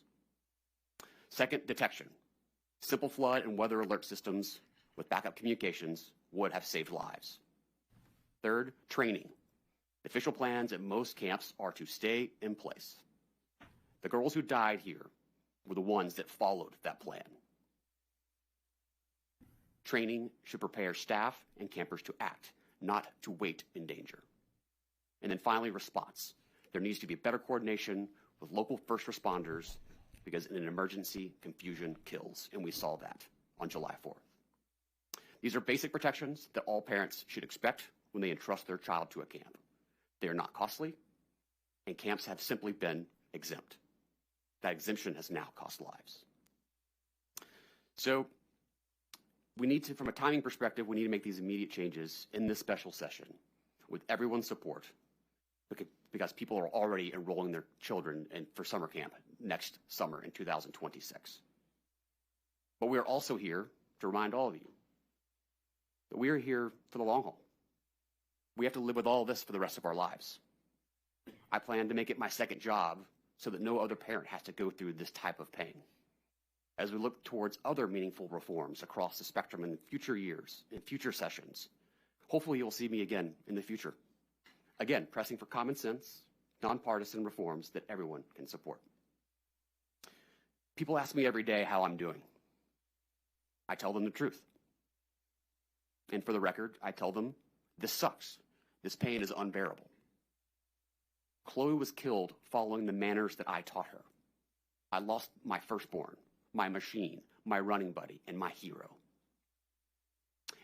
Second, detection. Simple flood and weather alert systems with backup communications would have saved lives. Third, training. The official plans at most camps are to stay in place. The girls who died here were the ones that followed that plan. Training should prepare staff and campers to act, not to wait in danger. And then finally, response. There needs to be better coordination with local first responders because in an emergency, confusion kills, and we saw that on July 4th. These are basic protections that all parents should expect when they entrust their child to a camp. They are not costly, and camps have simply been exempt. That exemption has now cost lives. So we need to, from a timing perspective, we need to make these immediate changes in this special session with everyone's support because people are already enrolling their children for summer camp next summer in 2026. But we are also here to remind all of you that we are here for the long haul. We have to live with all of this for the rest of our lives. I plan to make it my second job so that no other parent has to go through this type of pain. As we look towards other meaningful reforms across the spectrum in future years, in future sessions, hopefully you'll see me again in the future. Again, pressing for common sense, nonpartisan reforms that everyone can support. People ask me every day how I'm doing. I tell them the truth. And for the record, I tell them, this sucks. This pain is unbearable. Chloe was killed following the manners that I taught her. I lost my firstborn, my machine, my running buddy, and my hero.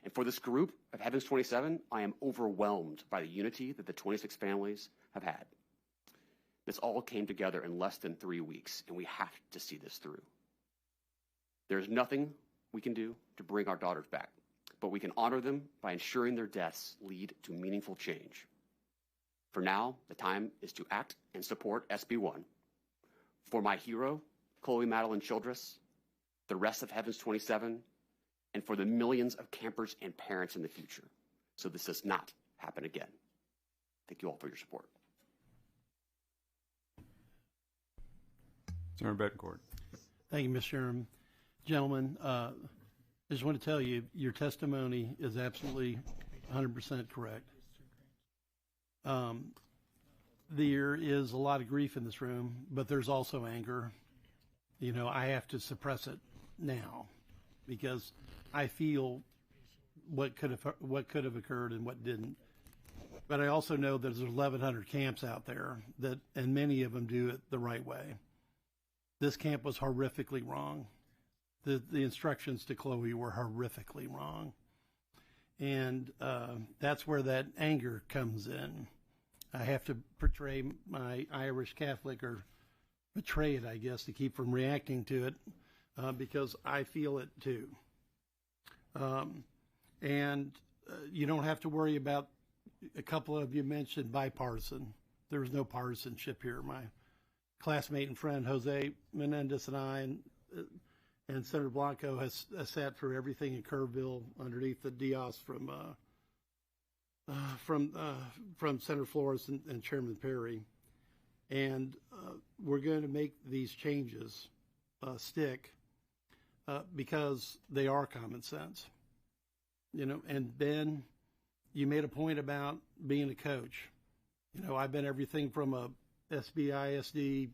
And for this group of Heavens 27, I am overwhelmed by the unity that the 26 families have had. This all came together in less than 3 weeks, and we have to see this through. There's nothing we can do to bring our daughters back, but we can honor them by ensuring their deaths lead to meaningful change. For now, the time is to act and support SB1. For my hero, Chloe Madeline Childress, the rest of Heavens 27, and for the millions of campers and parents in the future, so this does not happen again. Thank you all for your support. Senator Betancourt. Thank you, Mr. Chairman. Gentlemen, I just want to tell you, your testimony is absolutely 100% correct. There is a lot of grief in this room, but there's also anger. You know, I have to suppress it now because I feel what could have occurred and what didn't. But I also know that there's 1,100 camps out there that, and many of them do it the right way. This camp was horrifically wrong. The instructions to Chloe were horrifically wrong. And that's where that anger comes in. I have to portray my Irish Catholic, or betray it, I guess, to keep from reacting to it, because I feel it too. You don't have to worry about, a couple of you mentioned bipartisan. There was no partisanship here. My classmate and friend Jose Menendez and I and Senator Blanco has sat through everything in Kerrville underneath the Dios from Senator Flores and Chairman Perry. And we're going to make these changes stick because they are common sense. You know, and Ben, you made a point about being a coach. You know, I've been everything from a SBISD,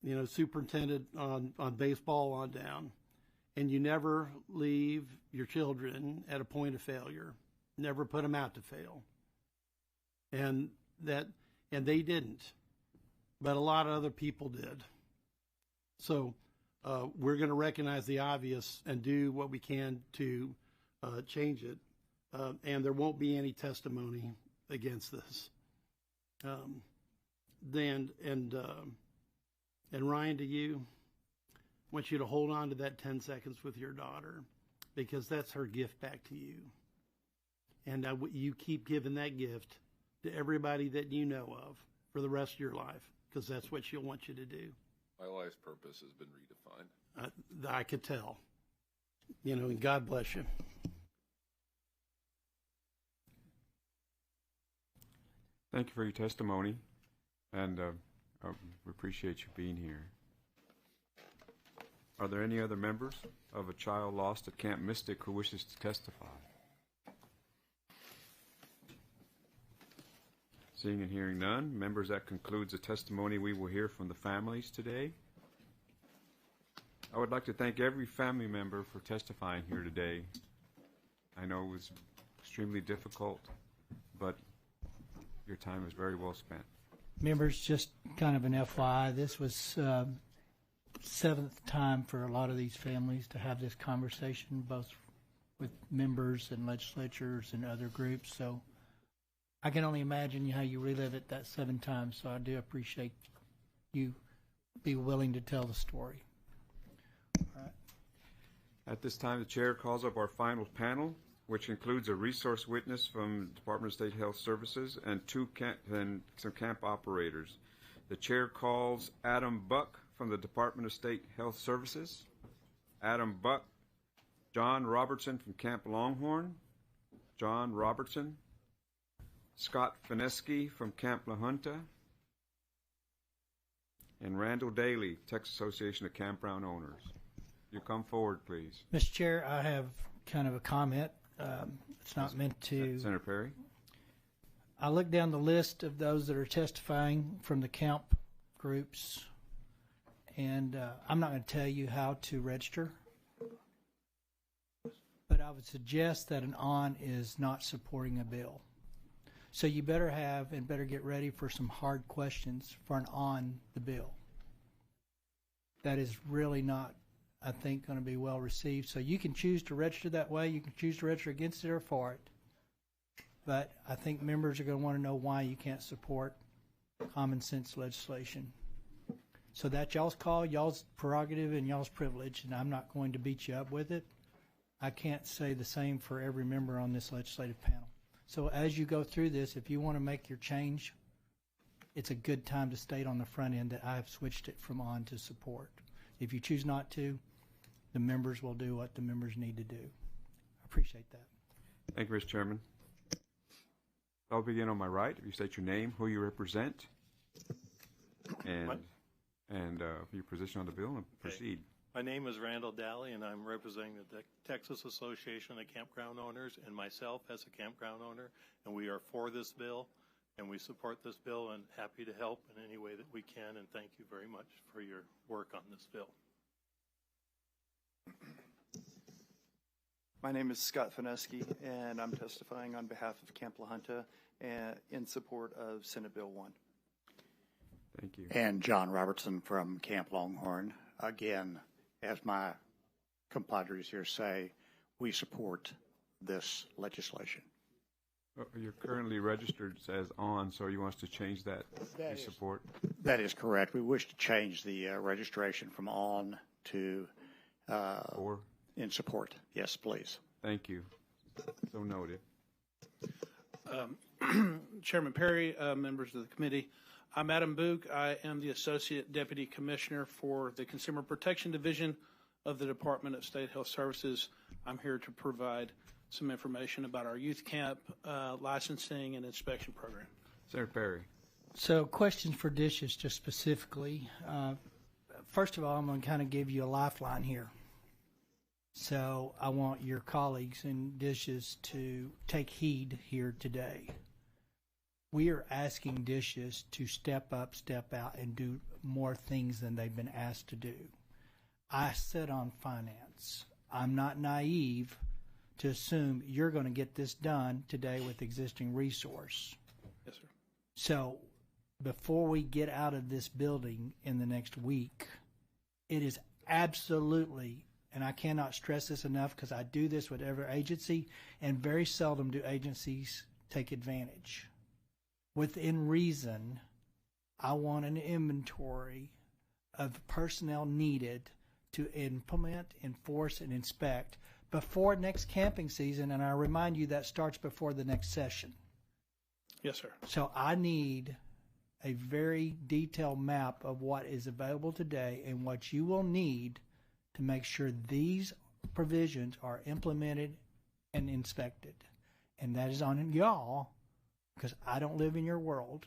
you know, superintendent on baseball on down. And you never leave your children at a point of failure. Never put them out to fail. And they didn't. But a lot of other people did. So we're going to recognize the obvious and do what we can to change it. And there won't be any testimony against this. And Ryan, to you, I want you to hold on to that 10 seconds with your daughter, because that's her gift back to you. And you keep giving that gift to everybody that you know of for the rest of your life, because that's what she'll want you to do. My life's purpose has been redefined. I could tell. And God bless you. Thank you for your testimony, and we appreciate you being here. Are there any other members of a child lost at Camp Mystic who wishes to testify? Seeing and hearing none, members, that concludes the testimony we will hear from the families today. I would like to thank every family member for testifying here today. I know it was extremely difficult, but your time was very well spent. Members, just kind of an FYI, this was seventh time for a lot of these families to have this conversation, both with members and legislatures and other groups. So I can only imagine how you relive it that 7 times. So I do appreciate you be willing to tell the story. All right. At this time, the chair calls up our final panel, which includes a resource witness from the Department of State Health Services and some camp operators. The chair calls Adam Buck from the Department of State Health Services, Adam Buck, John Robertson from Camp Longhorn, John Robertson, Scott Fineski from Camp La Junta, and Randall Daly, Texas Association of Campground Owners. You come forward, please. Mr. Chair, I have kind of a comment. It's not meant to... Senator Perry? I looked down the list of those that are testifying from the camp groups, and I'm not going to tell you how to register, but I would suggest that an ON is not supporting a bill. So you better have and better get ready for some hard questions for an on the bill. That is really not, I think, going to be well received. So you can choose to register that way. You can choose to register against it or for it. But I think members are going to want to know why you can't support common sense legislation. So that's y'all's call, y'all's prerogative, and y'all's privilege, and I'm not going to beat you up with it. I can't say the same for every member on this legislative panel. So as you go through this, if you want to make your change, it's a good time to state on the front end that I have switched it from on to support. If you choose not to, the members will do what the members need to do. I appreciate that. Thank you, Mr. Chairman. I'll begin on my right. If you state your name, who you represent, and your position on the bill, and proceed. My name is Randall Daly, and I'm representing the Texas Association of Campground Owners and myself as a campground owner, and we are for this bill, and we support this bill and happy to help in any way that we can, and thank you very much for your work on this bill. My name is Scott Fineski, and I'm testifying on behalf of Camp La Junta in support of Senate Bill 1. Thank you. And John Robertson from Camp Longhorn. Again, as my compadres here say, we support this legislation. You're currently registered as on, so you want us to change that to support? That is correct. We wish to change the registration from on to in support. Yes, please. Thank you. So noted. Chairman Perry, members of the committee, I'm Adam Boog. I am the Associate Deputy Commissioner for the Consumer Protection Division of the Department of State Health Services. I'm here to provide some information about our youth camp licensing and inspection program. Senator Perry. So questions for dishes just specifically. First of all, I'm going to kind of give you a lifeline here. So I want your colleagues in dishes to take heed here today. We are asking dishes to step up, step out, and do more things than they've been asked to do. I sit on finance. I'm not naive to assume you're going to get this done today with existing resource. Yes, sir. So before we get out of this building in the next week, It is absolutely, and I cannot stress this enough because I do this with every agency, and very seldom do agencies take advantage. Within reason, I want an inventory of personnel needed to implement, enforce, and inspect before next camping season, and I remind you that starts before the next session. Yes, sir. So I need a very detailed map of what is available today and what you will need to make sure these provisions are implemented and inspected. And that is on y'all, because I don't live in your world,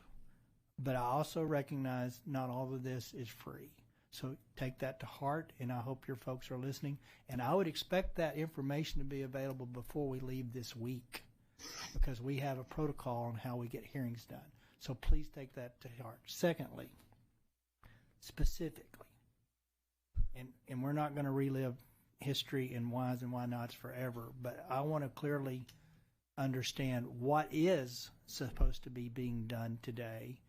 but I also recognize not all of this is free. So take that to heart, and I hope your folks are listening. And I would expect that information to be available before we leave this week, because we have a protocol on how we get hearings done. So please take that to heart. Secondly, specifically, and we're not going to relive history and whys and why nots forever, but I want to clearly understand what is supposed to be being done today.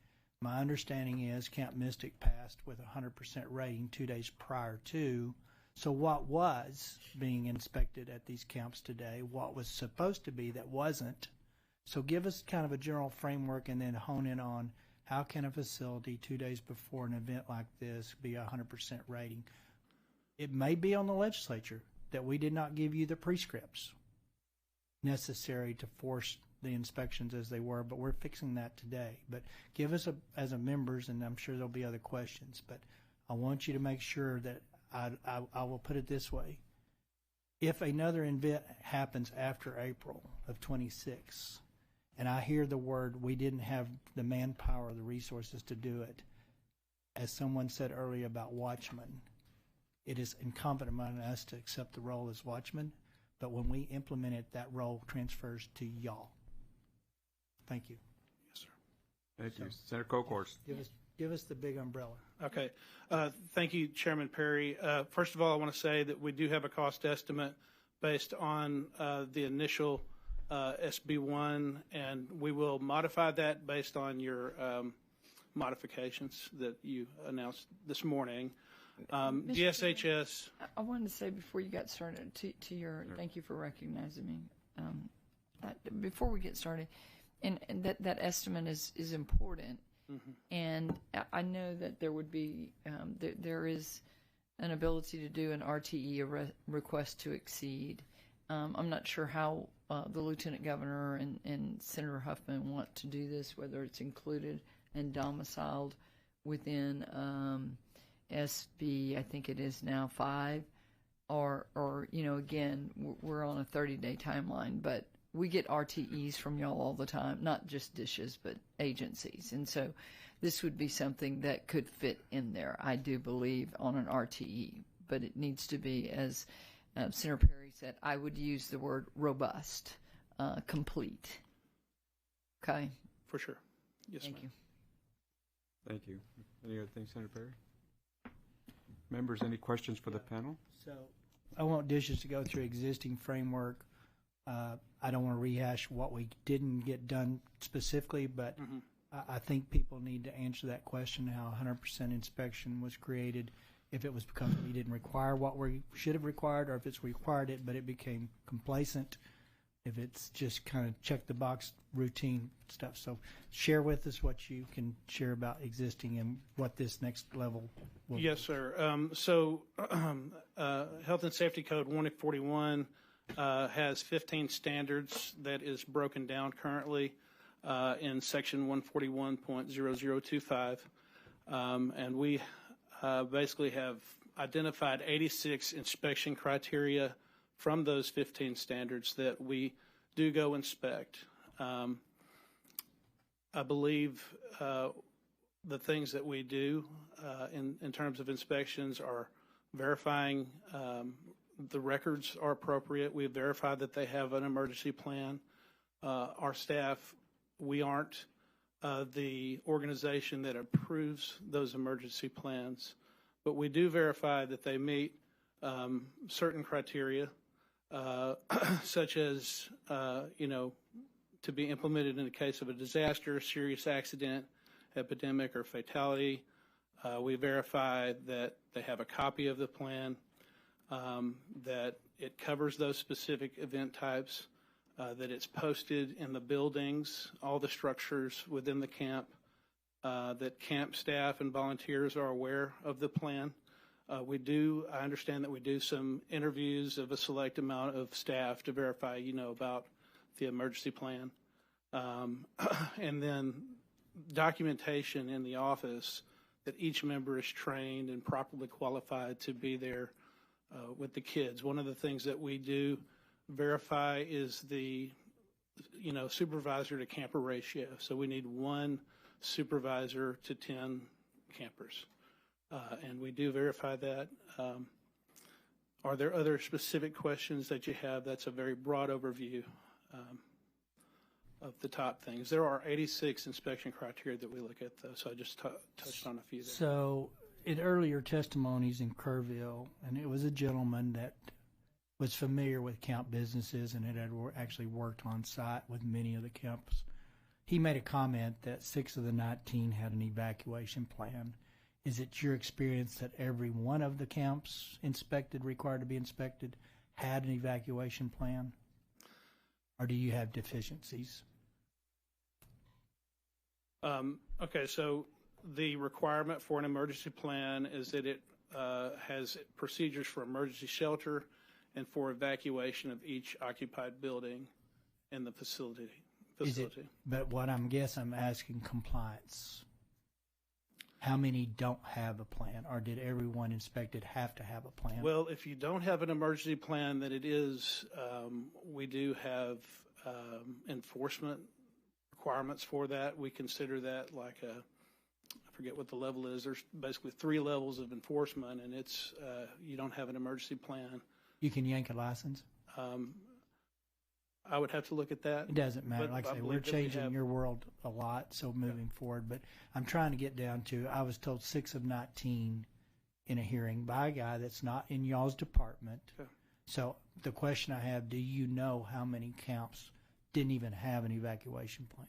My understanding is Camp Mystic passed with a 100% rating 2 days prior to. So what was being inspected at these camps today? What was supposed to be that wasn't? So give us kind of a general framework and then hone in on how can a facility 2 days before an event like this be a 100% rating? It may be on the legislature that we did not give you the prescripts necessary to force the inspections as they were, but we're fixing that today. But give us, as a members, and I'm sure there'll be other questions, but I want you to make sure that I will put it this way. If another event happens after April of 26, and I hear the word we didn't have the manpower, the resources to do it, as someone said earlier about watchmen, it is incumbent upon us to accept the role as watchmen, but when we implement it, that role transfers to y'all. Thank you. Yes, sir. Thank you. Senator Kokhorst. Give us the big umbrella. Okay. Thank you, Chairman Perry. First of all, I want to say that we do have a cost estimate based on the initial SB1, and we will modify that based on your modifications that you announced this morning. GSHS. I wanted to say before you got started to your, thank you for recognizing me. Before we get started, and that estimate is important. Mm-hmm. And I know that there would be, there is an ability to do an RTE, a request to exceed. I'm not sure how the Lieutenant Governor and Senator Huffman want to do this, whether it's included and domiciled within SB, I think it is now 5, or again, we're on a 30-day timeline, but we get RTEs from y'all all the time, not just dishes, but agencies. And so this would be something that could fit in there, I do believe, on an RTE. But it needs to be, as Senator Perry said, I would use the word robust, complete. Okay? For sure. Yes, Thank ma'am. you. Thank you. Any other things, Senator Perry? Members, any questions for the panel? So I want dishes to go through existing framework. I don't want to rehash what we didn't get done specifically, but I think people need to answer that question, how 100% inspection was created, if it was because we didn't require what we should have required, or if it's required it, but it became complacent, if it's just kind of check the box routine stuff. So share with us what you can share about existing and what this next level will be. Yes, sir. Health and Safety Code 141 has 15 standards that is broken down currently in section 141.0025. And we basically have identified 86 inspection criteria from those 15 standards that we do go inspect. I believe the things that we do in terms of inspections are verifying the records are appropriate. We have verified that they have an emergency plan. Our staff, we aren't the organization that approves those emergency plans, but we do verify that they meet certain criteria, such as, to be implemented in the case of a disaster, serious accident, epidemic, or fatality. We verify that they have a copy of the plan, that it covers those specific event types, that it's posted in the buildings, all the structures within the camp, that camp staff and volunteers are aware of the plan. I understand that we do some interviews of a select amount of staff to verify, about the emergency plan. And then documentation in the office that each member is trained and properly qualified to be there with the kids. One of the things that we do verify is the, supervisor to camper ratio. So we need 1 supervisor to 10 campers. And we do verify that. Are there other specific questions that you have? That's a very broad overview of the top things. There are 86 inspection criteria that we look at, though, so I just touched on a few there. So in earlier testimonies in Kerrville, and it was a gentleman that was familiar with camp businesses and had actually worked on site with many of the camps. He made a comment that 6 of the 19 had an evacuation plan. Is it your experience that every one of the camps required to be inspected, had an evacuation plan? Or do you have deficiencies? Okay, so the requirement for an emergency plan is that it has procedures for emergency shelter and for evacuation of each occupied building in the facility. But what I'm asking compliance. How many don't have a plan, or did everyone inspected have to have a plan? Well, if you don't have an emergency plan, then it is, we do have enforcement requirements for that. We consider that like I forget what the level is. There's basically 3 levels of enforcement, and it's, you don't have an emergency plan. You can yank a license? I would have to look at that. It doesn't matter. Like I say, we're changing your world a lot, so moving forward. But I'm trying to get down to, I was told 6 of 19 in a hearing by a guy that's not in y'all's department. Okay. So the question I have, do you know how many camps didn't even have an evacuation plan?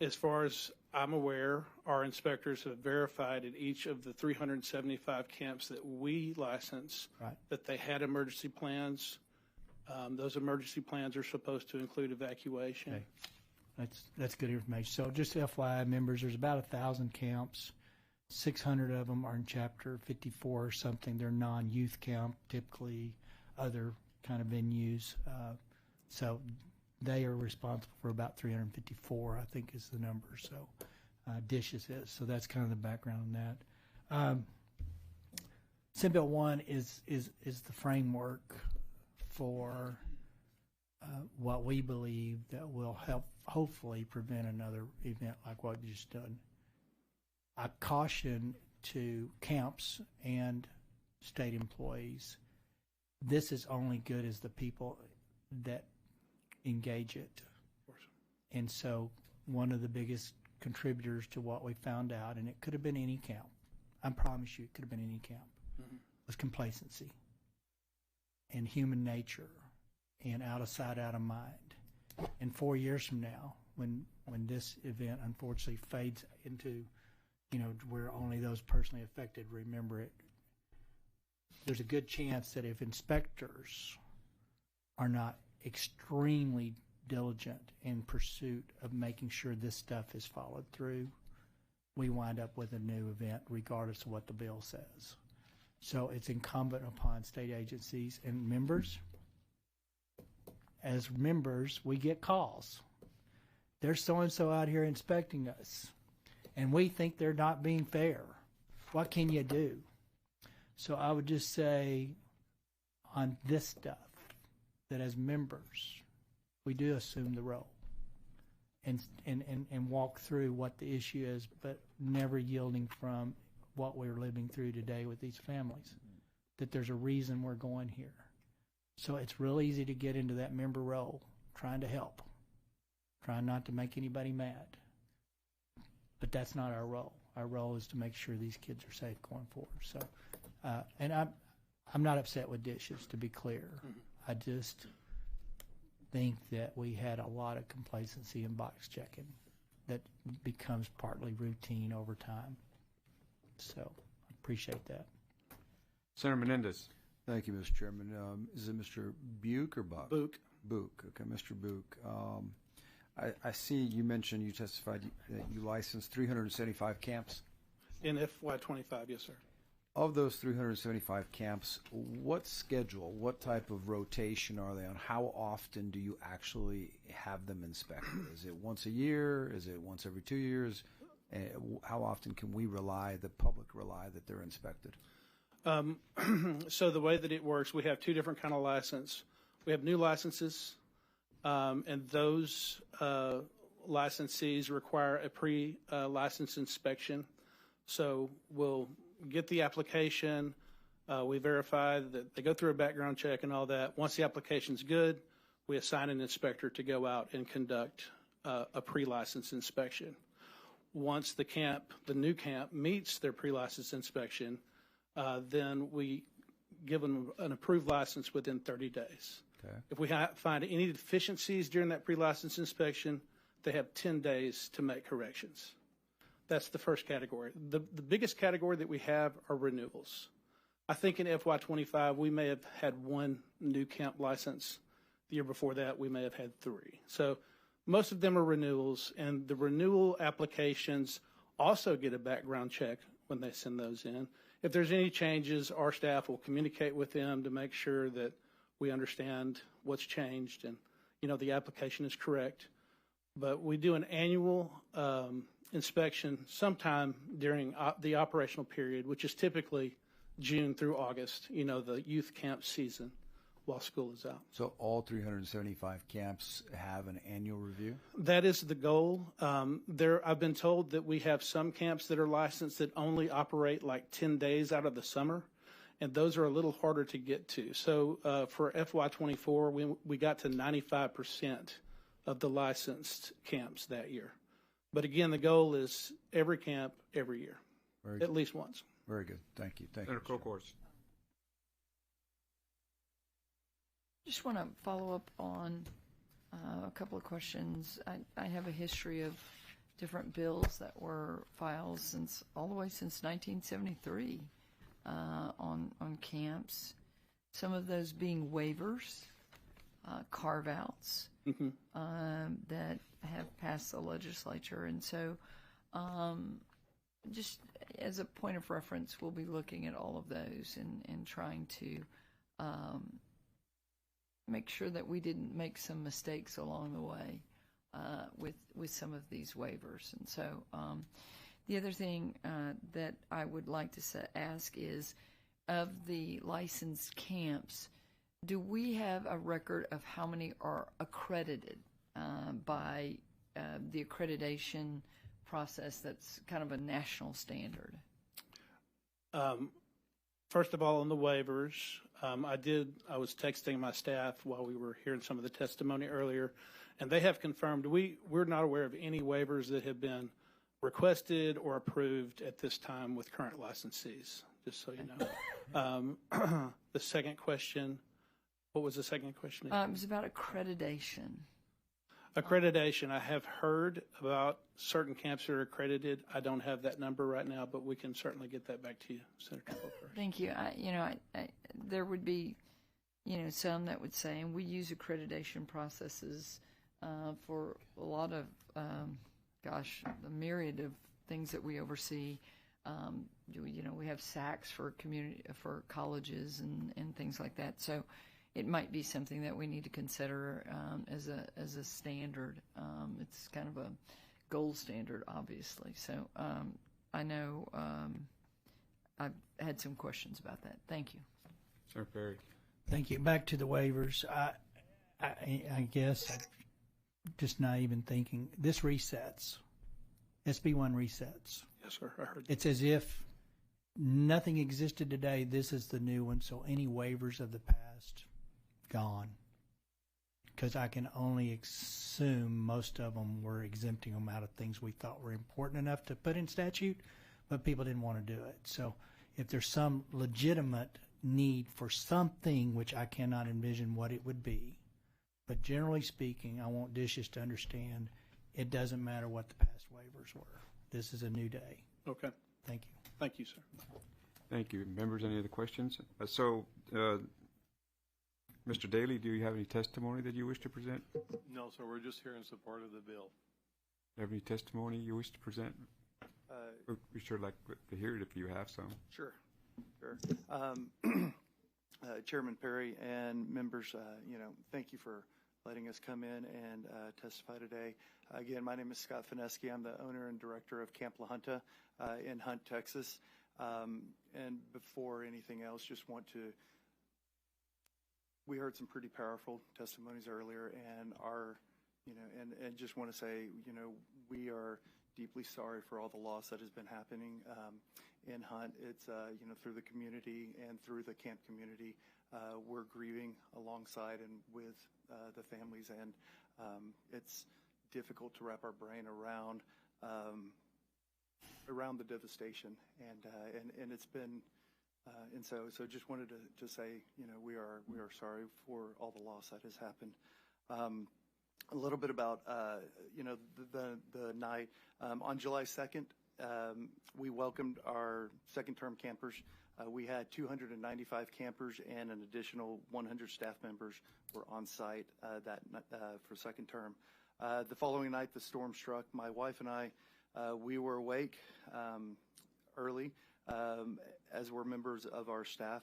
As far as I'm aware, our inspectors have verified at each of the 375 camps that we license that they had emergency plans. Those emergency plans are supposed to include evacuation. Okay. That's good information. So just FYI members, there's about 1,000 camps. 600 of them are in Chapter 54 or something. They're non-youth camp, typically other kind of venues. So they are responsible for about 354, I think is the number. So Dishes is. So that's kind of the background on that. Senate Bill 1 is the framework for what we believe that will help hopefully prevent another event like what we just done. I caution to camps and state employees, this is only good as the people that engage it. And so one of the biggest contributors to what we found out, and it could have been any camp, I promise you it could have been any camp, was complacency and human nature and out of sight, out of mind. And 4 years from now, when this event unfortunately fades into, where only those personally affected remember it, there's a good chance that if inspectors are not extremely diligent in pursuit of making sure this stuff is followed through, we wind up with a new event regardless of what the bill says. So it's incumbent upon state agencies and members. As members, we get calls. There's so-and-so out here inspecting us, and we think they're not being fair. What can you do? So I would just say on this stuff that as members, we do assume the role and walk through what the issue is, but never yielding from what we're living through today with these families, that there's a reason we're going here. So it's real easy to get into that member role, trying to help, trying not to make anybody mad. But that's not our role. Our role is to make sure these kids are safe going forward. So, and I'm not upset with Dishes, to be clear. I just think that we had a lot of complacency and box checking that becomes partly routine over time. So I appreciate that. Senator Menendez. Thank you, Mr. Chairman. Is it Mr. Buick or Buck? Book. Buick. Okay, Mr. Buick. I see you mentioned you testified that you licensed 375 camps. In FY25, yes, sir. Of those 375 camps, what schedule, what type of rotation are they on? How often do you actually have them inspected? Is it once a year? Is it once every 2 years? How often can we the public rely that they're inspected? So the way that it works, we have two different kind of license. We have new licenses, and those licensees require a pre-license inspection. So we'll get the application, we verify that they go through a background check and all that. Once the application's good, we assign an inspector to go out and conduct a pre-license inspection. Once the new camp meets their pre-license inspection, then we give them an approved license within 30 days. Okay. If we find any deficiencies during that pre-license inspection, they have 10 days to make corrections. That's the first category. The biggest category that we have are renewals. I think in FY25, we may have had one new camp license. The year before that, we may have had 3. So most of them are renewals, and the renewal applications also get a background check when they send those in. If there's any changes, our staff will communicate with them to make sure that we understand what's changed and, the application is correct. But we do an annual inspection sometime during the operational period, which is typically June through August, the youth camp season while school is out. So all 375 camps have an annual review? That is the goal. I've been told that we have some camps that are licensed that only operate like 10 days out of the summer, and those are a little harder to get to. So for FY24, we got to 95% of the licensed camps that year. But again, the goal is every camp, every year, at least once. Very good. Thank you. Thank Senator you. Kokors. Just want to follow up on a couple of questions. I have a history of different bills that were filed all the way since 1973 on camps. Some of those being waivers, carve-outs that have passed the legislature. And so just as a point of reference, we'll be looking at all of those and trying to make sure that we didn't make some mistakes along the way with some of these waivers. And so the other thing that I would like to ask is, of the licensed camps, do we have a record of how many are accredited by the accreditation process that's kind of a national standard? First of all, on the waivers, I was texting my staff while we were hearing some of the testimony earlier, and they have confirmed we're not aware of any waivers that have been requested or approved at this time with current licensees, just so you know. The second question, what was the second question? It was about accreditation. Accreditation, I have heard about certain camps that are accredited. I don't have that number right now, but we can certainly get that back to you, Senator Cooper. Thank you. There would be, some that would say, and we use accreditation processes for a lot of, the myriad of things that we oversee. We have SACs for colleges and things like that. So it might be something that we need to consider as a standard. It's kind of a gold standard, obviously. So I know I've had some questions about that. Thank you. Senator Perry. Thank you. Back to the waivers. I guess I'm just not even thinking. This resets. SB1 resets. Yes, sir. I heard. It's as if nothing existed today. This is the new one. So any waivers of the past, gone. Because I can only assume most of them were exempting them out of things we thought were important enough to put in statute, but people didn't want to do it. So if there's some legitimate need for something, which I cannot envision what it would be, but generally speaking, I want dishes to understand it doesn't matter what the past waivers were. This is a new day. Okay. Thank you. Thank you, sir. Thank you. Members, any other questions? Mr. Daly, do you have any testimony that you wish to present? No, sir, we're just here in support of the bill. Have any testimony you wish to present? We sure like to hear it if you have some. Sure. Chairman Perry and members, thank you for letting us come in and testify today. Again, my name is Scott Fineski. I'm the owner and director of Camp La Junta in Hunt, Texas. And before anything else, just want to, we heard some pretty powerful testimonies earlier, and and just want to say, we are deeply sorry for all the loss that has been happening in Hunt. It's, through the community and through the camp community, we're grieving alongside and with the families, and it's difficult to wrap our brain around the devastation, and it's been, and so just wanted to say, we are sorry for all the loss that has happened. A little bit about, the night. On July 2nd, we welcomed our second-term campers. We had 295 campers and an additional 100 staff members were on site for second term. The following night, the storm struck. My wife and I, we were awake early, as were members of our staff.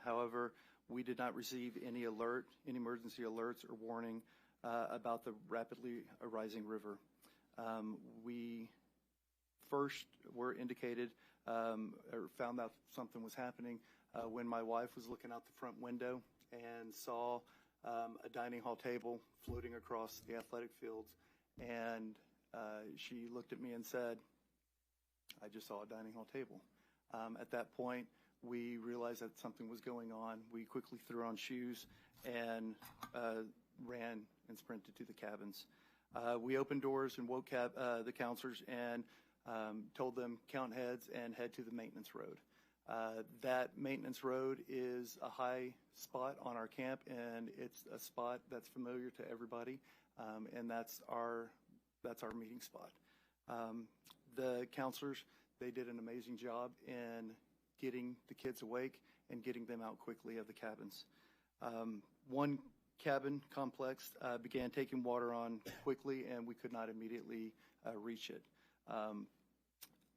However, we did not receive any emergency alerts or warning about the rapidly rising river. We first were indicated or found out something was happening when my wife was looking out the front window and saw a dining hall table floating across the athletic fields, and she looked at me and said, "I just saw a dining hall table." At that point, we realized that something was going on. We quickly threw on shoes and ran and sprinted to the cabins. We opened doors and woke the counselors and told them count heads and head to the maintenance road. That maintenance road is a high spot on our camp, and it's a spot that's familiar to everybody, and that's our meeting spot. The counselors, they did an amazing job in getting the kids awake and getting them out quickly of the cabins. One cabin complex began taking water on quickly, and we could not immediately reach it.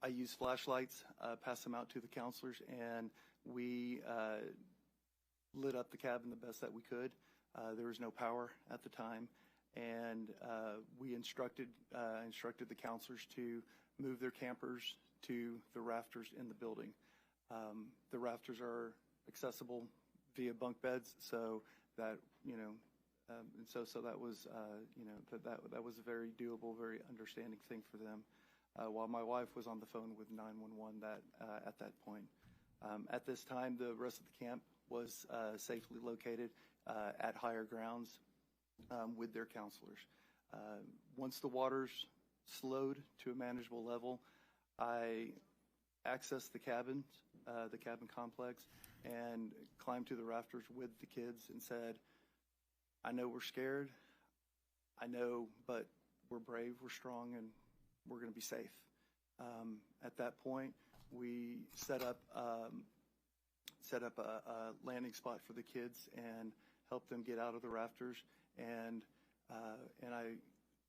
I used flashlights, passed them out to the counselors, and we lit up the cabin the best that we could. There was no power at the time, and we instructed the counselors to move their campers to the rafters in the building. The rafters are accessible via bunk beds, so that and so that was that was a very doable, very understanding thing for them. While my wife was on the phone with 911 at that point. At this time, the rest of the camp was safely located at higher grounds with their counselors. Once the waters slowed to a manageable level, I accessed the cabin complex, and climbed to the rafters with the kids and said, "I know we're scared. I know, but we're brave, we're strong, and we're going to be safe." At that point, we set up a landing spot for the kids and helped them get out of the rafters, and I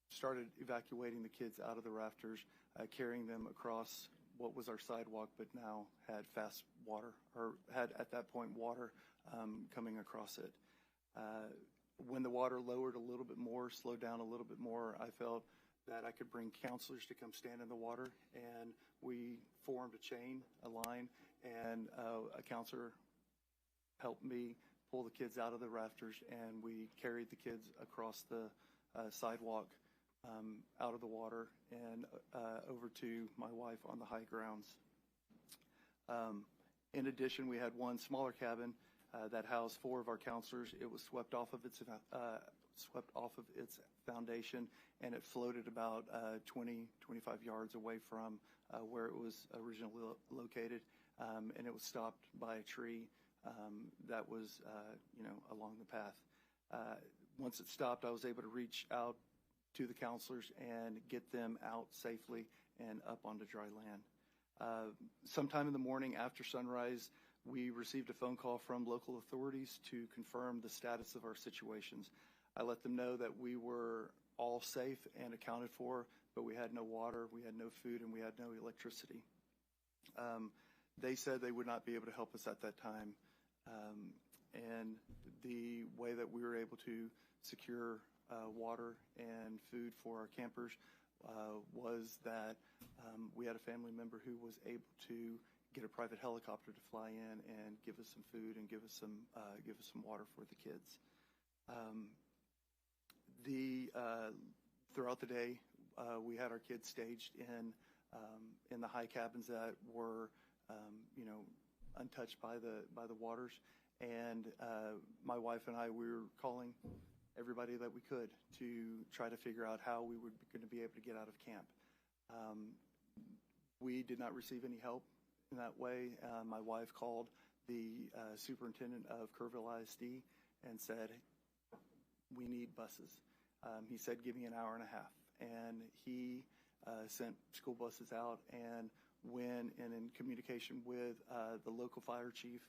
started evacuating the kids out of the rafters, carrying them across what was our sidewalk, but now had fast water, or had at that point water coming across it. When the water lowered a little bit more, slowed down a little bit more, I felt that I could bring counselors to come stand in the water, and we formed a line, and a counselor helped me pull the kids out of the rafters, and we carried the kids across the sidewalk out of the water and over to my wife on the high grounds. In addition, we had one smaller cabin that housed 4 of our counselors. It was swept off of its foundation, and it floated about 20-25 yards away from where it was originally located, and it was stopped by a tree that was along the path. Once it stopped, I was able to reach out to the counselors and get them out safely and up onto dry land. Sometime in the morning after sunrise, we received a phone call from local authorities to confirm the status of our situations. I let them know that we were all safe and accounted for, but we had no water, we had no food, and we had no electricity. They said they would not be able to help us at that time. And the way that we were able to secure water and food for our campers was that we had a family member who was able to get a private helicopter to fly in and give us some food and give us some water for the kids. Throughout the day, we had our kids staged in the high cabins that were untouched by the waters, and my wife and I, we were calling everybody that we could to try to figure out how we were going to be able to get out of camp. We did not receive any help in that way. My wife called the superintendent of Kerrville ISD and said, "We need buses." He said, "Give me an hour and a half." And he sent school buses out, and when in communication with the local fire chief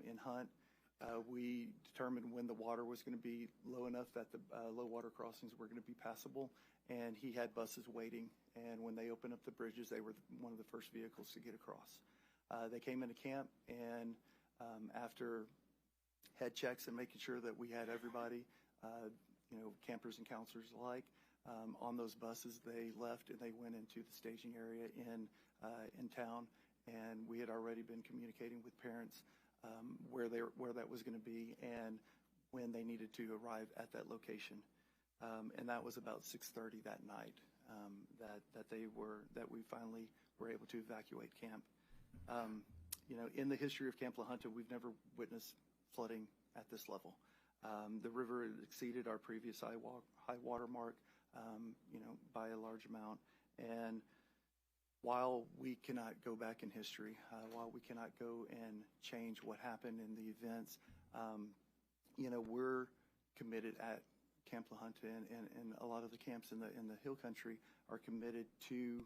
in Hunt, we determined when the water was going to be low enough that the low water crossings were going to be passable, and he had buses waiting, and when they opened up the bridges, they were one of the first vehicles to get across. They came into camp, and after head checks and making sure that we had everybody, campers and counselors alike, on those buses, they left and they went into the staging area in town, and we had already been communicating with parents where that was going to be and when they needed to arrive at that location. And that was about 6:30 that night that we finally were able to evacuate camp. In the history of Camp La Junta, we've never witnessed flooding at this level. The river exceeded our previous high water mark, by a large amount. And while we cannot go back in history, while we cannot go and change what happened in the events, we're committed at Camp La Junta, and a lot of the camps in the Hill Country are committed to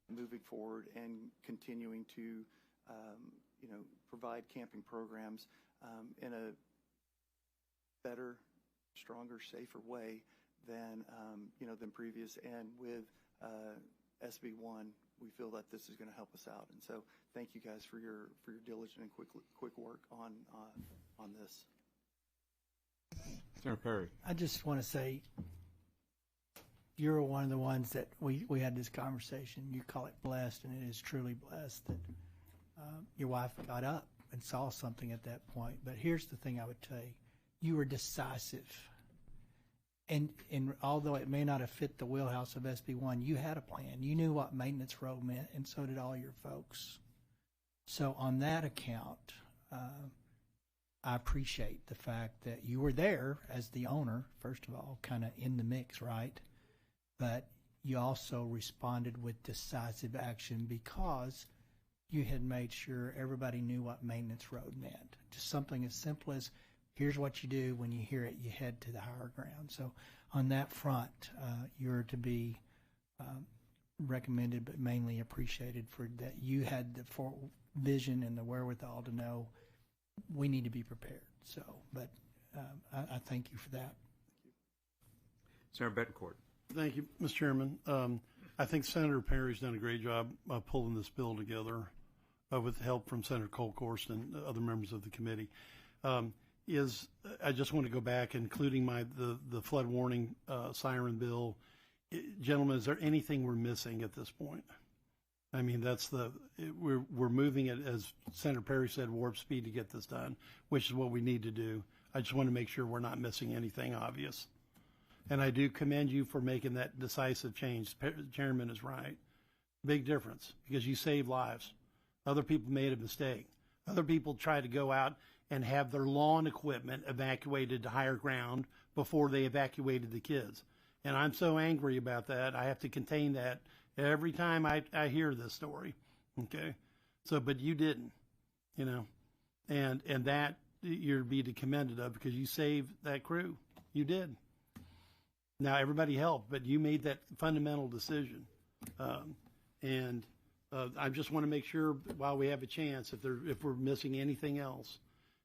moving forward and continuing to, provide camping programs in a better, stronger, safer way than previous. And with SB1, we feel that this is going to help us out. And so, thank you guys for your diligent and quick work on this. Senator Perry. I just want to say, you're one of the ones that we had this conversation. You call it blessed, and it is truly blessed that your wife got up and saw something at that point. But here's the thing I would tell you. You were decisive. And although it may not have fit the wheelhouse of SB1, you had a plan. You knew what maintenance road meant, and so did all your folks. So on that account, I appreciate the fact that you were there as the owner, first of all, kind of in the mix, right? But you also responded with decisive action because you had made sure everybody knew what maintenance road meant. Just something as simple as, here's what you do when you hear it, you head to the higher ground. So on that front, you're to be recommended, but mainly appreciated for that. You had the vision and the wherewithal to know we need to be prepared. So, but I thank you for that. Senator Betancourt. Thank you, Mr. Chairman. I think Senator Perry's done a great job pulling this bill together with help from Senator Colkhorst and other members of the committee. I just want to go back, including the flood warning siren bill. Gentlemen, is there anything we're missing at this point? I mean, we're moving it, as Senator Perry said, warp speed to get this done, which is what we need to do. I just want to make sure we're not missing anything obvious. And I do commend you for making that decisive change. The chairman is right. Big difference, because you save lives. Other people made a mistake. Other people tried to go out and have their lawn equipment evacuated to higher ground before they evacuated the kids. And I'm so angry about that. I have to contain that every time I hear this story. Okay? So, but you didn't, and that you're to be commended of, because you saved that crew. You did. Now, everybody helped, but you made that fundamental decision. And I just want to make sure while we have a chance, if we're missing anything else,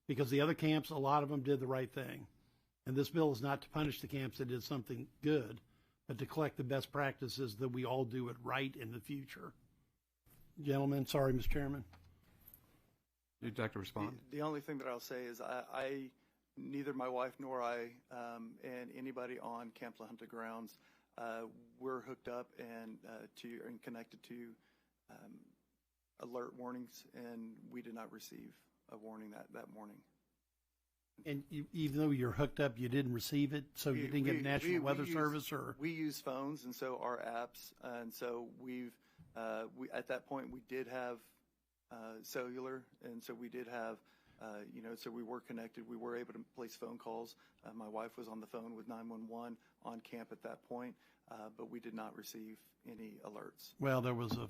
because the other camps, a lot of them did the right thing. And this bill is not to punish the camps that did something good, but to collect the best practices that we all do it right in the future. Gentlemen, sorry, Mr. Chairman. You'd like to respond? The only thing that I'll say is I neither my wife nor I and anybody on Camp La Junta grounds, we're hooked up and connected to alert warnings, and we did not receive a warning that morning. And even though you're hooked up, you didn't receive it, so you didn't get National Weather Service, or we use phones, and so our apps, and so we at that point we did have cellular, and so we did have so we were connected. We were able to place phone calls. My wife was on the phone with 911 on camp at that point, but we did not receive any alerts. Well, there was a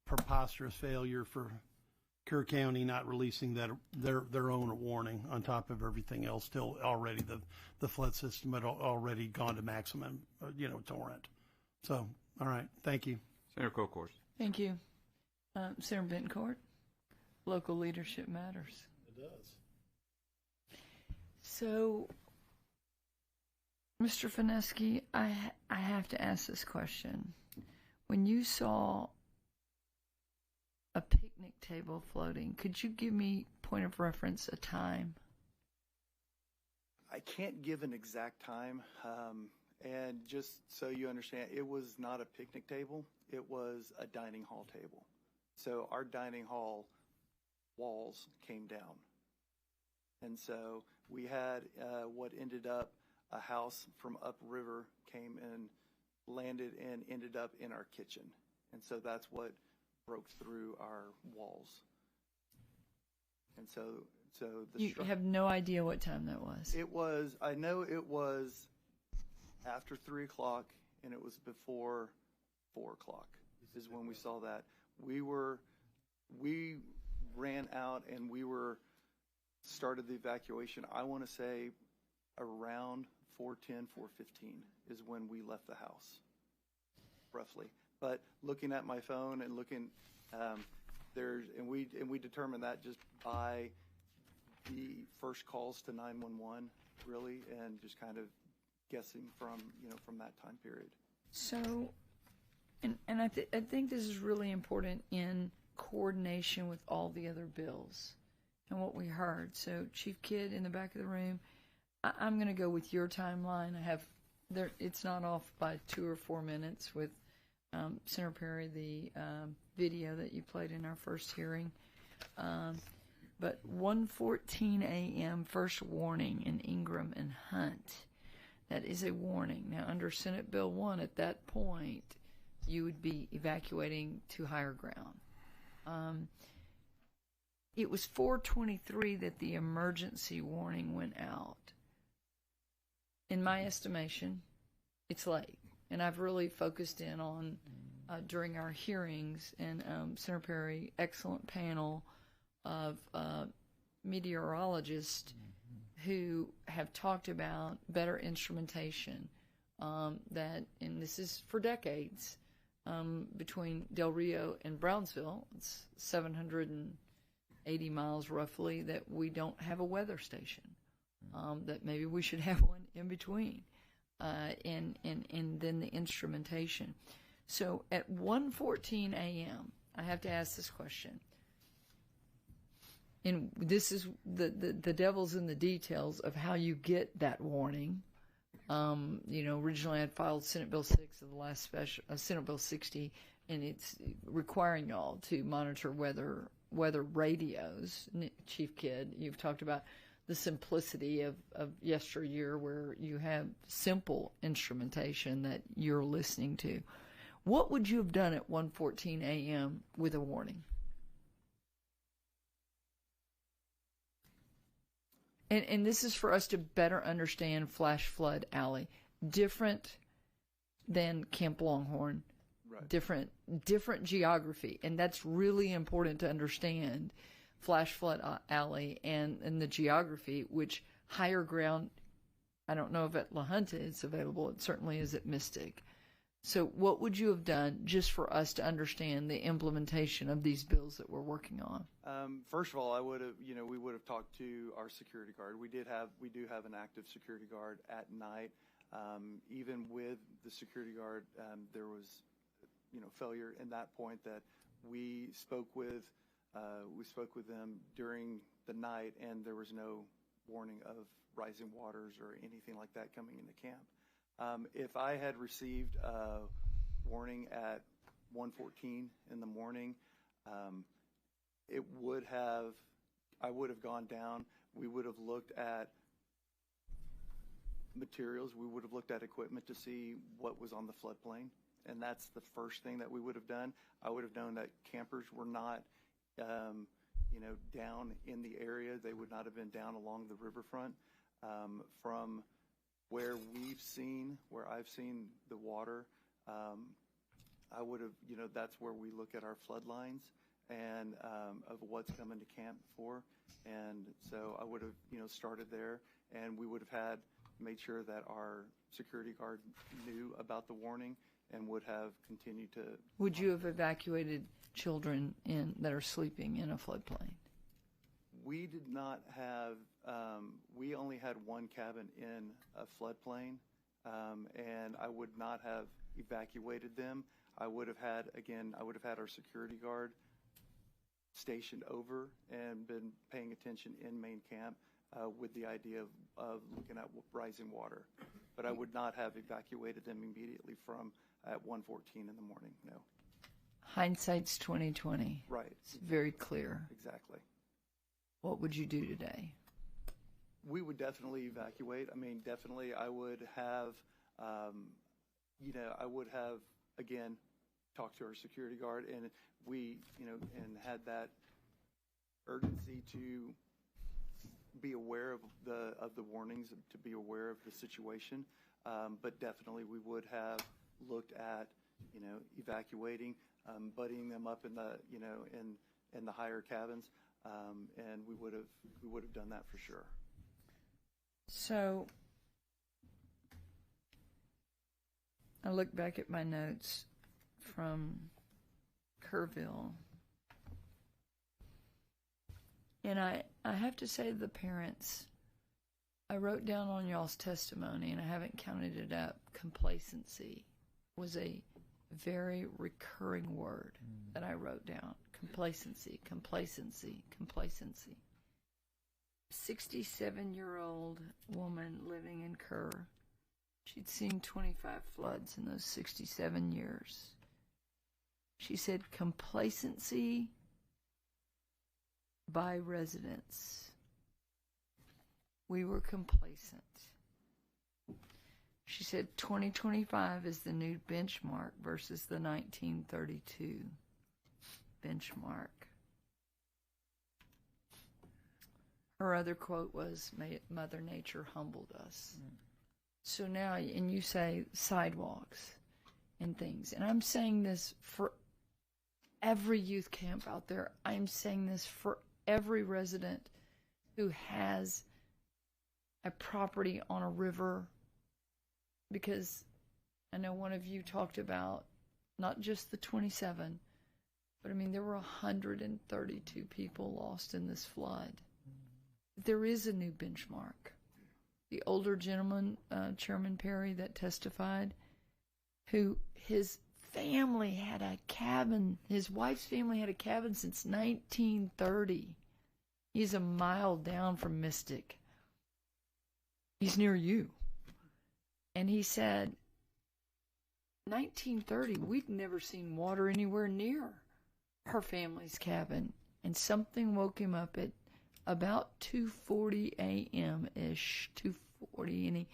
preposterous failure for Kerr County not releasing their own warning on top of everything else. Still, already the flood system had already gone to maximum, torrent. So, all right, thank you, Senator Colcourt. Thank you, Senator Bencourt. Local leadership matters. It does. So, Mr. Fineski, I have to ask this question. When you saw a picnic table floating, could you give me, point of reference, a time? I can't give an exact time, and just so you understand, it was not a picnic table. It was a dining hall table. So our dining hall walls came down. And so we had what ended up a house from upriver came and landed and ended up in our kitchen. And so that's what broke through our walls. And so you have no idea what time that was. I know it was after 3 o'clock, and it was before 4 o'clock is when we saw that. We ran out and started the evacuation. I want to say around 4:10, 4:15 is when we left the house, roughly. But looking at my phone and looking, we determined that just by the first calls to 911, really, and just kind of guessing from that time period. So, and I think this is really important in coordination with all the other bills and what we heard. So, Chief Kidd in the back of the room, I'm going to go with your timeline. It's not off by 2 or 4 minutes with Senator Perry, the video that you played in our first hearing. But 1:14 a.m. first warning in Ingram and Hunt. That is a warning. Now, under Senate Bill 1, at that point, you would be evacuating to higher ground. It was 4:23 that the emergency warning went out. In my estimation, it's late. And I've really focused in on, during our hearings, and Senator Perry, excellent panel of meteorologists who have talked about better instrumentation, and this is for decades, between Del Rio and Brownsville, it's 780 miles roughly, that we don't have a weather station, that maybe we should have one in between, and then the instrumentation. So at 1:14 a.m., I have to ask this question. And this is the devil's in the details of how you get that warning. Originally I'd filed Senate Bill 6 of the last special, Senate Bill 60, and it's requiring y'all to monitor weather radios. Chief Kidd, you've talked about the simplicity of yesteryear where you have simple instrumentation that you're listening to. What would you have done at 1:14 a.m. with a warning? And this is for us to better understand Flash Flood Alley. Different than Camp Longhorn. Right. Different geography. And that's really important to understand Flash Flood Alley and the geography, which higher ground, I don't know if at La Junta it's available. It certainly is at Mystic. So what would you have done just for us to understand the implementation of these bills that we're working on? First of all, I would have, we would have talked to our security guard. We do have an active security guard at night. Even with the security guard, there was, failure in that point that we spoke with them during the night, and there was no warning of rising waters or anything like that coming into camp. If I had received a warning at 1:14 in the morning, I would have gone down. We would have looked at materials. We would have looked at equipment to see what was on the floodplain, and that's the first thing that we would have done. I would have known that campers were not, down in the area. They would not have been down along the riverfront. From where I've seen the water, I would have, that's where we look at our flood lines and of what's coming to camp for. And so I would have, started there, and we would have made sure that our security guard knew about the warning and would have continued to. Would you have evacuated children that are sleeping in a floodplain? We did not have, we only had one cabin in a floodplain, and I would not have evacuated them. I would have had our security guard stationed over and been paying attention in main camp with the idea of looking at rising water. But I would not have evacuated them immediately from at 1:14 in the morning, no. Hindsight's 20/20. Right. It's very clear. Exactly. What would you do today? We would definitely evacuate. I mean, definitely I would have, again, talked to our security guard, and we, and had that urgency to be aware of the warnings, to be aware of the situation. But definitely we would have looked at, evacuating, buddying them up in the, in the higher cabins. And we would have done that for sure. So I look back at my notes from Kerrville, and I have to say to the parents, I wrote down on y'all's testimony, and I haven't counted it up, complacency was a very recurring word that I wrote down. Complacency, complacency, complacency. 67-year-old woman living in Kerr. She'd seen 25 floods in those 67 years. She said complacency by residents. We were complacent. She said 2025 is the new benchmark versus the 1932 benchmark. Her other quote was, Mother Nature humbled us. So now, and you say sidewalks and things, and I'm saying this for every youth camp out there. I'm saying this for every resident who has a property on a river, because I know one of you talked about not just the 27, but I mean, there were 132 people lost in this flood. There is a new benchmark. The older gentleman, Chairman Perry, that testified, who his family had a cabin, his wife's family had a cabin since 1930. He's a mile down from Mystic. He's near you. And he said, 1930, we'd never seen water anywhere near her family's cabin. And something woke him up at about 2:40 a.m.-ish, 2:40, and he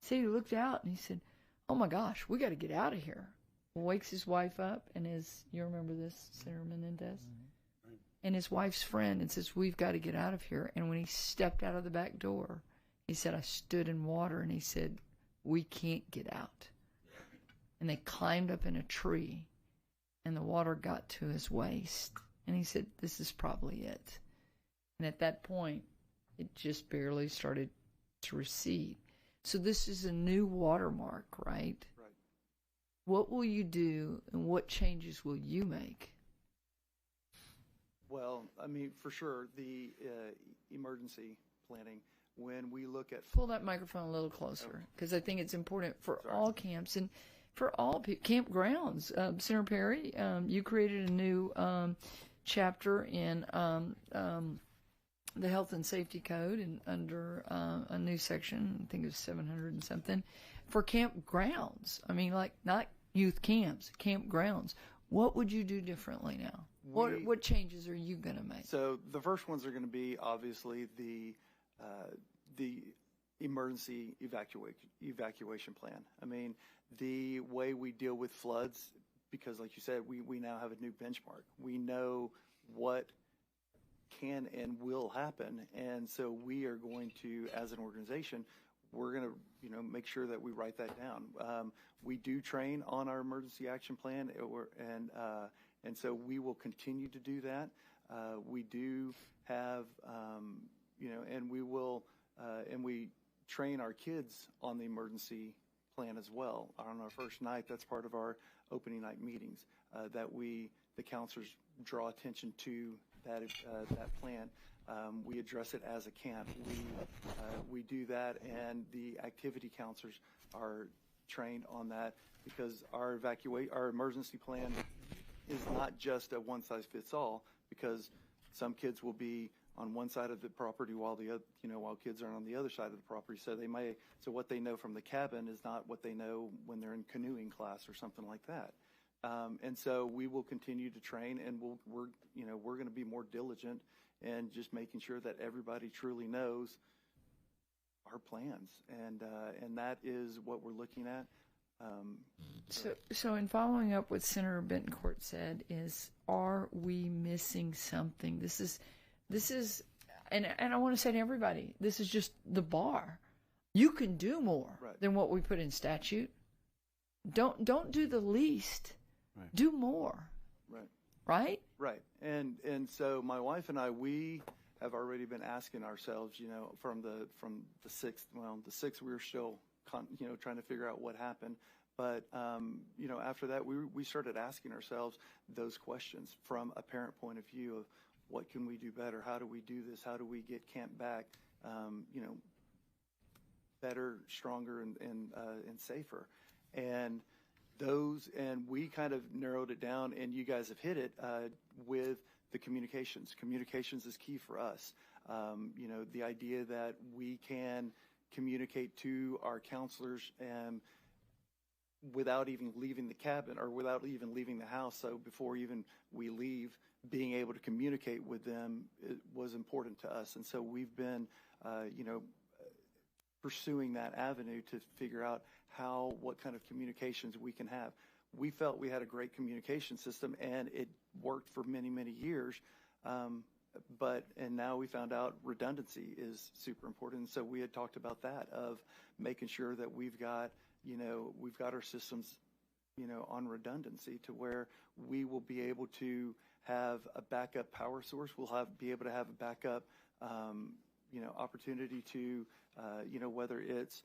said he looked out and he said, oh my gosh, we got to get out of here. Wakes his wife up, and you remember this, Senator Menendez? Mm-hmm. And his wife's friend, and says, we've got to get out of here. And when he stepped out of the back door, he said, I stood in water, and he said, we can't get out. And they climbed up in a tree, and the water got to his waist. And he said, this is probably it. And at that point, it just barely started to recede. So this is a new watermark, right? Right. What will you do, and what changes will you make? Well, I mean, for sure, the emergency planning, when we look at... Pull that microphone a little closer, because I think it's important for all camps and for all campgrounds. Senator Perry, you created a new chapter in the Health and Safety Code, and under a new section, I think it was 700 and something, for campgrounds. I mean, like, not youth camps, campgrounds. What would you do differently now? What changes are you going to make? So the first ones are going to be obviously the emergency evacuation plan. I mean, the way we deal with floods, because like you said, we now have a new benchmark. We know what can and will happen, and so we are going to, as an organization, we're going to, make sure that we write that down. We do train on our emergency action plan, and so we will continue to do that. We do have, and we will, and we train our kids on the emergency plan as well. On our first night, that's part of our opening night meetings, that the counselors draw attention to that plan. We address it as a camp. We do that, and the activity counselors are trained on that, because our emergency plan is not just a one-size-fits-all, because some kids will be on one side of the property while kids are on the other side of the property. So what they know from the cabin is not what they know when they're in canoeing class or something like that. And so we will continue to train, and we're going to be more diligent and just making sure that everybody truly knows our plans, and that is what we're looking at. So in following up what Senator Bentoncourt said, are we missing something? This is, and I want to say to everybody, this is just the bar. You can do more than what we put in statute. Don't do the least. Right. Do more. Right? Right. And so my wife and I, we have already been asking ourselves, from the 6th, the 6th we were still, trying to figure out what happened. But, after that, we started asking ourselves those questions from a parent point of view of what can we do better? How do we do this? How do we get camp back, better, stronger, and safer? And we kind of narrowed it down, and you guys have hit it with the communications. Communications is key for us. The idea that we can communicate to our counselors without even leaving the cabin or without even leaving the house. So before even we leave, being able to communicate with them was important to us. And so we've been, pursuing that avenue to figure out what kind of communications we can have. We felt we had a great communication system, and it worked for many, many years. And now we found out redundancy is super important. And so we had talked about that, of making sure that we've got our systems, on redundancy, to where we will be able to have a backup power source. We'll be able to have a backup, opportunity to, whether it's,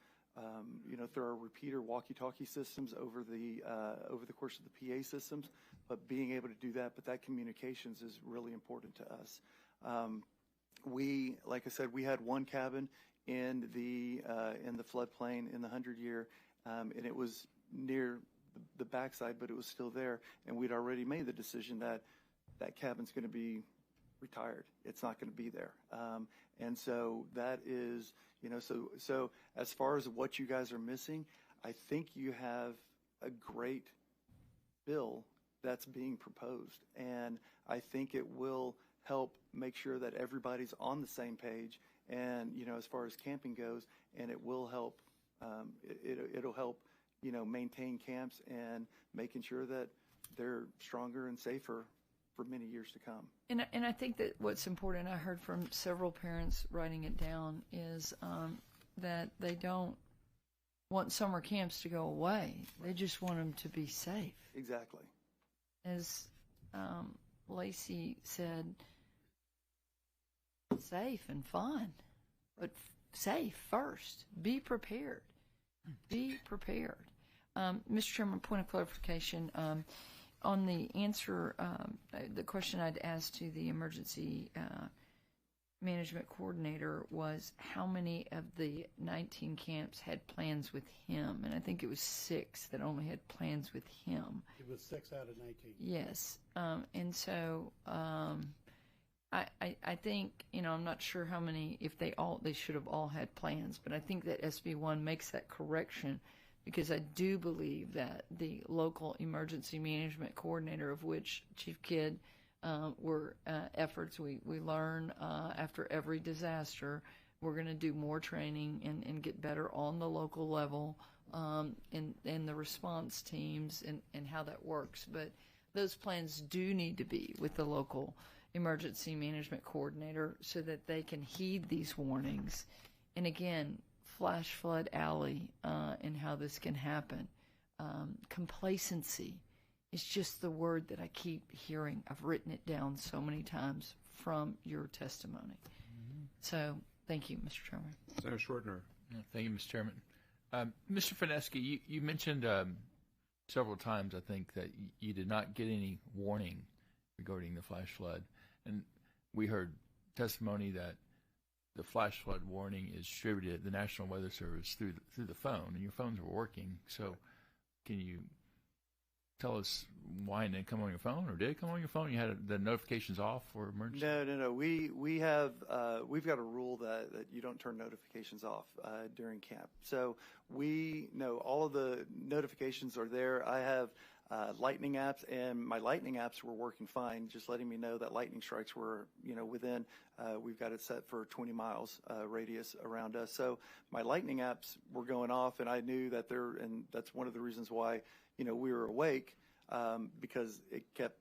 through our repeater walkie-talkie systems over the course of the PA systems, but being able to do that. But that communications is really important to us. Like I said, we had one cabin in the floodplain in the 100-year, and it was near the backside, but it was still there. And we'd already made the decision that cabin's going to be retired. It's not going to be there. And so that is, so as far as what you guys are missing, I think you have a great bill that's being proposed. And I think it will help make sure that everybody's on the same page. And, as far as camping goes, and it will help, it'll help, maintain camps and making sure that they're stronger and safer for many years to come. And I think that what's important, I heard from several parents writing it down, is that they don't want summer camps to go away. They just want them to be safe. Exactly. As Lacey said, safe and fun, but safe first. Be prepared. Be prepared. Mr. Chairman, point of clarification. On the answer, the question I'd asked to the emergency management coordinator was how many of the 19 camps had plans with him, and I think it was 6 that only had plans with him. It was 6 out of 19. Yes, and so I think, I'm not sure how many, if they should have all had plans, but I think that SB1 makes that correction, because I do believe that the local emergency management coordinator, of which Chief Kidd were efforts we learn after every disaster. We're going to do more training and get better on the local level in the response teams and how that works. But those plans do need to be with the local emergency management coordinator so that they can heed these warnings. And again, flash flood alley and how this can happen. Complacency is just the word that I keep hearing. I've written it down so many times from your testimony. So thank you, Mr. Chairman. Senator Schwartner. Thank you, Mr. Chairman. Mr. Fineski, you mentioned several times, I think, that you did not get any warning regarding the flash flood. And we heard testimony that the flash flood warning is distributed, the National Weather Service, through the phone, and your phones were working. So can you tell us why it didn't come on your phone, or did it come on your phone? You had the notifications off for emergency? No. We have we've got a rule that you don't turn notifications off during camp. So we know all of the notifications are there. I have lightning apps, and my lightning apps were working fine, just letting me know that lightning strikes were within. We've got it set for 20 miles radius around us. So my lightning apps were going off, and I knew that and that's one of the reasons why we were awake, because it kept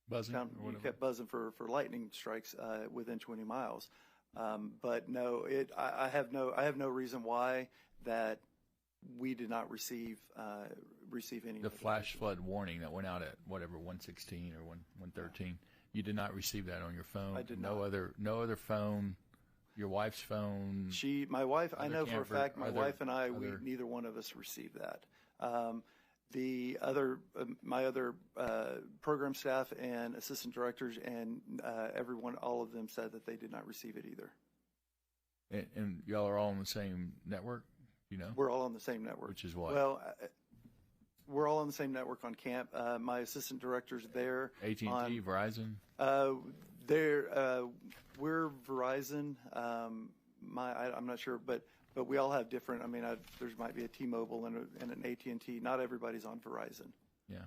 buzzing. It kept buzzing for lightning strikes within 20 miles. But no, I have no reason why that we did not receive any. The flash flood warning that went out at whatever 116 or 113. You did not receive that on your phone. I did not. No other phone. Your wife's phone. My wife. I know camper, for a fact my wife and I. Neither one of us received that. The other, my other program staff and assistant directors and everyone, all of them said that they did not receive it either. And y'all are all on the same network, We're all on the same network. Which is what? Well, we're all on the same network on camp. My assistant director's there. AT&T, Verizon. We're Verizon. I'm not sure, but we all have different. I mean, there might be a T-Mobile and an AT&T. Not everybody's on Verizon. Yeah,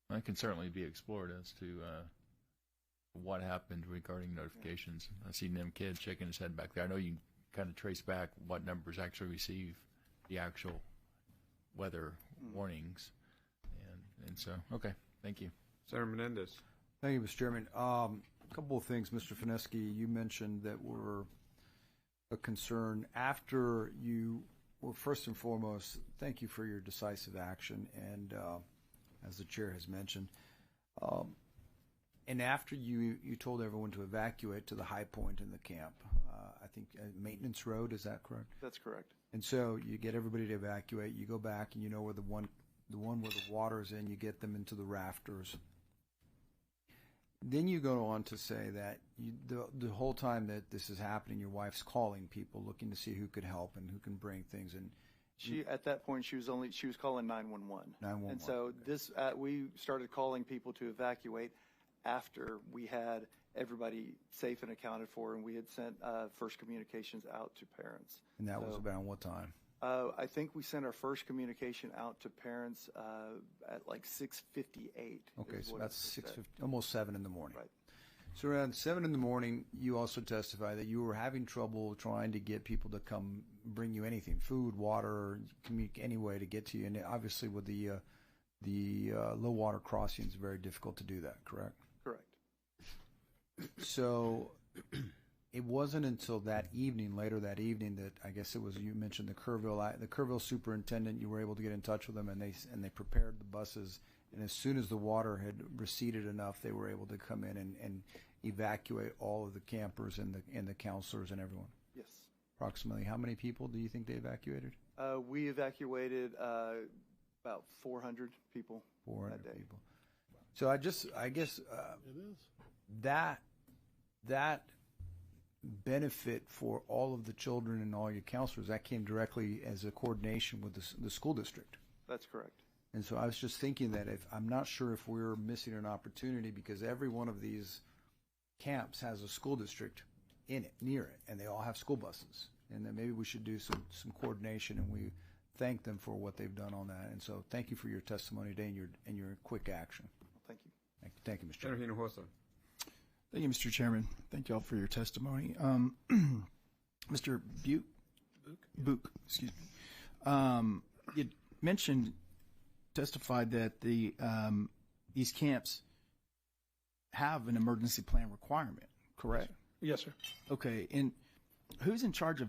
that can certainly be explored as to what happened regarding notifications. I see Nim Kidd shaking his head back there. I know you can kind of trace back what numbers actually receive the actual weather warnings, and so okay, thank you, Senator Menendez. Thank you, Mr. Chairman. A couple of things, Mr. Fineski. You mentioned that were a concern after you. Well, first and foremost, thank you for your decisive action, and as the chair has mentioned, and after you told everyone to evacuate to the high point in the camp, I think Maintenance Road, is that correct? That's correct. And so you get everybody to evacuate. You go back, and you know where the one where the water's in. You get them into the rafters. Then you go on to say that the whole time that this is happening, your wife's calling people, looking to see who could help and who can bring things. And at that point she was calling 911. 911. And so we started calling people to evacuate after we had everybody safe and accounted for, and we had sent first communications out to parents. And that was about what time? I think we sent our first communication out to parents at like 6:58. Okay, so that's 6:50, almost 7 in the morning. Right. So around 7 in the morning, you also testify that you were having trouble trying to get people to come bring you anything, food, water, any way to get to you. And obviously with the low water crossing, it's very difficult to do that, correct? Correct. So it wasn't until later that evening, that I guess it was, you mentioned the Kerrville superintendent, you were able to get in touch with them, and they prepared the buses. And as soon as the water had receded enough, they were able to come in and evacuate all of the campers and the counselors and everyone. Yes. Approximately how many people do you think they evacuated? We evacuated About 400 people 400 that day. people. So I guess that benefit for all of the children and all your counselors, that came directly as a coordination with the school district. That's correct. And so I was just thinking that I'm not sure if we're missing an opportunity, because every one of these camps has a school district in it, near it, and they all have school buses. And then maybe we should do some coordination, and we thank them for what they've done on that. And so thank you for your testimony today and your quick action. Thank you. Thank you, Mr. Chairman. Thank you, Mr. Chairman. Thank you all for your testimony. Mr. Book, excuse me. You testified that these camps have an emergency plan requirement, correct? Yes, sir. Okay, and who's in charge of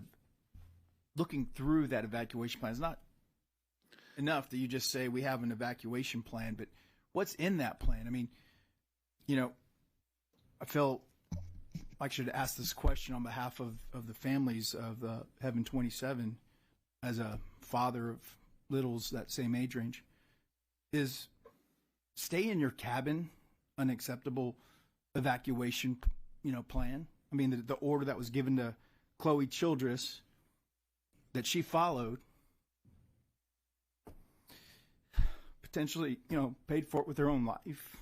looking through that evacuation plan? It's not enough that you just say we have an evacuation plan, but what's in that plan? I mean, I feel like I should ask this question on behalf of the families of Heaven 27 as a father of littles that same age range. Is stay in your cabin an acceptable evacuation, plan? I mean, the order that was given to Chloe Childress that she followed, potentially, paid for it with her own life.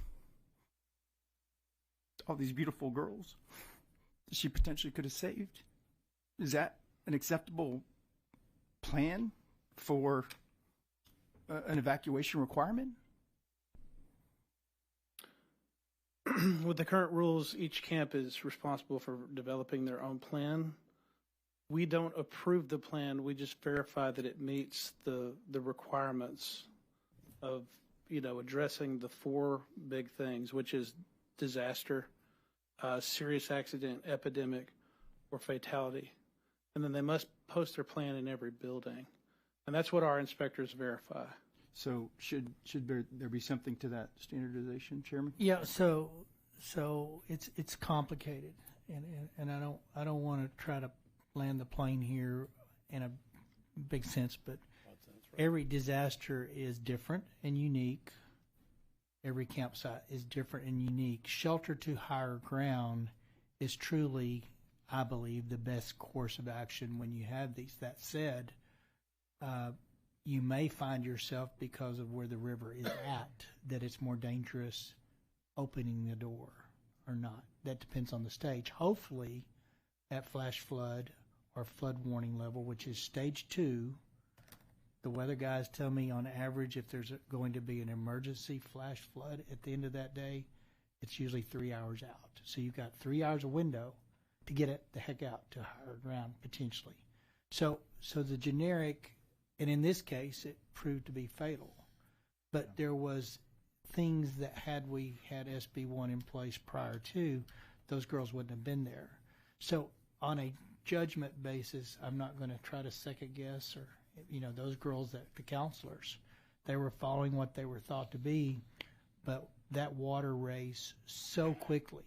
All these beautiful girls that she potentially could have saved. Is that an acceptable plan for an evacuation requirement? With the current rules, each camp is responsible for developing their own plan. We don't approve the plan. We just verify that it meets the requirements of, addressing the four big things, which is disaster, serious accident, epidemic, or fatality. And then they must post their plan in every building. And that's what our inspectors verify. So should there be something to that standardization, Chairman? Yeah, so it's complicated, and I don't want to try to land the plane here in a big sense, but every disaster is different and unique. Every campsite is different and unique. Shelter to higher ground is truly, I believe, the best course of action when you have these. That said, you may find yourself, because of where the river is at, that it's more dangerous opening the door or not. That depends on the stage. Hopefully, at flash flood or flood warning level, which is stage 2, the weather guys tell me on average if there's going to be an emergency flash flood at the end of that day, it's usually 3 hours out. So you've got 3 hours of window to get it the heck out to higher ground potentially. So the generic, and in this case it proved to be fatal, but there was things that had we had SB1 in place prior to, those girls wouldn't have been there. So on a judgment basis, I'm not going to try to second guess or, those girls, that the counselors, they were following what they were thought to be, but that water raised so quickly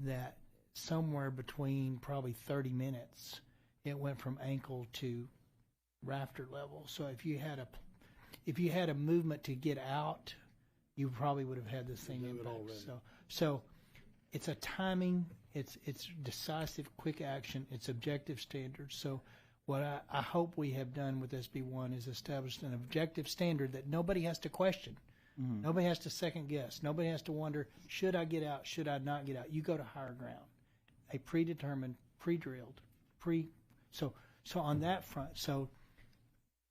that somewhere between probably 30 minutes, it went from ankle to rafter level. So if you had a movement to get out, you probably would have had the same impact. So it's a timing, it's decisive, quick action, it's objective standards. So what I hope we have done with SB1 is established an objective standard that nobody has to question. Mm-hmm. Nobody has to second guess. Nobody has to wonder, should I get out, should I not get out? You go to higher ground. A predetermined, pre-drilled, so on that front. So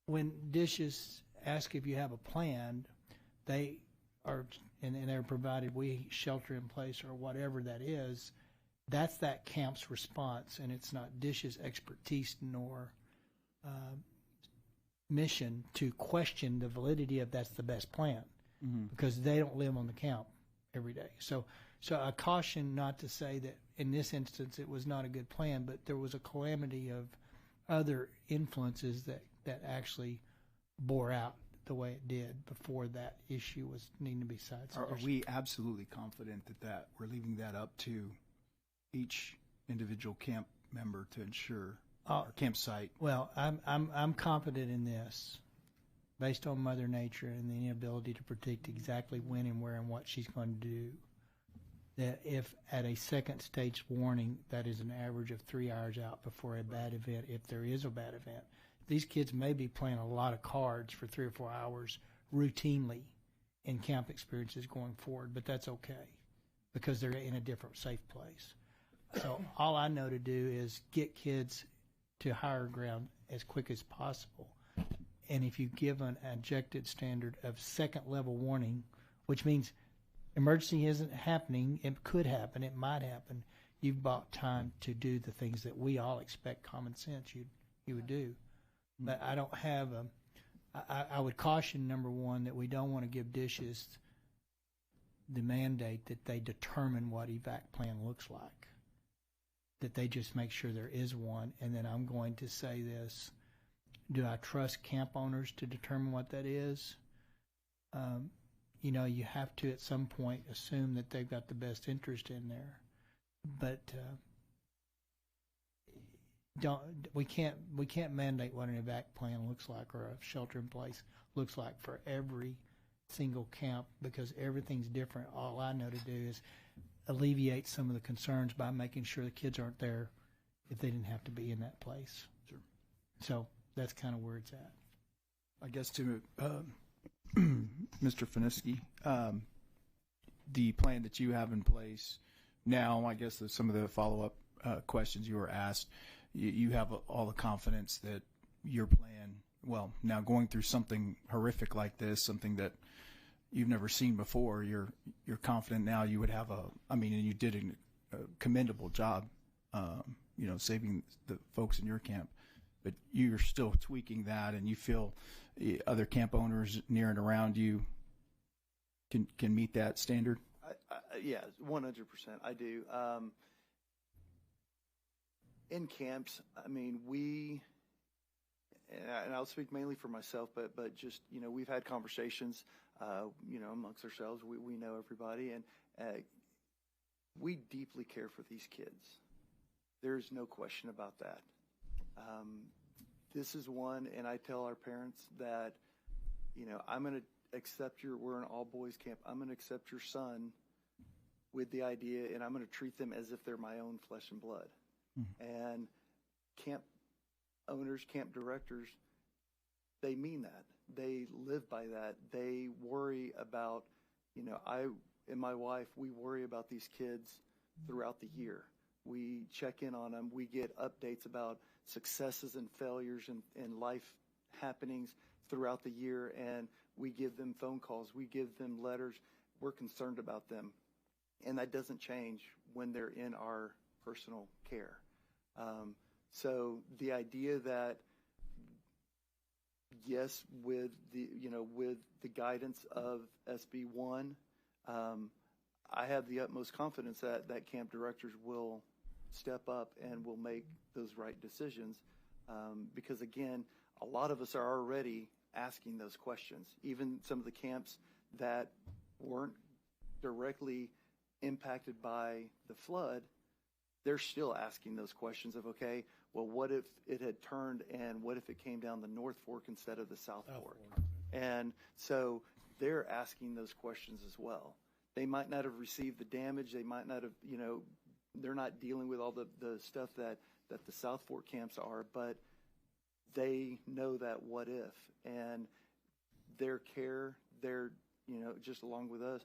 when dishes ask if you have a plan, they are, and they're provided we shelter in place or whatever that is, that's that camp's response, and it's not Dish's expertise nor mission to question the validity of that's the best plan, because they don't live on the camp every day. So I caution not to say that in this instance it was not a good plan, but there was a calamity of other influences that actually bore out the way it did before that issue was needing to be cited. Are we absolutely confident that we're leaving that up to each individual camp member to ensure our campsite? Well, I'm confident in this. based on Mother Nature and the inability to predict exactly when and where and what she's going to do, that if at a second stage warning, that is an average of 3 hours out before a bad event, if there is a bad event. These kids may be playing a lot of cards for 3 or 4 hours routinely in camp experiences going forward, but that's okay because they're in a different safe place. So all I know to do is get kids to higher ground as quick as possible. And if you give an objective standard of second level warning, which means emergency isn't happening, it could happen, it might happen, you've bought time to do the things that we all expect common sense you would do. But I don't have I would caution, number one, that we don't want to give dishes the mandate that they determine what evac plan looks like, that they just make sure there is one. And then I'm going to say this, do I trust camp owners to determine what that is? You know, you have to at some point assume that they've got the best interest in there, but we can't mandate what an evac plan looks like or a shelter in place looks like for every single camp because everything's different. All I know to do is alleviate some of the concerns by making sure the kids aren't there if they didn't have to be in that place. Sure. So that's kind of where it's at. I guess to Mr. Fineski, the plan that you have in place now, I guess some of the follow-up questions you were asked, you have all the confidence that your plan, well, now going through something horrific like this, something that you've never seen before, you're confident now you would have and you did a commendable job, saving the folks in your camp. But you're still tweaking that, and you feel other camp owners near and around you can meet that standard? Yeah, 100%. I do. In camps, and I'll speak mainly for myself, but just, we've had conversations, amongst ourselves. We know everybody, and we deeply care for these kids. There's no question about that. This is one, and I tell our parents that, I'm going to accept we're an all-boys camp. I'm going to accept your son with the idea, and I'm going to treat them as if they're my own flesh and blood. Mm-hmm. And camp owners, camp directors, they mean that. They live by that. They worry about, I and my wife, we worry about these kids throughout the year. We check in on them. We get updates about successes and failures and life happenings throughout the year, and we give them phone calls. We give them letters. We're concerned about them, and that doesn't change when they're in our personal care. So the idea that, yes, with the guidance of SB1, I have the utmost confidence that camp directors will step up and will make those right decisions, because again, a lot of us are already asking those questions. Even some of the camps that weren't directly impacted by the flood, they're still asking those questions of, okay, well, what if it had turned, and what if it came down the North Fork instead of the South Fork? And so they're asking those questions as well. They might not have received the damage. They might not have, they're not dealing with all the stuff that the South Fork camps are, but they know that what if, and their care, they're, just along with us,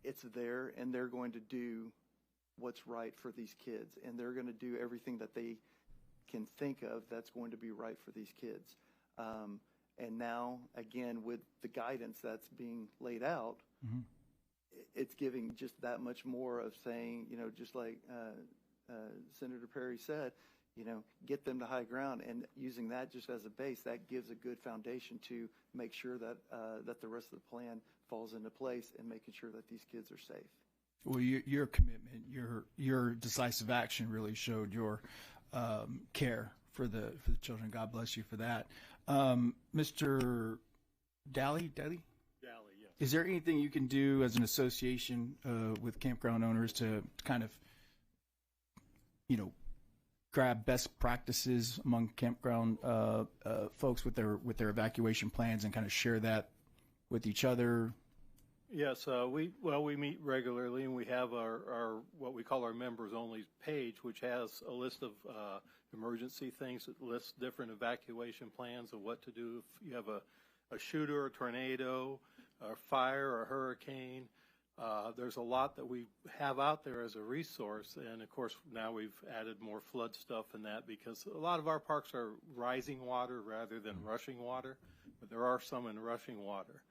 it's there, and they're going to do what's right for these kids, and they're going to do everything that they can think of that's going to be right for these kids. And now, again, with the guidance that's being laid out, mm-hmm. It's giving just that much more of saying, just like Senator Perry said, get them to high ground, and using that just as a base, that gives a good foundation to make sure that that the rest of the plan falls into place, and making sure that these kids are safe. Well, your commitment, your decisive action really showed your care for the children. God bless you for that. Mr. Daly? Daly, yes. Is there anything you can do as an association with campground owners to kind of, grab best practices among campground folks with their evacuation plans and kind of share that with each other? Yes, we meet regularly, and we have our what we call our members only page, which has a list of emergency things. It lists different evacuation plans of what to do if you have a shooter, a tornado, a fire, a hurricane. There's a lot that we have out there as a resource, and of course now we've added more flood stuff in that because a lot of our parks are rising water rather than rushing water, but there are some in rushing water.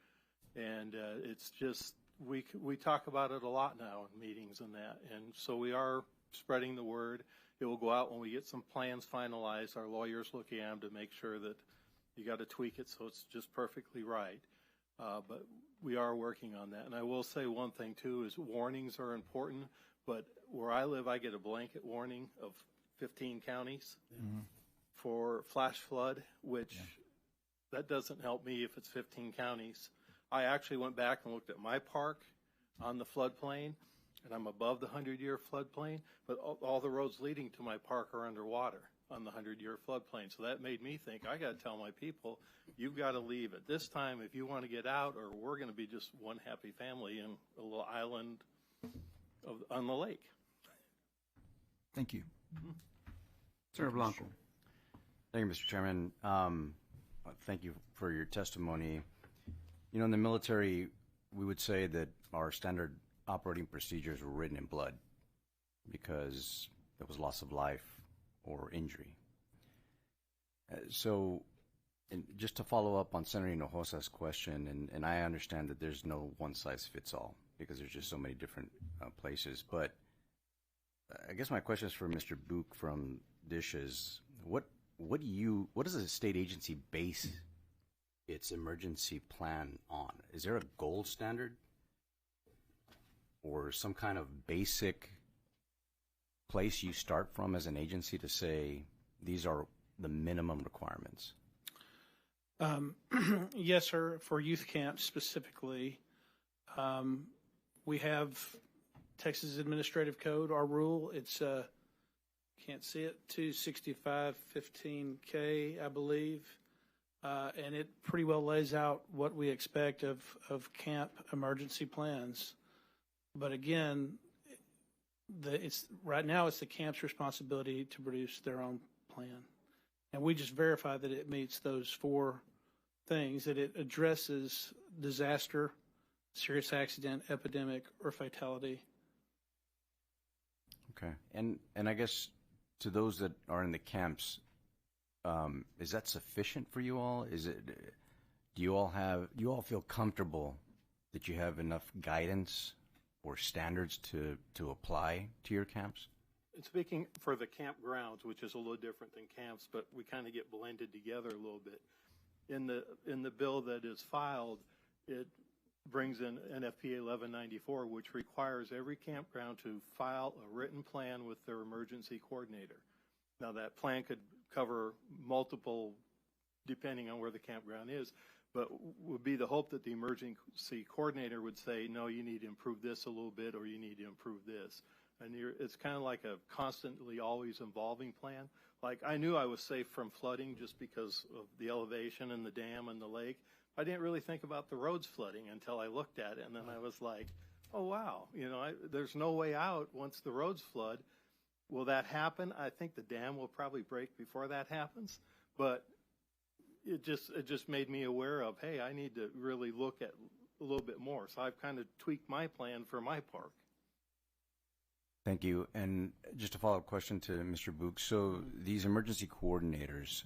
And it's just, we talk about it a lot now in meetings and that. And so we are spreading the word. It will go out when we get some plans finalized. Our lawyers look at them to make sure that you got to tweak it so it's just perfectly right. But we are working on that. And I will say one thing, too, is warnings are important. But where I live, I get a blanket warning of 15 counties for flash flood, which that doesn't help me if it's 15 counties. I actually went back and looked at my park on the floodplain, and I'm above the 100-year floodplain, but all the roads leading to my park are underwater on the 100-year floodplain. So that made me think, I got to tell my people, you've got to leave at this time if you want to get out, or we're going to be just one happy family in a little island on the lake. Thank you. Senator Blanco. Thank you, Mr. Chairman. Thank you for your testimony. You know, in the military, we would say that our standard operating procedures were written in blood because there was loss of life or injury. So, and just to follow up on Senator Hinojosa's question, and I understand that there's no one-size-fits-all because there's just so many different places, but I guess my question is for Mr. Book from Dishes. What does a state agency base its emergency plan on? Is there a gold standard or some kind of basic place you start from as an agency to say these are the minimum requirements? Yes, sir. For youth camps specifically, we have Texas Administrative Code, our rule. It's can't see it, 26515K, I believe. And it pretty well lays out what we expect of camp emergency plans. But again, right now it's the camp's responsibility to produce their own plan. And we just verify that it meets those 4 things, that it addresses disaster, serious accident, epidemic, or fatality. Okay. And I guess to those that are in the camps, is that sufficient for you all? Do you all feel comfortable that you have enough guidance or standards to apply to your camps? And speaking for the campgrounds, which is a little different than camps, but we kind of get blended together a little bit. In the bill that is filed, it brings in NFPA 1194, which requires every campground to file a written plan with their emergency coordinator. Now, that plan could cover multiple, depending on where the campground is, but would be the hope that the emergency coordinator would say, no, you need to improve this a little bit, or you need to improve this. And it's kind of like a constantly always evolving plan. Like, I knew I was safe from flooding just because of the elevation and the dam and the lake. I didn't really think about the roads flooding until I looked at it, and then I was like, oh, wow, there's no way out once the roads flood. Will that happen? I think the dam will probably break before that happens, but it just made me aware of, hey, I need to really look at a little bit more. So I've kind of tweaked my plan for my park. Thank you. And just a follow-up question to Mr. Book. So these emergency coordinators,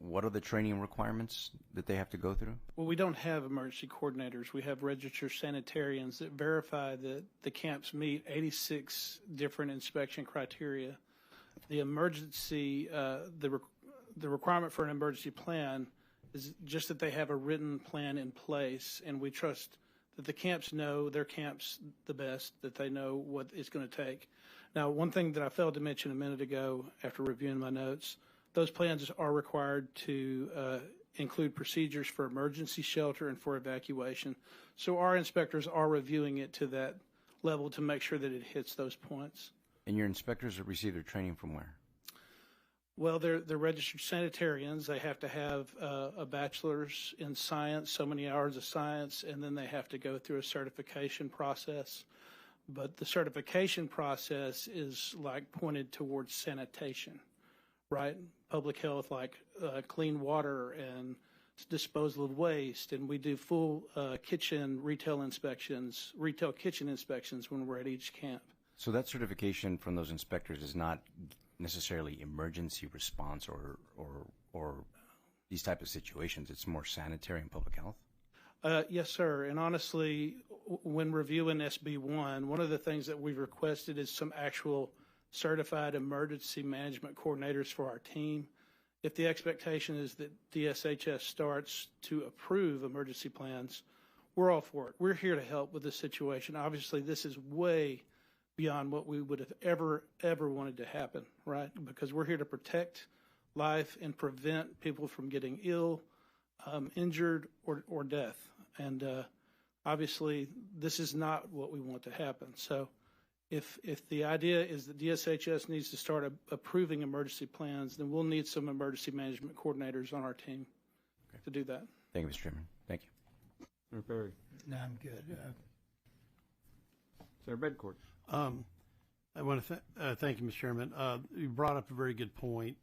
what are the training requirements that they have to go through? Well, we don't have emergency coordinators. We have registered sanitarians that verify that the camps meet 86 different inspection criteria. The emergency, the requirement for an emergency plan is just that they have a written plan in place, and we trust that the camps know their camps the best, that they know what it's going to take. Now, one thing that I failed to mention a minute ago after reviewing my notes, those plans are required to include procedures for emergency shelter and for evacuation. So our inspectors are reviewing it to that level to make sure that it hits those points. And your inspectors receive their training from where? Well, they're registered sanitarians. They have to have a bachelor's in science, so many hours of science, and then they have to go through a certification process. But the certification process is like pointed towards sanitation, right? Public health, like clean water and disposal of waste, and we do full retail kitchen inspections when we're at each camp. So that certification from those inspectors is not necessarily emergency response or these type of situations. It's more sanitary and public health? Yes, sir. And honestly, when reviewing SB1, one of the things that we've requested is some actual certified emergency management coordinators for our team. If the expectation is that DSHS starts to approve emergency plans, we're all for it. We're here to help with this situation. Obviously, this is way beyond what we would have ever wanted to happen, right? Because we're here to protect life and prevent people from getting ill, injured, or death. And obviously, this is not what we want to happen. So if the idea is that DSHS needs to start approving emergency plans, then we'll need some emergency management coordinators on our team to do that. Thank you, Mr. Chairman. Thank you. Senator Perry. No, I'm good. Senator Bedcourt. I want to thank you, Mr. Chairman. You brought up a very good point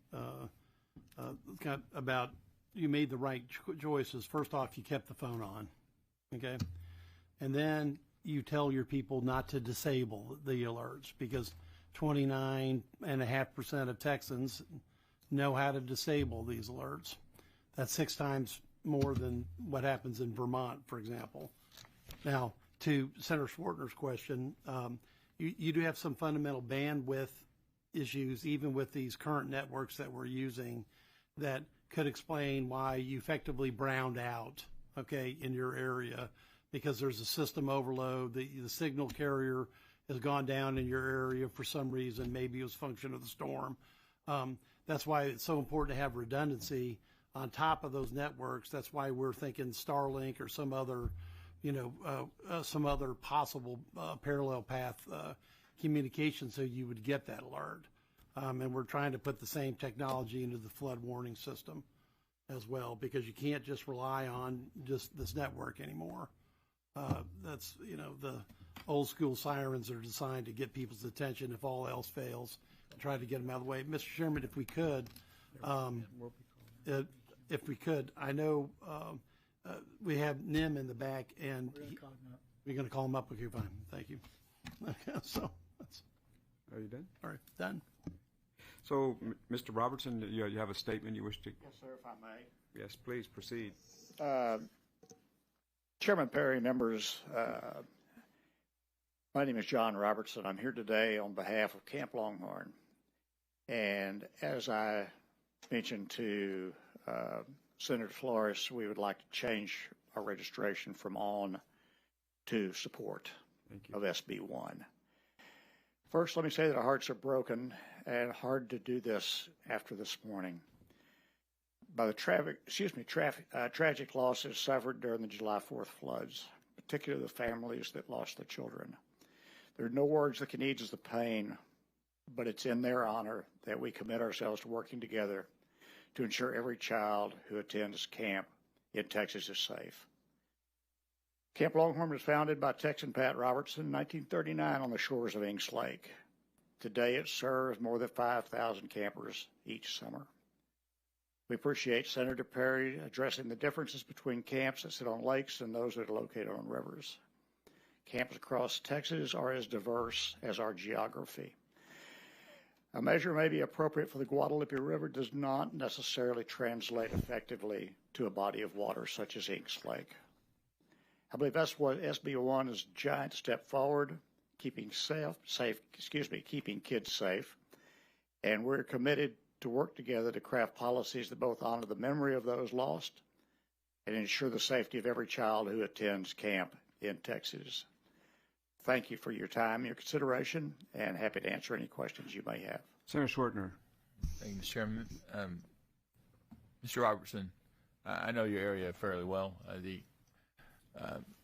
about you made the right choices. First off, you kept the phone on, okay? And then you tell your people not to disable the alerts because 29.5% of Texans know how to disable these alerts. That's 6 times more than what happens in Vermont, for example. Now, to Senator Schwartner's question, you do have some fundamental bandwidth issues, even with these current networks that we're using, that could explain why you effectively browned out, okay, in your area, because there's a system overload. The signal carrier has gone down in your area for some reason. Maybe it was a function of the storm. That's why it's so important to have redundancy on top of those networks. That's why we're thinking Starlink or some other, some other possible parallel path communication so you would get that alert. And we're trying to put the same technology into the flood warning system as well, because you can't just rely on just this network anymore. That's, the old school sirens are designed to get people's attention if all else fails, and try to get them out of the way. Mr. Chairman, if we could, I know we have Nim in the back, and we're going to call him up. Okay, fine. Thank you. Okay, so that's. Are you done? All right, done. So, Mr. Robertson, you have a statement you wish to? Yes, sir, if I may. Yes, please proceed. Chairman Perry, members, my name is John Robertson. I'm here today on behalf of Camp Longhorn. And as I mentioned to Senator Flores, we would like to change our registration from on to support of SB 1. First, let me say that our hearts are broken and hard to do this after this morning by the tragic losses suffered during the July 4th floods, particularly the families that lost their children. There are no words that can ease the pain, but it's in their honor that we commit ourselves to working together to ensure every child who attends camp in Texas is safe. Camp Longhorn was founded by Texan Pat Robertson in 1939 on the shores of Inks Lake. Today it serves more than 5,000 campers each summer. We appreciate Senator Perry addressing the differences between camps that sit on lakes and those that are located on rivers. Camps across Texas are as diverse as our geography. A measure may be appropriate for the Guadalupe River does not necessarily translate effectively to a body of water such as Inks Lake. I believe that's what SB 1 is a giant step forward, keeping kids safe, and we're committed to work together to craft policies that both honor the memory of those lost and ensure the safety of every child who attends camp in Texas. Thank you for your time, your consideration, and happy to answer any questions you may have. Senator Schwartner. Thank you, Mr. Chairman. Mr. Robertson, I know your area fairly well.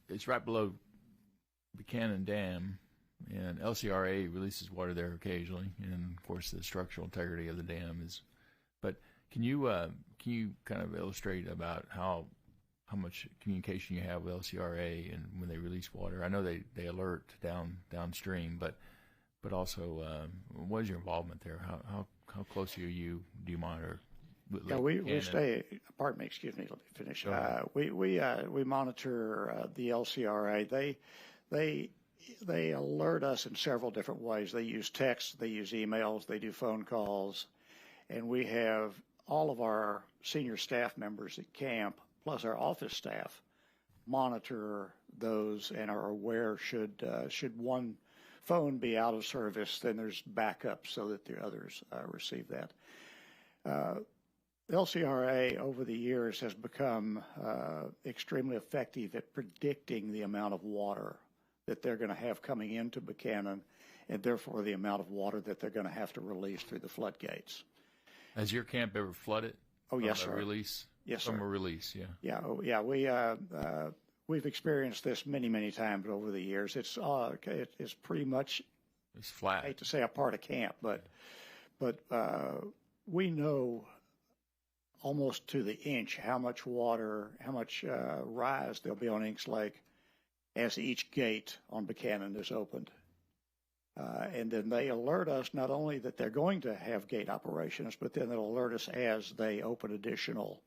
It's right below Buchanan Dam, and LCRA releases water there occasionally, and of course the structural integrity of the dam is But can you kind of illustrate about how much communication you have with LCRA and when they release water? I know they alert downstream, but also what is your involvement there? How close are you? Do you monitor? Yeah, we stay. Pardon me. Excuse me. Let me finish. We monitor the LCRA. They alert us in several different ways. They use text, they use emails, they do phone calls, and we have all of our senior staff members at camp, plus our office staff, monitor those and are aware should one phone be out of service, then there's backup so that the others receive that. The LCRA over the years has become extremely effective at predicting the amount of water that they're going to have coming into Buchanan, and therefore the amount of water that they're going to have to release through the floodgates. Has your camp ever flooded? Oh, yes, sir. A release? Yes, sir. From a release, yeah. Yeah, we've experienced this many times over the years. It's pretty much, it's flat. I hate to say a part of camp, but we know almost to the inch how much water, how much rise there'll be on Inks Lake as each gate on Buchanan is opened. And then they alert us not only that they're going to have gate operations, but then they'll alert us as they open additional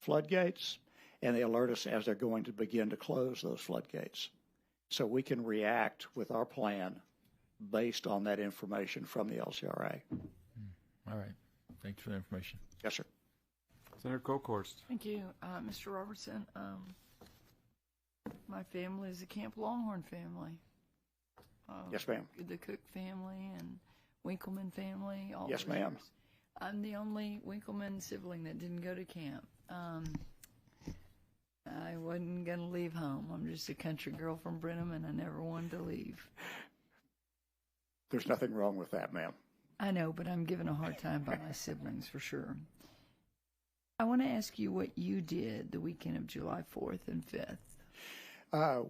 floodgates, and they alert us as they're going to begin to close those floodgates. So we can react with our plan based on that information from the LCRA. All right. Thanks for the information. Yes, sir. Senator Kokhorst. Thank you, Mr. Robertson. My family is a Camp Longhorn family. Yes, ma'am. The Cook family and Winkleman family. All Yes, ma'am. I'm the only Winkleman sibling that didn't go to camp. I wasn't going to leave home. I'm just a country girl from Brenham, and I never wanted to leave. There's nothing wrong with that, ma'am. I know, but I'm given a hard time by my siblings for sure. I want to ask you what you did the weekend of July 4th and 5th.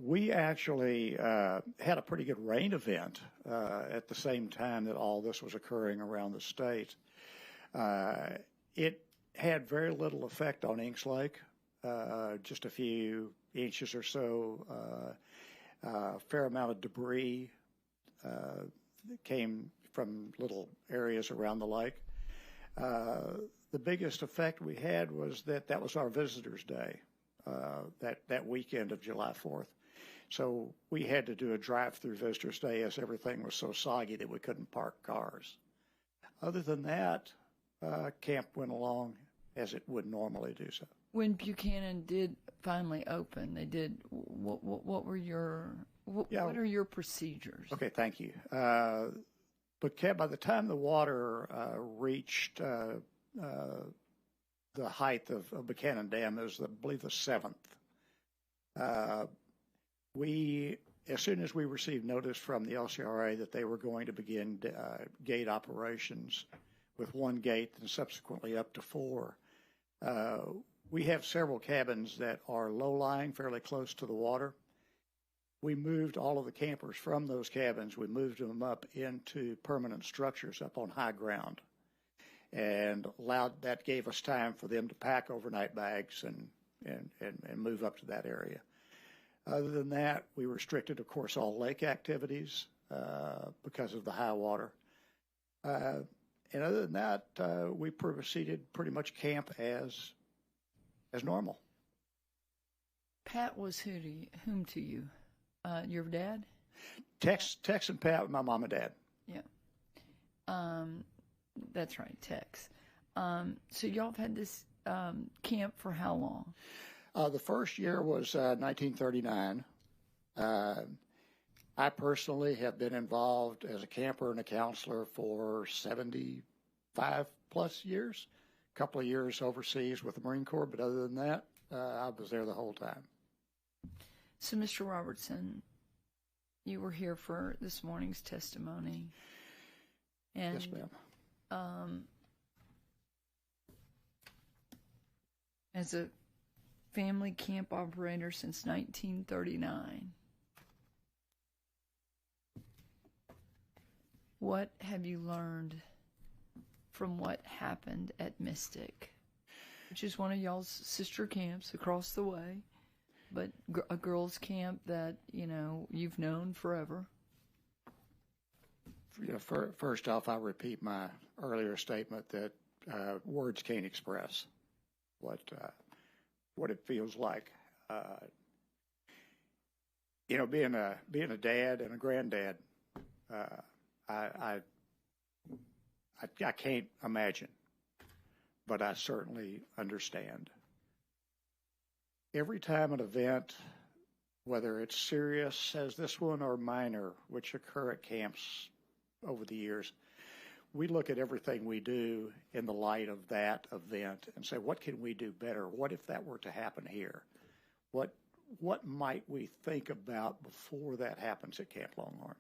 We actually had a pretty good rain event at the same time that all this was occurring around the state. It had very little effect on Inks Lake, just a few inches or so, a fair amount of debris came from little areas around the lake. The biggest effect we had was that was our Visitors' Day, that weekend of July 4th. So we had to do a drive-through Visitors' Day as everything was so soggy that we couldn't park cars. Other than that, camp went along as it would normally do so. When Buchanan did finally open, they did. What were your what are your procedures? Okay, thank you. But by the time the water reached the height of Buchanan Dam, is I believe the 7th. As soon as we received notice from the LCRA that they were going to begin gate operations with one gate and subsequently up to 4, we have several cabins that are low-lying, fairly close to the water. We moved all of the campers from those cabins. We moved them up into permanent structures up on high ground, and that gave us time for them to pack overnight bags and move up to that area. Other than that, we restricted, of course, all lake activities because of the high water. And other than that, we proceeded pretty much camp as normal. Pat was whom to you? Your dad? Tex and Pat, my mom and dad. Yeah. That's right, Tex. So y'all have had this camp for how long? The first year was 1939. I personally have been involved as a camper and a counselor for 75 plus years. A couple of years overseas with the Marine Corps, but other than that, I was there the whole time. So, Mr. Robertson, you were here for this morning's testimony. And, yes, ma'am. As a family camp operator since 1939, what have you learned from what happened at Mystic, which is one of y'all's sister camps across the way, but a girls' camp that, you know, you've known forever? You know, first off, I repeat my earlier statement that words can't express what it feels like. You know, being a dad and a granddad, I can't imagine, but I certainly understand. Every time an event, whether it's serious as this one or minor, which occur at camps over the years, we look at everything we do in the light of that event and say, what can we do better? What if that were to happen here? What might we think about before that happens at Camp Longhorn?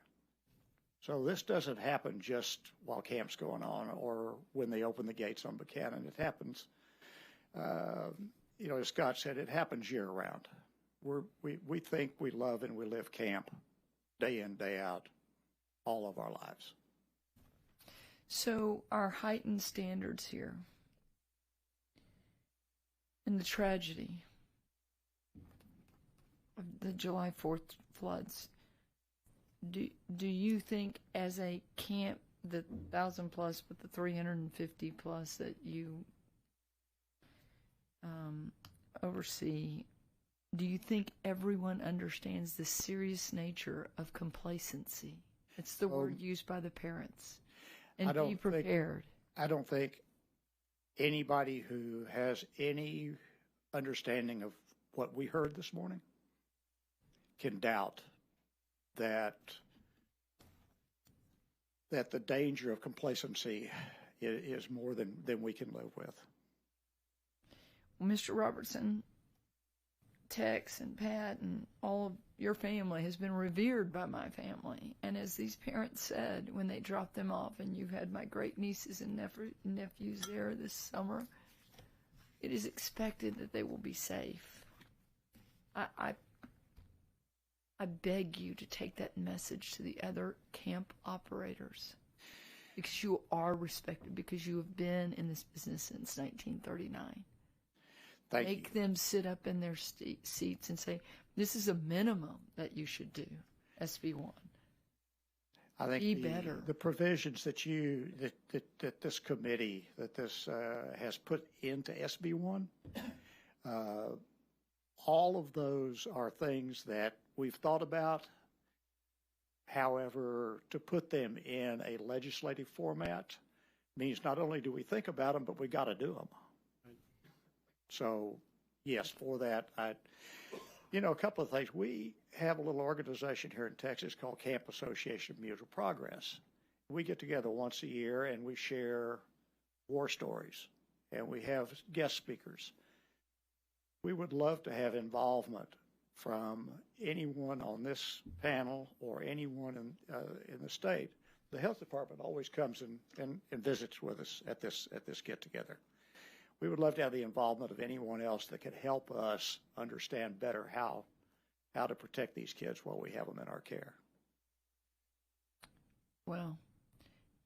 So this doesn't happen just while camp's going on or when they open the gates on Buchanan. It happens, you know, as Scott said, it happens year-round. We think, we love, and we live camp day in, day out, all of our lives. So our heightened standards here and the tragedy of the July 4th floods, do you think as a camp, the 1,000 plus, but the 350 plus that you oversee, do you think everyone understands the serious nature of complacency? It's the word used by the parents. And be prepared. I don't think anybody who has any understanding of what we heard this morning can doubt that the danger of complacency is more than we can live with. Well, Mr. Robertson, Tex and Pat and all of your family has been revered by my family. And as these parents said when they dropped them off, and you had my great nieces and nephews there this summer, it is expected that they will be safe. I beg you to take that message to the other camp operators, because you are respected, because you have been in this business since 1939. Make them sit up in their seats and say, this is a minimum that you should do, SB1. I think Be better. The provisions that this committee, has put into SB1, all of those are things that we've thought about. However, to put them in a legislative format means not only do we think about them, but we got to do them. So, yes, for that, a couple of things. We have a little organization here in Texas called Camp Association of Mutual Progress. We get together once a year and we share war stories, and we have guest speakers. We would love to have involvement from anyone on this panel or anyone in the state. The health department always comes and visits with us at this get-together. We would love to have the involvement of anyone else that could help us understand better how to protect these kids while we have them in our care. Well,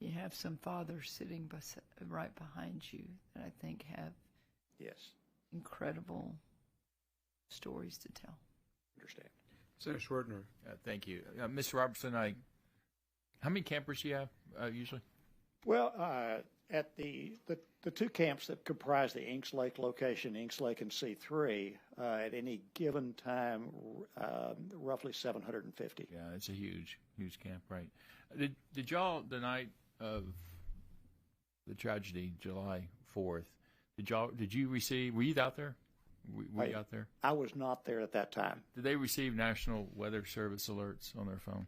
you have some fathers sitting right behind you that I think have incredible stories to tell. Understand. Senator Schwertner. Thank you. Mr. Robertson, how many campers do you have usually? Well, at the two camps that comprise the Inks Lake location, Inks Lake and C3, at any given time, roughly 750. Yeah, it's a huge camp, right? Did y'all, the night of the tragedy, July 4th, did you receive, were you out there? Were you out there? I was not there at that time. Did they receive National Weather Service alerts on their phone?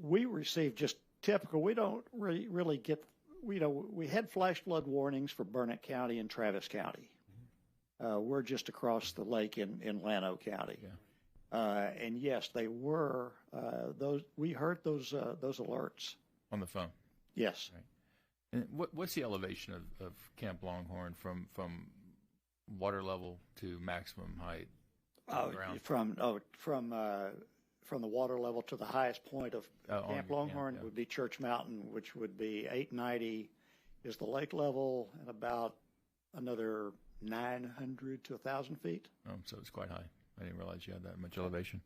We received just typical. We don't really get, we had flash flood warnings for Burnett County and Travis County. We're just across the lake in Llano County. Yeah. And yes, they were, we heard those alerts. On the phone? Yes. Right. And what's the elevation of Camp Longhorn from water level to maximum height? From the water level to the highest point of Camp Longhorn would be Church Mountain, which would be 890, is the lake level at about another 900 to 1,000 feet. Oh, so it's quite high. I didn't realize you had that much elevation.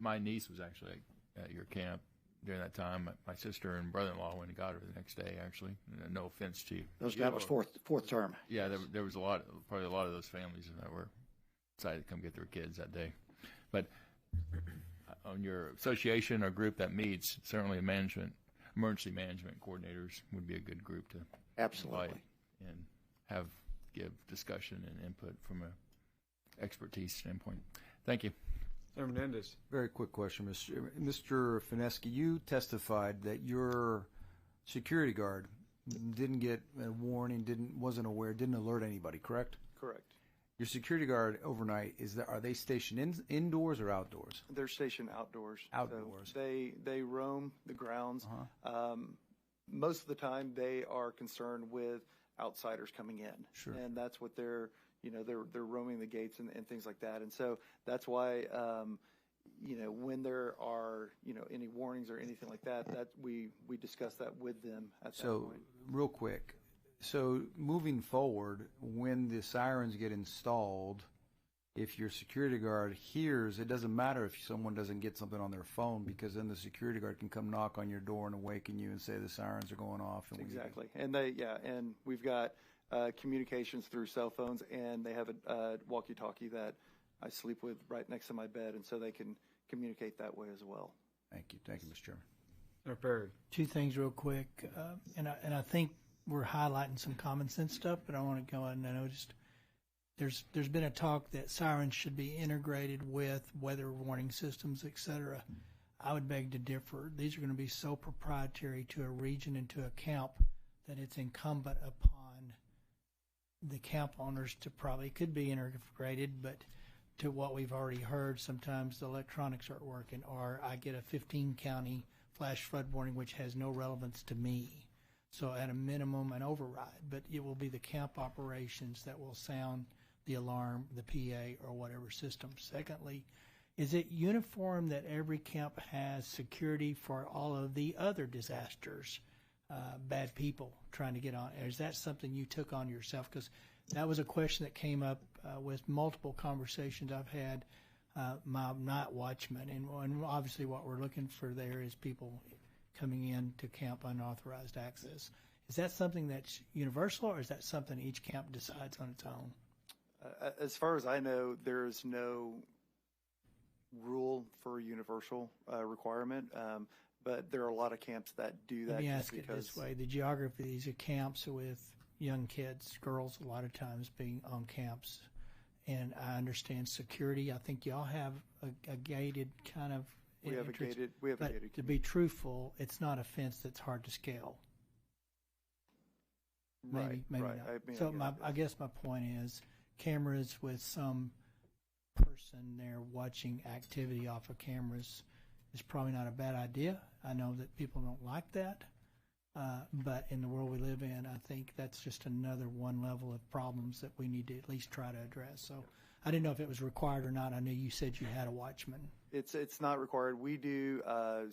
My niece was actually at your camp during that time. My sister and brother-in-law went and got her the next day, actually. No offense to you. That was fourth term. Yeah, there was probably a lot of those families that were excited to come get their kids that day. But on your association or group that meets, certainly emergency management coordinators would be a good group to absolutely invite and give discussion and input from a expertise standpoint. Thank you. Senator Menendez. Very quick question, Mr. Fineski. You testified that your security guard didn't get a warning, wasn't aware, didn't alert anybody, correct? Correct. Your security guard overnight, are they stationed indoors or outdoors? They're stationed outdoors. Outdoors. So they roam the grounds. Most of the time, they are concerned with outsiders coming in. Sure. And that's what they're roaming the gates and things like that. And so that's why, when there are, any warnings or anything like that we discuss that with them at that point. Real quick. So moving forward, when the sirens get installed, if your security guard hears, it doesn't matter if someone doesn't get something on their phone, because then the security guard can come knock on your door and awaken you and say the sirens are going off. And exactly. And and we've got communications through cell phones, and they have a walkie-talkie that I sleep with right next to my bed, and so they can communicate that way as well. Thank you. Thank you, Mr. Chairman. Senator Perry. Two things real quick, and I think we're highlighting some common sense stuff, but I want to go ahead and I noticed there's been a talk that sirens should be integrated with weather warning systems, et cetera. I would beg to differ. These are going to be so proprietary to a region and to a camp that it's incumbent upon the camp owners to probably could be integrated, but to what we've already heard, sometimes the electronics aren't working, or I get a 15-county flash flood warning which has no relevance to me. So at a minimum, an override, but it will be the camp operations that will sound the alarm, the PA, or whatever system. Secondly, is it uniform that every camp has security for all of the other disasters, bad people trying to get on? Is that something you took on yourself? Because that was a question that came up with multiple conversations I've had, my night watchman, and obviously what we're looking for there is people coming in to camp unauthorized access. Is that something that's universal, or is that something each camp decides on its own? As far as I know, there is no rule for universal requirement, but there are a lot of camps that do that. Let me ask it this way. The geography of these are camps with young kids, girls a lot of times being on camps, and I understand security. I think y'all have a gated kind of We have a gated to be truthful, it's not a fence that's hard to scale. Maybe right. not. I guess my point is cameras with some person there watching activity off of cameras is probably not a bad idea. I know that people don't like that, but in the world we live in, I think that's just another one level of problems that we need to at least try to address. So I didn't know if it was required or not. I know you said you had a watchman. It's not required. We do. Our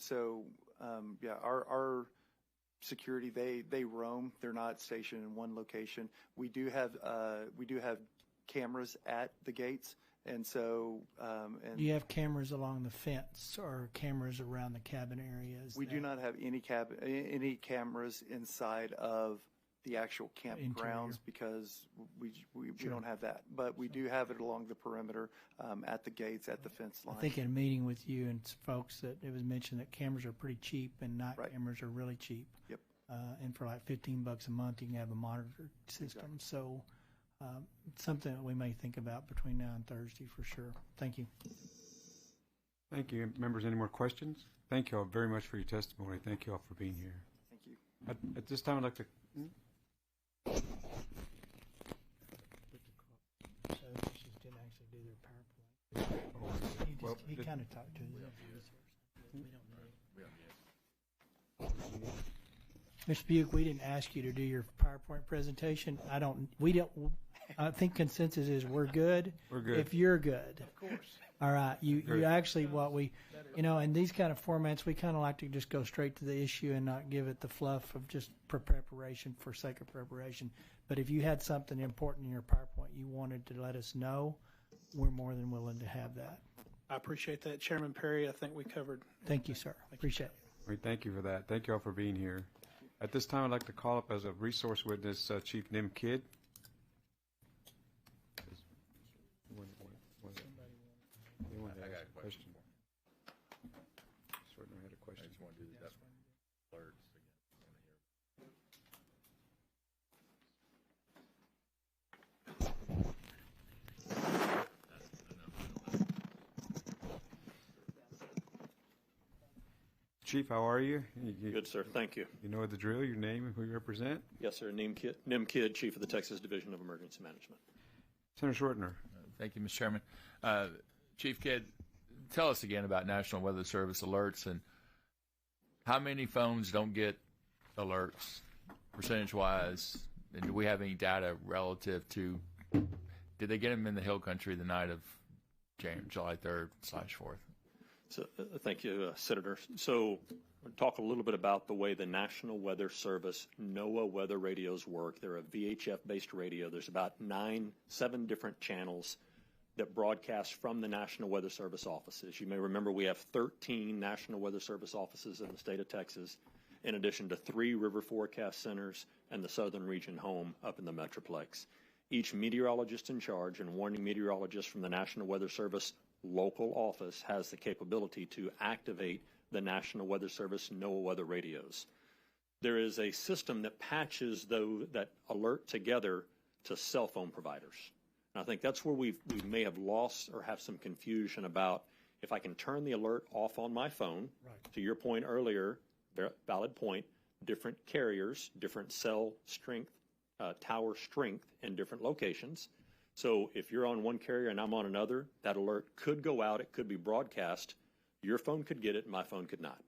security, they roam. They're not stationed in one location. We do have cameras at the gates, and so. Do you have cameras along the fence or cameras around the cabin areas? We do not have any cameras inside of the actual campgrounds because we don't have that. But we do have it along the perimeter, at the gates, at the fence line. I think in a meeting with you and folks that it was mentioned that cameras are pretty cheap and night cameras are really cheap. Yep. And for like $15 a month, you can have a monitored system. Exactly. So something that we may think about between now and Thursday for sure. Thank you. Thank you. Members, any more questions? Thank you all very much for your testimony. Thank you all for being here. Thank you. At this time, I'd like to... So she didn't actually do their PowerPoint. He kind of talked to us. Mr. Buick, we didn't ask you to do your PowerPoint presentation. We don't I think consensus is we're good. We're good. If you're good. Of course. All right. You Good. actually, what we, in these kind of formats, we kind of like to just go straight to the issue and not give it the fluff of just preparation for sake of preparation. But if you had something important in your PowerPoint you wanted to let us know, we're more than willing to have that. I appreciate that, Chairman Perry. I think we covered. Thank you, sir. Appreciate it. We thank you for that. Thank you all for being here. At this time, I'd like to call up as a resource witness Chief Nim Kidd. I got a question. Certainly had a question. I just want to do the alerts Chief, how are you? Good, sir. Thank you. You know the drill, your name and who you represent? Yes, sir. Nim Kidd, Chief of the Texas Division of Emergency Management. Senator Shortner. Thank you, Mr. Chairman. Chief Kidd, tell us again about National Weather Service alerts and how many phones don't get alerts, percentage-wise, and do we have any data relative to, did they get them in the Hill Country the night of July 3rd/4th? So, thank you, Senator. So, we'll talk a little bit about the way the National Weather Service NOAA weather radios work. They're a VHF-based radio. There's about 7 different channels that broadcast from the National Weather Service offices. You may remember we have 13 National Weather Service offices in the state of Texas, in addition to 3 river forecast centers and the Southern Region home up in the Metroplex. Each meteorologist in charge and warning meteorologist from the National Weather Service local office has the capability to activate the National Weather Service NOAA weather radios. There is a system that patches that alert together to cell phone providers. And I think that's where we may have lost or have some confusion about if I can turn the alert off on my phone. Right. To your point earlier, valid point, different carriers, different cell strength, tower strength in different locations. So if you're on one carrier and I'm on another, that alert could go out, it could be broadcast. Your phone could get it, my phone could not.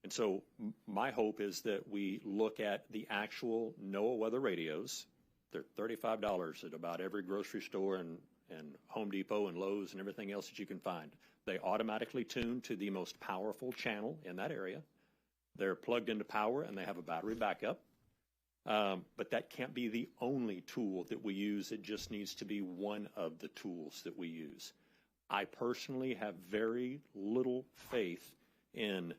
And so my hope is that we look at the actual NOAA weather radios. They're $35 at about every grocery store and Home Depot and Lowe's and everything else that you can find. They automatically tune to the most powerful channel in that area. They're plugged into power and they have a battery backup. But that can't be the only tool that we use. It just needs to be one of the tools that we use. I personally have very little faith in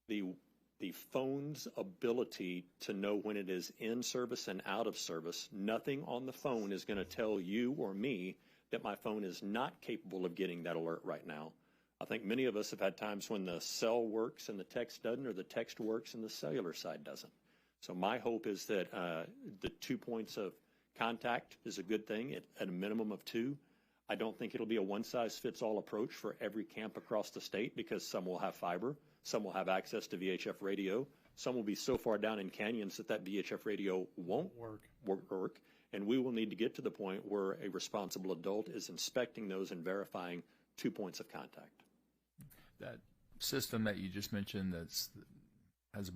the phone's ability to know when it is in service and out of service. Nothing on the phone is going to tell you or me that my phone is not capable of getting that alert right now. I think many of us have had times when the cell works and the text doesn't, or the text works and the cellular side doesn't. So my hope is that the 2 points of contact is a good thing at a minimum of 2. I don't think it'll be a one-size-fits-all approach for every camp across the state because some will have fiber, some will have access to VHF radio, some will be so far down in canyons that VHF radio won't work, and we will need to get to the point where a responsible adult is inspecting those and verifying 2 points of contact. That system that you just mentioned has a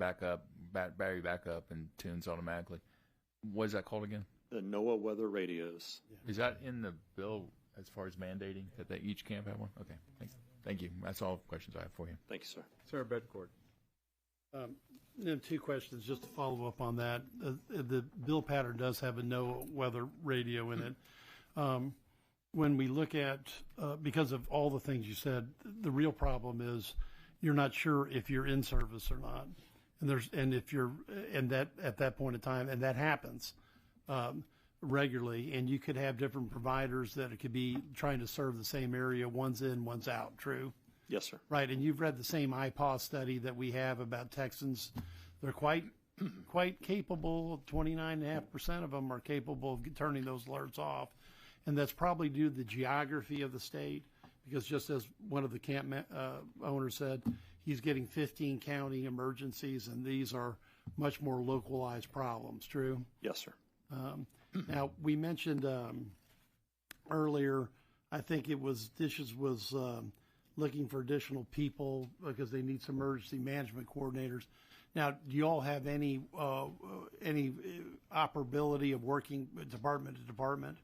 battery backup and tunes automatically. What is that called again? The NOAA weather radios. Yeah. Is that in the bill as far as mandating that they each camp have one? Okay, thank you. That's all the questions I have for you. Thank you, sir. Sarah Bedcourt. And 2 questions just to follow up on that. The bill pattern does have a NOAA weather radio in it. When we look at, because of all the things you said, the real problem is you're not sure if you're in service or not. And that at that point in time, and that happens regularly, and you could have different providers that it could be trying to serve the same area, one's in, one's out. True? Yes, sir. Right, and you've read the same IPAW study that we have about Texans. They're quite capable. 29.5% of them are capable of turning those alerts off, and that's probably due to the geography of the state. Because just as one of the camp owners said, he's getting 15 county emergencies, and these are much more localized problems. True? Yes, sir. Now, we mentioned earlier, I think it was Dishes was looking for additional people because they need some emergency management coordinators. Now, do you all have any interoperability of working department to department?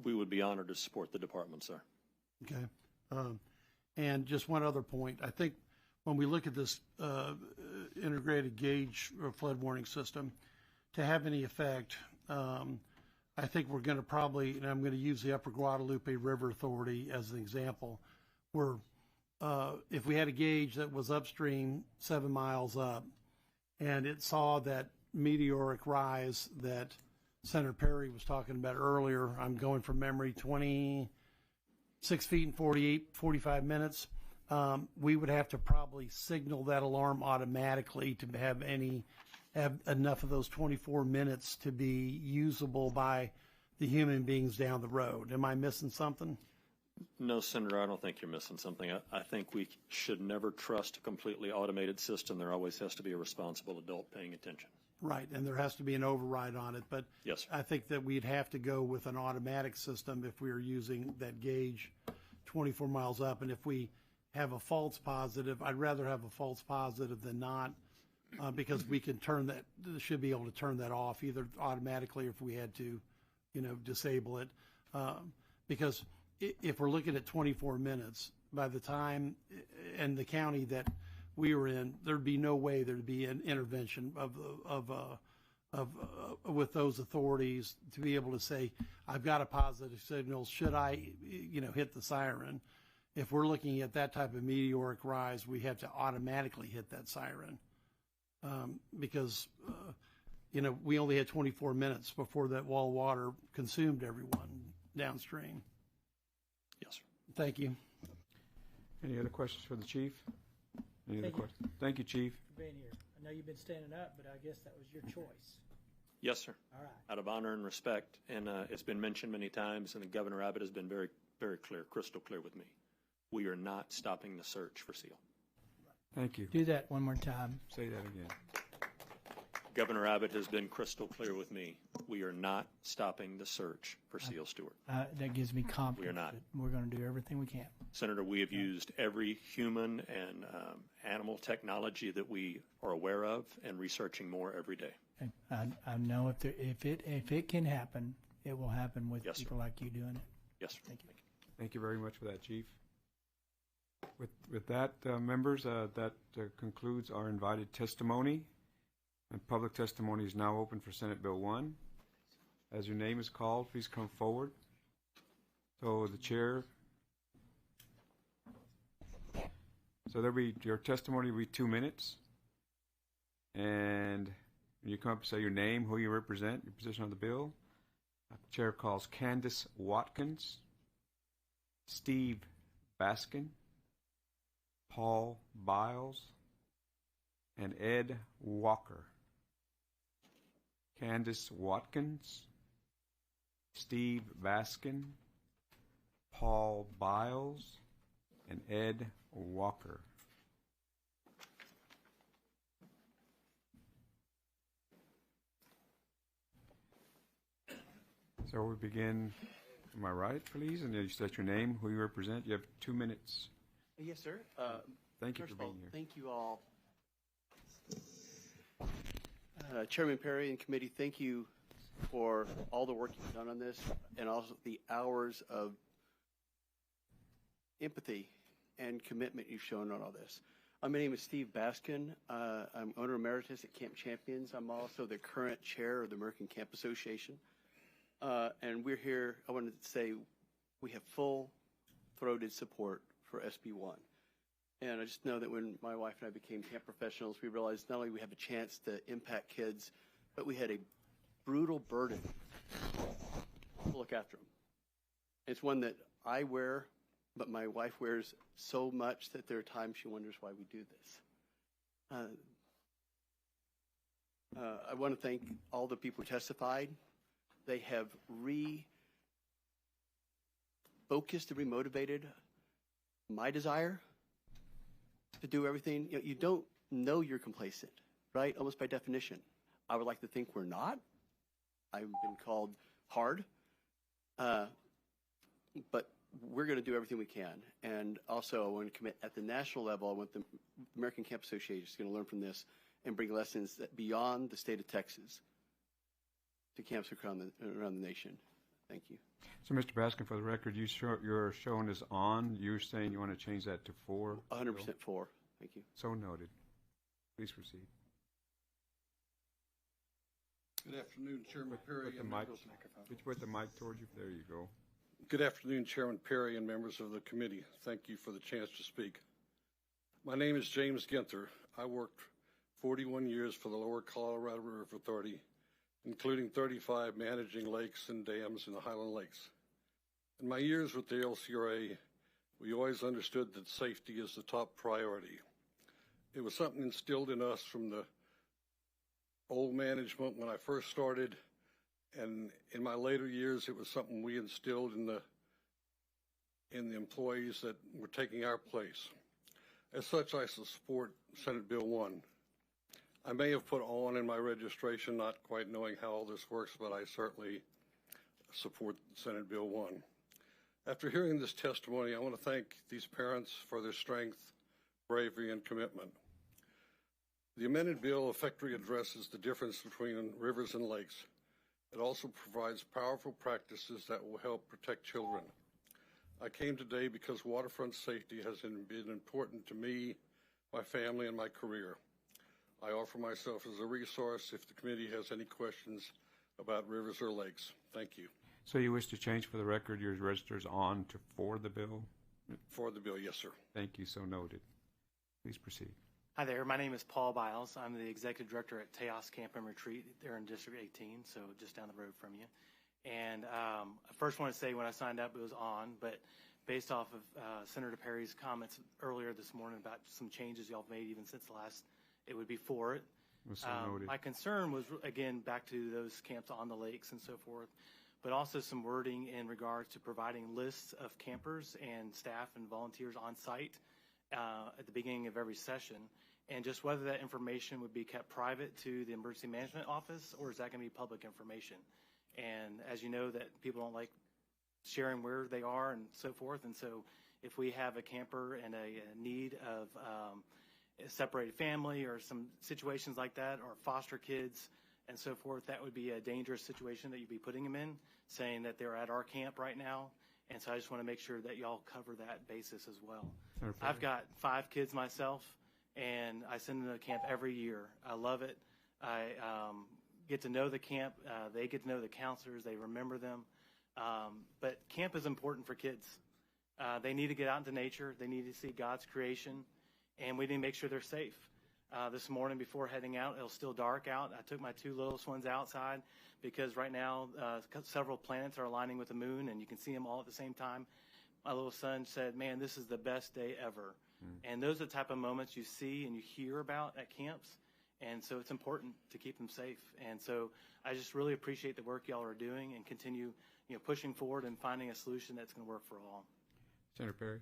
We would be honored to support the department, sir. Okay. And just one other point. I think when we look at this integrated gauge or flood warning system, to have any effect, I think we're going to probably, and I'm going to use the Upper Guadalupe River Authority as an example, where if we had a gauge that was upstream 7 miles up and it saw that meteoric rise that Senator Perry was talking about earlier, I'm going from memory, 26 feet in 45 minutes, we would have to probably signal that alarm automatically to have enough of those 24 minutes to be usable by the human beings down the road. Am I missing something? No, Senator, I don't think you're missing something. I think we should never trust a completely automated system. There always has to be a responsible adult paying attention. Right, and there has to be an override on it. But yes, sir. I think that we'd have to go with an automatic system if we were using that gauge 24 miles up. And if we have a false positive, I'd rather have a false positive than not. Because we can should be able to turn that off either automatically or if we had to, disable it. Because if we're looking at 24 minutes, by the time, and the county that we were in, there'd be no way there'd be an intervention with those authorities to be able to say, I've got a positive signal, should I, hit the siren? If we're looking at that type of meteoric rise, we have to automatically hit that siren. Because, we only had 24 minutes before that wall of water consumed everyone downstream. Yes, sir. Thank you. Any other questions for the chief? Any other questions? Thank you, Chief. For being here. I know you've been standing up, but I guess that was your choice. Yes, sir. All right. Out of honor and respect, and it's been mentioned many times, and Governor Abbott has been very, very clear, crystal clear with me. We are not stopping the search for SEAL. Thank you. Do that one more time. Say that again. Governor Abbott has been crystal clear with me. We are not stopping the search for SEAL Stewart. That gives me confidence. We are not. That we're going to do everything we can. Senator, we have used every human and animal technology that we are aware of and researching more every day. And I know if it can happen, it will happen with Yes, people sir. like you doing it. Yes, sir. Thank you. Thank you very much for that, Chief. With that, members, that concludes our invited testimony. And public testimony is now open for Senate Bill 1. As your name is called, please come forward. So the chair. So your testimony will be 2 minutes. And when you come up, say your name, who you represent, your position on the bill. The chair calls Candace Watkins, Steve Baskin, Paul Biles, and Ed Walker. Candace Watkins, Steve Baskin, Paul Biles, and Ed Walker. So we begin, am I right, please? And you state your name, who you represent. You have 2 minutes. Yes, sir. Thank you First for of all, being here. thank you all. Chairman Perry and committee, thank you for all the work you've done on this and also the hours of empathy and commitment you've shown on all this. My name is Steve Baskin. I'm owner emeritus at Camp Champions. I'm also the current chair of the American Camp Association. And we're here, I wanted to say we have full-throated support for SB 1. And I just know that when my wife and I became camp professionals, we realized not only we have a chance to impact kids, but we had a brutal burden to look after them. It's one that I wear, but my wife wears so much that there are times she wonders why we do this. I want to thank all the people who testified. They have refocused and remotivated my desire to do everything. You don't know you're complacent, right? Almost by definition. I would like to think we're not. I've been called hard, but we're going to do everything we can. And also, I want to commit at the national level. I want the American Camp Association is going to learn from this and bring lessons that beyond the state of Texas. to camps around the nation. Thank you. So, Mr. Baskin, for the record, you're showing is on. You're saying you want to change that to 4? 100% 4. Thank you. So noted. Please proceed. Good afternoon, Chairman Perry. Put the mic. Could you put the mic toward you? There you go. Good afternoon, Chairman Perry and members of the committee. Thank you for the chance to speak. My name is James Ginther. I worked 41 years for the Lower Colorado River Authority, including 35 managing lakes and dams in the Highland Lakes. In my years with the LCRA, we always understood that safety is the top priority. It was something instilled in us from the old management when I first started, and in my later years, it was something we instilled in the employees that were taking our place. As such, I support Senate Bill 1. I may have put on in my registration, not quite knowing how all this works, but I certainly support Senate Bill 1. After hearing this testimony, I want to thank these parents for their strength, bravery, and commitment. The amended bill effectively addresses the difference between rivers and lakes. It also provides powerful practices that will help protect children. I came today because waterfront safety has been important to me, my family, and my career. I offer myself as a resource if the committee has any questions about rivers or lakes. Thank you. So you wish to change for the record your registers on to for the bill? For the bill, yes, sir. Thank you. So noted. Please proceed. Hi there. My name is Paul Biles. I'm the executive director at Teos Camp and Retreat there in District 18, so just down the road from you. And I first want to say when I signed up, it was on, but based off of Senator Perry's comments earlier this morning about some changes y'all have made even since the last, it would be for it. So noted. My concern was, again, back to those camps on the lakes and so forth, but also some wording in regards to providing lists of campers and staff and volunteers on site at the beginning of every session, and just whether that information would be kept private to the emergency management office, or is that going to be public information? And as you know, that people don't like sharing where they are and so forth, and so if we have a camper and a need of a separated family or some situations like that, or foster kids and so forth, that would be a dangerous situation that you'd be putting them in, saying that they're at our camp right now. And so I just want to make sure that y'all cover that basis as well. Perfect. I've got 5 kids myself, and I send them to camp every year. I love it. I get to know the camp. They get to know the counselors. They remember them. But camp is important for kids. They need to get out into nature. They need to see God's creation, and we need to make sure they're safe. This morning before heading out, it was still dark out. I took my 2 littlest ones outside because right now several planets are aligning with the moon, and you can see them all at the same time. My little son said, "Man, this is the best day ever." And those are the type of moments you see and you hear about at camps, and so it's important to keep them safe. And so I just really appreciate the work y'all are doing, and continue, pushing forward and finding a solution that's going to work for all. Senator Perry.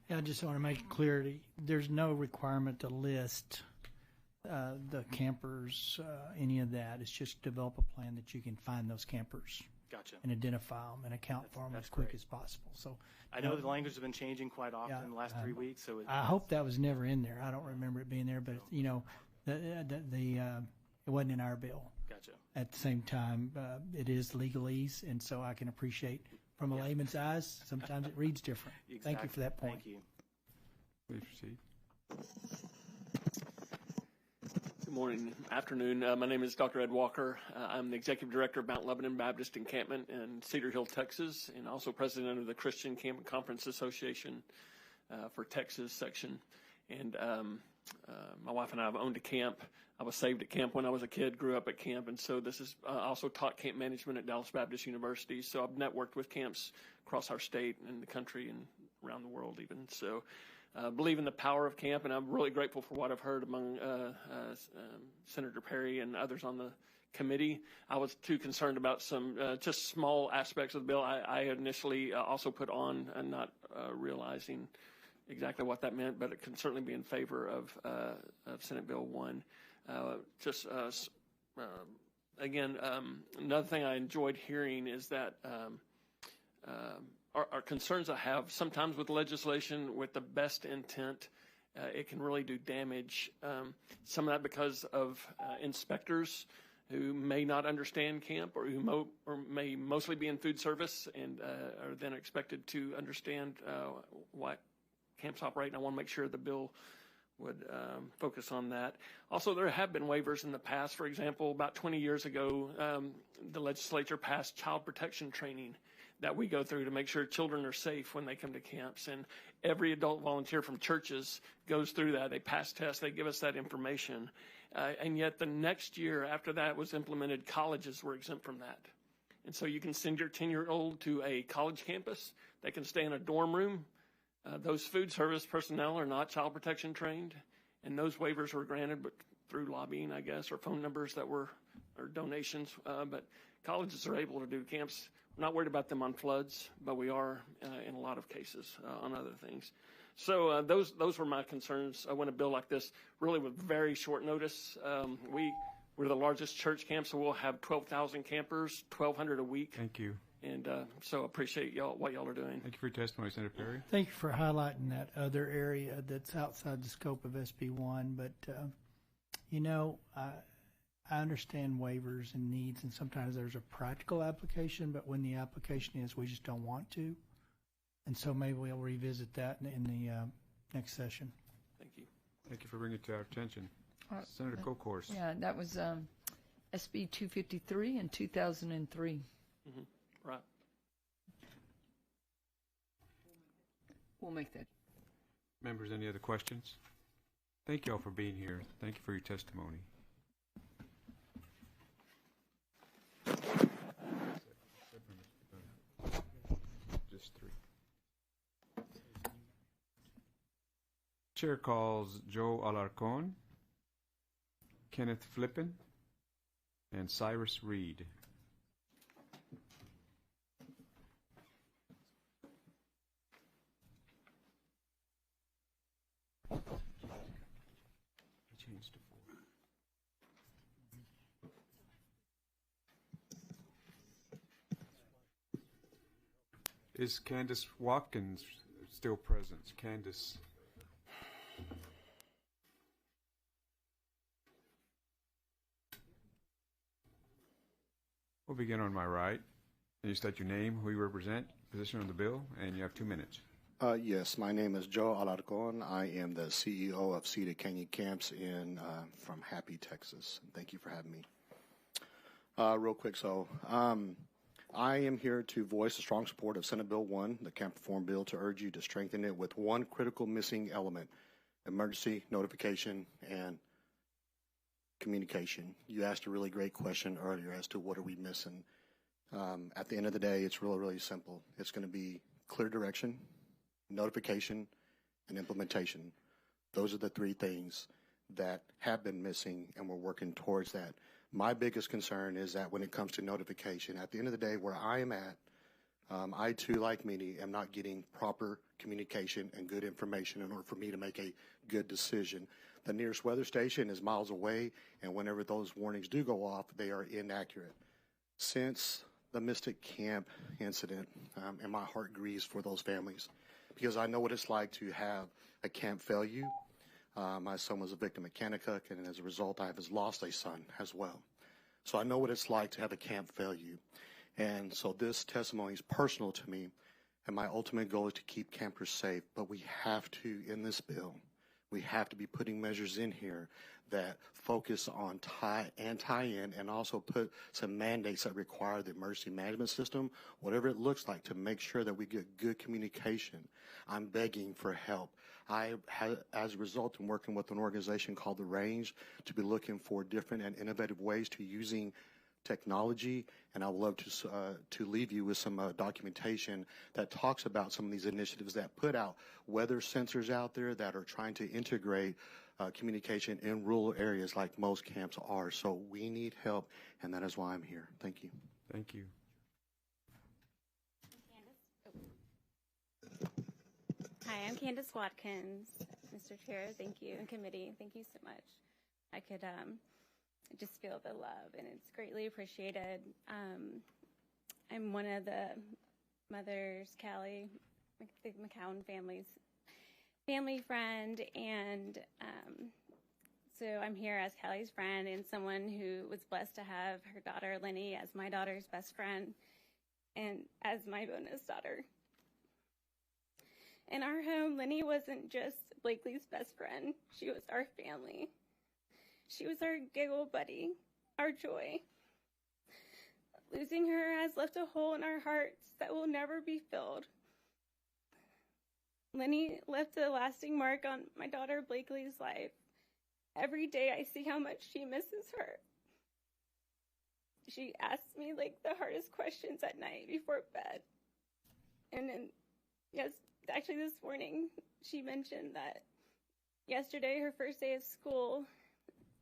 Yeah, I just want to make it clear, there's no requirement to list the campers, any of that. It's just develop a plan that you can find those campers. Gotcha. And identify them and account for them as quick as possible. So I know the language has been changing quite often in the last 3 weeks. So I hope that was never in there. I don't remember it being there, but it wasn't in our bill. Gotcha. At the same time, it is legalese, and so I can appreciate from a layman's eyes. Sometimes it reads different. Exactly. Thank you for that point. Thank you. Please proceed. Good morning, afternoon. My name is Dr. Ed Walker. I'm the Executive Director of Mount Lebanon Baptist Encampment in Cedar Hill, Texas, and also President of the Christian Camp and Conference Association for Texas section. And my wife and I have owned a camp. I was saved at camp when I was a kid, grew up at camp, and so this is also taught camp management at Dallas Baptist University. So I've networked with camps across our state and the country and around the world even. So believe in the power of camp, and I'm really grateful for what I've heard among Senator Perry and others on the committee. I was too concerned about some just small aspects of the bill. I initially also put on, and not realizing exactly what that meant, but it can certainly be in favor of Senate Bill 1. Again, another thing I enjoyed hearing is that our concerns I have sometimes with legislation with the best intent, it can really do damage. Some of that because of inspectors who may not understand camp or who may mostly be in food service and are then expected to understand what camps operate. And I want to make sure the bill would focus on that. Also, there have been waivers in the past. For example, about 20 years ago, the legislature passed child protection training that we go through to make sure children are safe when they come to camps. And every adult volunteer from churches goes through that. They pass tests. They give us that information. And yet the next year after that was implemented, colleges were exempt from that. And so you can send your 10-year-old to a college campus. They can stay in a dorm room. Those food service personnel are not child protection trained. And those waivers were granted but through lobbying, I guess, or phone numbers that were, or donations. But colleges are able to do camps. We're not worried about them on floods, but we are in a lot of cases on other things. So those were my concerns when a bill like this, really with very short notice. We're the largest church camp, so we'll have 12,000 campers, 1,200 a week. Thank you. And so appreciate what y'all are doing. Thank you for your testimony, Senator Perry. Thank you for highlighting that other area that's outside the scope of SB1. But, I understand waivers and needs, and sometimes there's a practical application, but when the application is we just don't want to. And so maybe we'll revisit that in the next session. Thank you. Thank you for bringing it to our attention. Senator Kokhorst. Yeah, that was SB 253 in 2003. Mm-hmm. Right. We'll make that. Members, any other questions? Thank you all for being here. Thank you for your testimony. Just three. Chair calls Joe Alarcon, Kenneth Flippin, and Cyrus Reed. Changed to 4. Is Candace Watkins still present? Candace. We'll begin on my right. Can you state your name, who you represent, position on the bill, and you have 2 minutes. Yes, my name is Joe Alarcon. I am the CEO of Cedar Canyon Camps from Happy, Texas. Thank you for having me. Real quick, I am here to voice a strong support of Senate Bill 1, the Camp Reform Bill, to urge you to strengthen it with one critical missing element: emergency notification and communication. You asked a really great question earlier as to what are we missing. At the end of the day, it's really, really simple. It's going to be clear direction, notification, and implementation. Those are the 3 things that have been missing, and we're working towards that. My biggest concern is that when it comes to notification, at the end of the day, where I am at, I too, like many, am not getting proper communication and good information in order for me to make a good decision. The nearest weather station is miles away, and whenever those warnings do go off, they are inaccurate. Since the Mystic Camp incident, and my heart grieves for those families, because I know what it's like to have a camp fail you. My son was a victim at Kanakuk, and as a result, I have lost a son as well. So I know what it's like to have a camp fail you. And so this testimony is personal to me, and my ultimate goal is to keep campers safe. But we have to, in this bill, we have to be putting measures in here that focus on tie in, and also put some mandates that require the emergency management system, whatever it looks like, to make sure that we get good communication. I'm begging for help. I have, as a result, I'm working with an organization called The Range to be looking for different and innovative ways to using technology, and I would love to leave you with some documentation that talks about some of these initiatives that put out weather sensors out there that are trying to integrate communication in rural areas like most camps are. So we need help, and that is why I'm here. Thank you. Thank you. Hi, I'm Candace Watkins. Mr. Chair, thank you, and committee, thank you so much. I could just feel the love, and it's greatly appreciated. I'm one of the mothers, Callie, the McCowan family's family friend, and So I'm here as Callie's friend and someone who was blessed to have her daughter Lenny as my daughter's best friend and as my bonus daughter. In our home, Lenny wasn't just Blakely's best friend. She was our family. She was our giggle buddy, our joy. Losing her has left a hole in our hearts that will never be filled. Lenny left a lasting mark on my daughter Blakely's life. Every day I see how much she misses her. She asks me like the hardest questions at night before bed. And then, yes, actually this morning she mentioned that yesterday, her first day of school,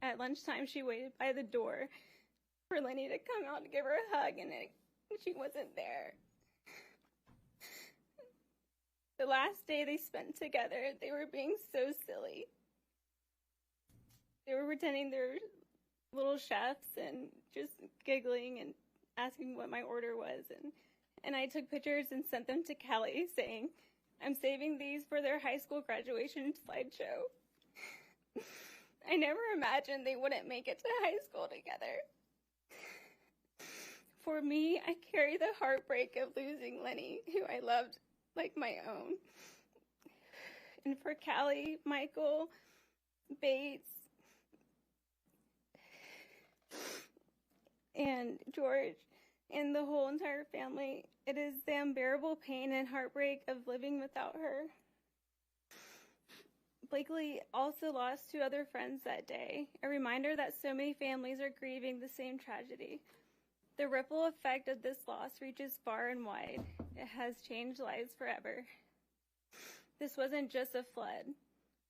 at lunchtime she waited by the door for Lenny to come out to give her a hug, and she wasn't there. The last day they spent together, they were being so silly. They were pretending they're little chefs and just giggling and asking what my order was. And I took pictures and sent them to Callie saying, I'm saving these for their high school graduation slideshow. I never imagined they wouldn't make it to high school together. For me, I carry the heartbreak of losing Lenny, who I loved like my own. And for Callie, Michael, Bates, and George, and the whole entire family, it is the unbearable pain and heartbreak of living without her. Blakely also lost 2 other friends that day, a reminder that so many families are grieving the same tragedy. The ripple effect of this loss reaches far and wide. It has changed lives forever. This wasn't just a flood.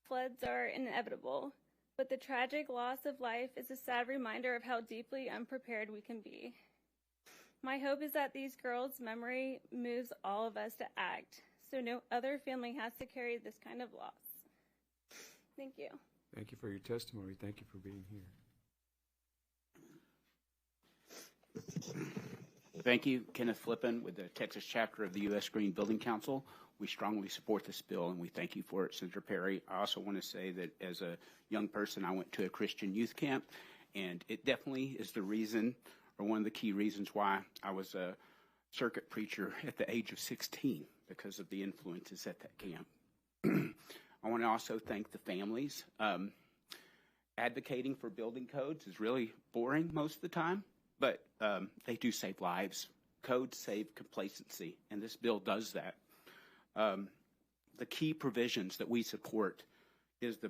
Floods are inevitable, but the tragic loss of life is a sad reminder of how deeply unprepared we can be. My hope is that these girls' memory moves all of us to act, so no other family has to carry this kind of loss. Thank you. Thank you for your testimony. Thank you for being here. Thank you. Kenneth Flippin with the Texas chapter of the U.S. Green Building Council. We strongly support this bill, and we thank you for it, Senator Perry. I also want to say that as a young person, I went to a Christian youth camp, and it definitely is the reason, or one of the key reasons why I was a circuit preacher at the age of 16, because of the influences at that camp. I want to also thank the families. Advocating for building codes is really boring most of the time, but they do save lives. Codes save complacency, and this bill does that. The key provisions that we support is the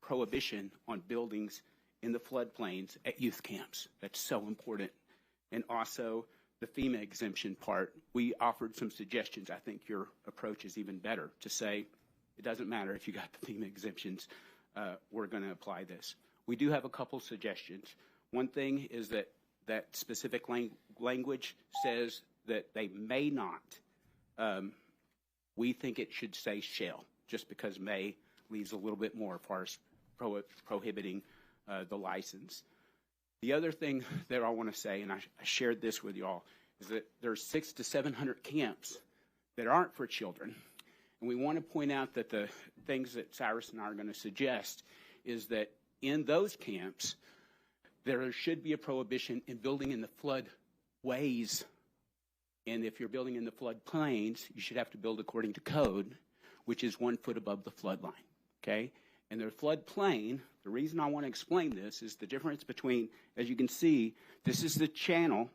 prohibition on buildings in the floodplains at youth camps. That's so important. And also the FEMA exemption part. We offered some suggestions. I think your approach is even better to say, it doesn't matter if you got the FEMA exemptions, we're going to apply this. We do have a couple suggestions. One thing is that specific language says that they may not. We think it should say shall, just because may leaves a little bit more as far as prohibiting the license. The other thing that I want to say, and I shared this with you all, is that there's 600 to 700 camps that aren't for children. And we want to point out that the things that Cyrus and I are going to suggest is that in those camps, there should be a prohibition in building in the floodways. And if you're building in the floodplains, you should have to build according to code, which is 1 foot above the flood line, okay? And the floodplain, the reason I want to explain this is the difference between, as you can see, this is the channel.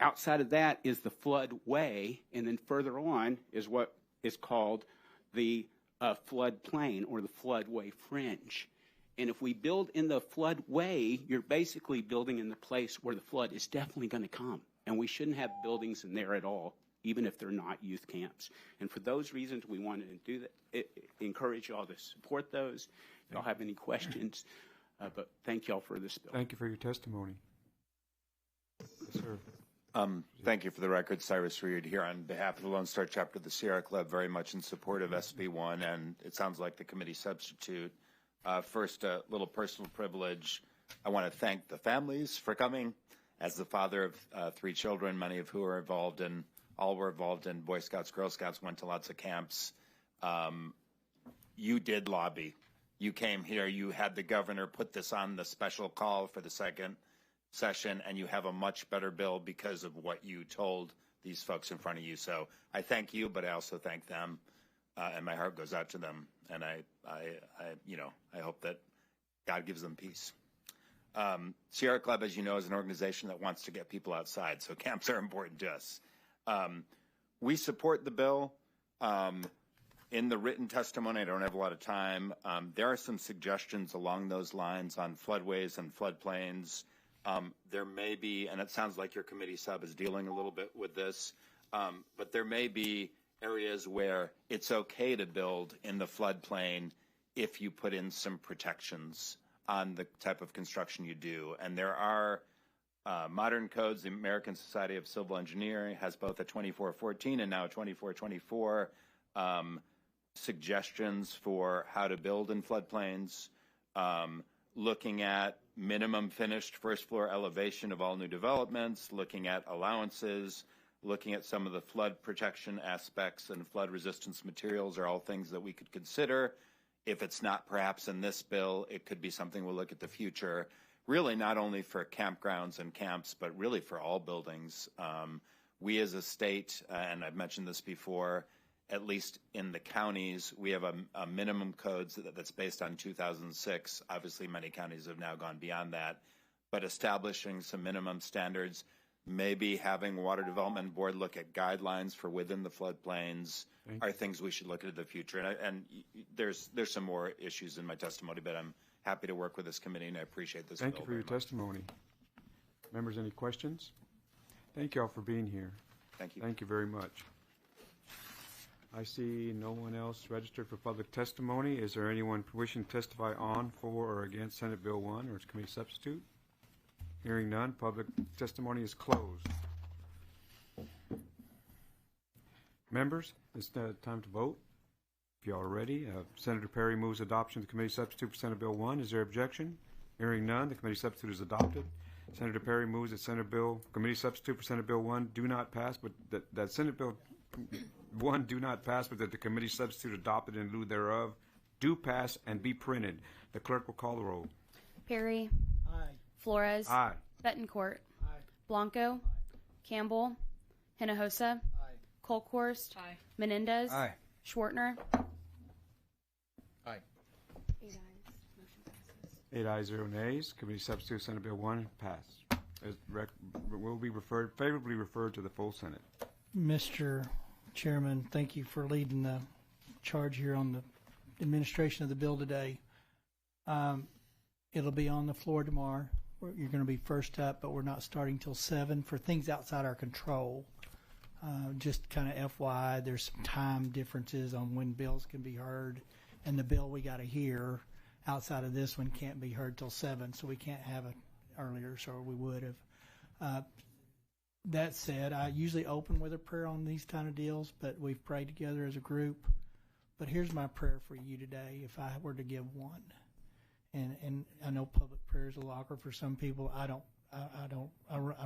Outside of that is the floodway, and then further on is what is called the floodplain or the floodway fringe. And if we build in the floodway, you're basically building in the place where the flood is definitely going to come. And we shouldn't have buildings in there at all, even if they're not youth camps. And for those reasons, we wanted to do that. Encourage y'all to support those. If y'all have any questions, but thank y'all for this bill. Thank you for your testimony. Yes, sir. Thank you. For the record, Cyrus Reed here on behalf of the Lone Star chapter of the Sierra Club, very much in support of SB1, and it sounds like the committee substitute. First, a little personal privilege. I want to thank the families for coming. As the father of 3 children, many of who are involved in, all were involved in Boy Scouts, Girl Scouts, went to lots of camps. You did lobby. you came here, you had the governor put this on the special call for the second session, and you have a much better bill because of what you told these folks in front of you. So I thank you, but I also thank them, and my heart goes out to them. And I hope that God gives them peace. Sierra Club, as you know, is an organization that wants to get people outside, so camps are important to us. We support the bill. In the written testimony, I don't have a lot of time. There are some suggestions along those lines on floodways and floodplains. There may be, and it sounds like your committee sub is dealing a little bit with this, but there may be areas where it's okay to build in the floodplain if you put in some protections on the type of construction you do. And there are modern codes. The American Society of Civil Engineering has both a 2414 and now a 2424 suggestions for how to build in floodplains, looking at minimum finished first floor elevation of all new developments, looking at allowances, looking at some of the flood protection aspects and flood resistance materials are all things that we could consider. If it's not perhaps in this bill, it could be something we'll look at the future, really not only for campgrounds and camps, but really for all buildings. We as a state, and I've mentioned this before, at least in the counties, we have a minimum codes that's based on 2006. Obviously, many counties have now gone beyond that. But establishing some minimum standards, maybe having Water Development Board look at guidelines for within the floodplains are things we should look at in the future. And there's some more issues in my testimony, but I'm happy to work with this committee, and I appreciate this. Thank you for your testimony. Members, any questions? Thank you all for being here. Thank you. Thank you very much. I see no one else registered for public testimony. Is there anyone wishing to testify on, for, or against Senate Bill 1 or its committee substitute? Hearing none, public testimony is closed. Members, it's time to vote. If you all are ready, Senator Perry moves adoption of the committee substitute for Senate Bill 1. Is there objection? Hearing none, the committee substitute is adopted. Senator Perry moves that committee substitute for Senate Bill 1 do not pass, but that Senate Bill 1 do not pass, but that the committee substitute adopted in lieu thereof do pass and be printed. The clerk will call the roll. Perry. Aye. Flores. Aye. Betancourt. Aye. Blanco. Campbell. Hinojosa. Aye. Colkhorst. Aye. Menendez. Aye. Schwartner. Aye. 8 ayes. Motion passes. 8 ayes, 0 nays. Committee substitute Senate Bill 1 passed. Will be favorably referred to the full Senate. Mr. Chairman, thank you for leading the charge here on the administration of the bill today. It'll be on the floor tomorrow. You're going to be first up, but we're not starting till 7 for things outside our control. Just kind of FYI, there's some time differences on when bills can be heard, and the bill we got to hear outside of this one can't be heard till 7, so we can't have it earlier, so we would have. That said, I usually open with a prayer on these kind of deals, but we've prayed together as a group. But here's my prayer for you today, if I were to give one. And I know public prayer is a little awkward for some people. I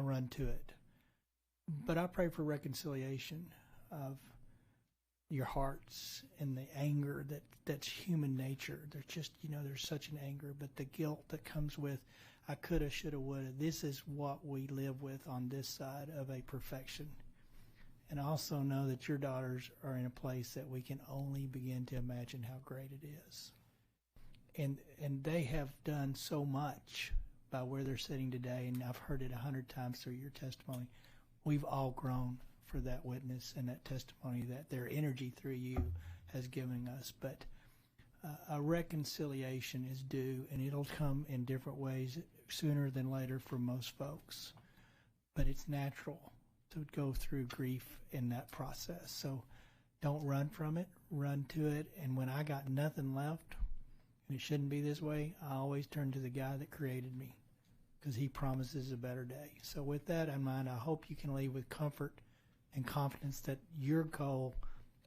run to it. But I pray for reconciliation of your hearts and the anger that's human nature. There's just, there's such an anger, but the guilt that comes with I coulda, shoulda, woulda. This is what we live with on this side of a perfection. And I also know that your daughters are in a place that we can only begin to imagine how great it is. And they have done so much by where they're sitting today, and I've heard it 100 times through your testimony. We've all grown for that witness and that testimony that their energy through you has given us. But a reconciliation is due, and it'll come in different ways sooner than later for most folks. But it's natural to go through grief in that process. So don't run from it, run to it. And when I got nothing left, and it shouldn't be this way, I always turn to the guy that created me, because he promises a better day. So with that in mind, I hope you can leave with comfort and confidence that your goal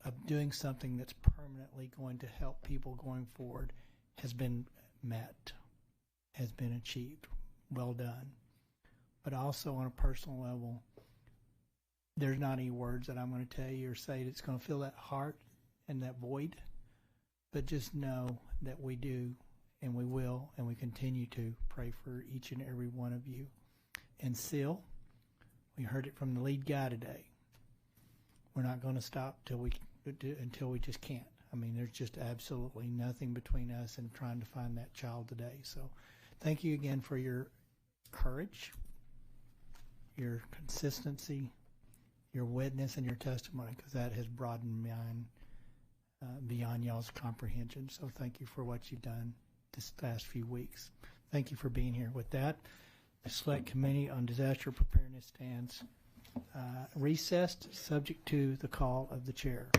of doing something that's permanently going to help people going forward has been met, has been achieved. Well done. But also on a personal level, there's not any words that I'm going to tell you or say that's going to fill that heart and that void. but just know that we do, and we will, and we continue to pray for each and every one of you. And still, we heard it from the lead guy today. We're not going to stop until we just can't. I mean, there's just absolutely nothing between us and trying to find that child today. So thank you again for your courage, your consistency, your witness, and your testimony, because that has broadened mine beyond y'all's comprehension. So thank you for what you've done this last few weeks. Thank you for being here. With that, the Select Committee on Disaster Preparedness stands recessed, subject to the call of the chair.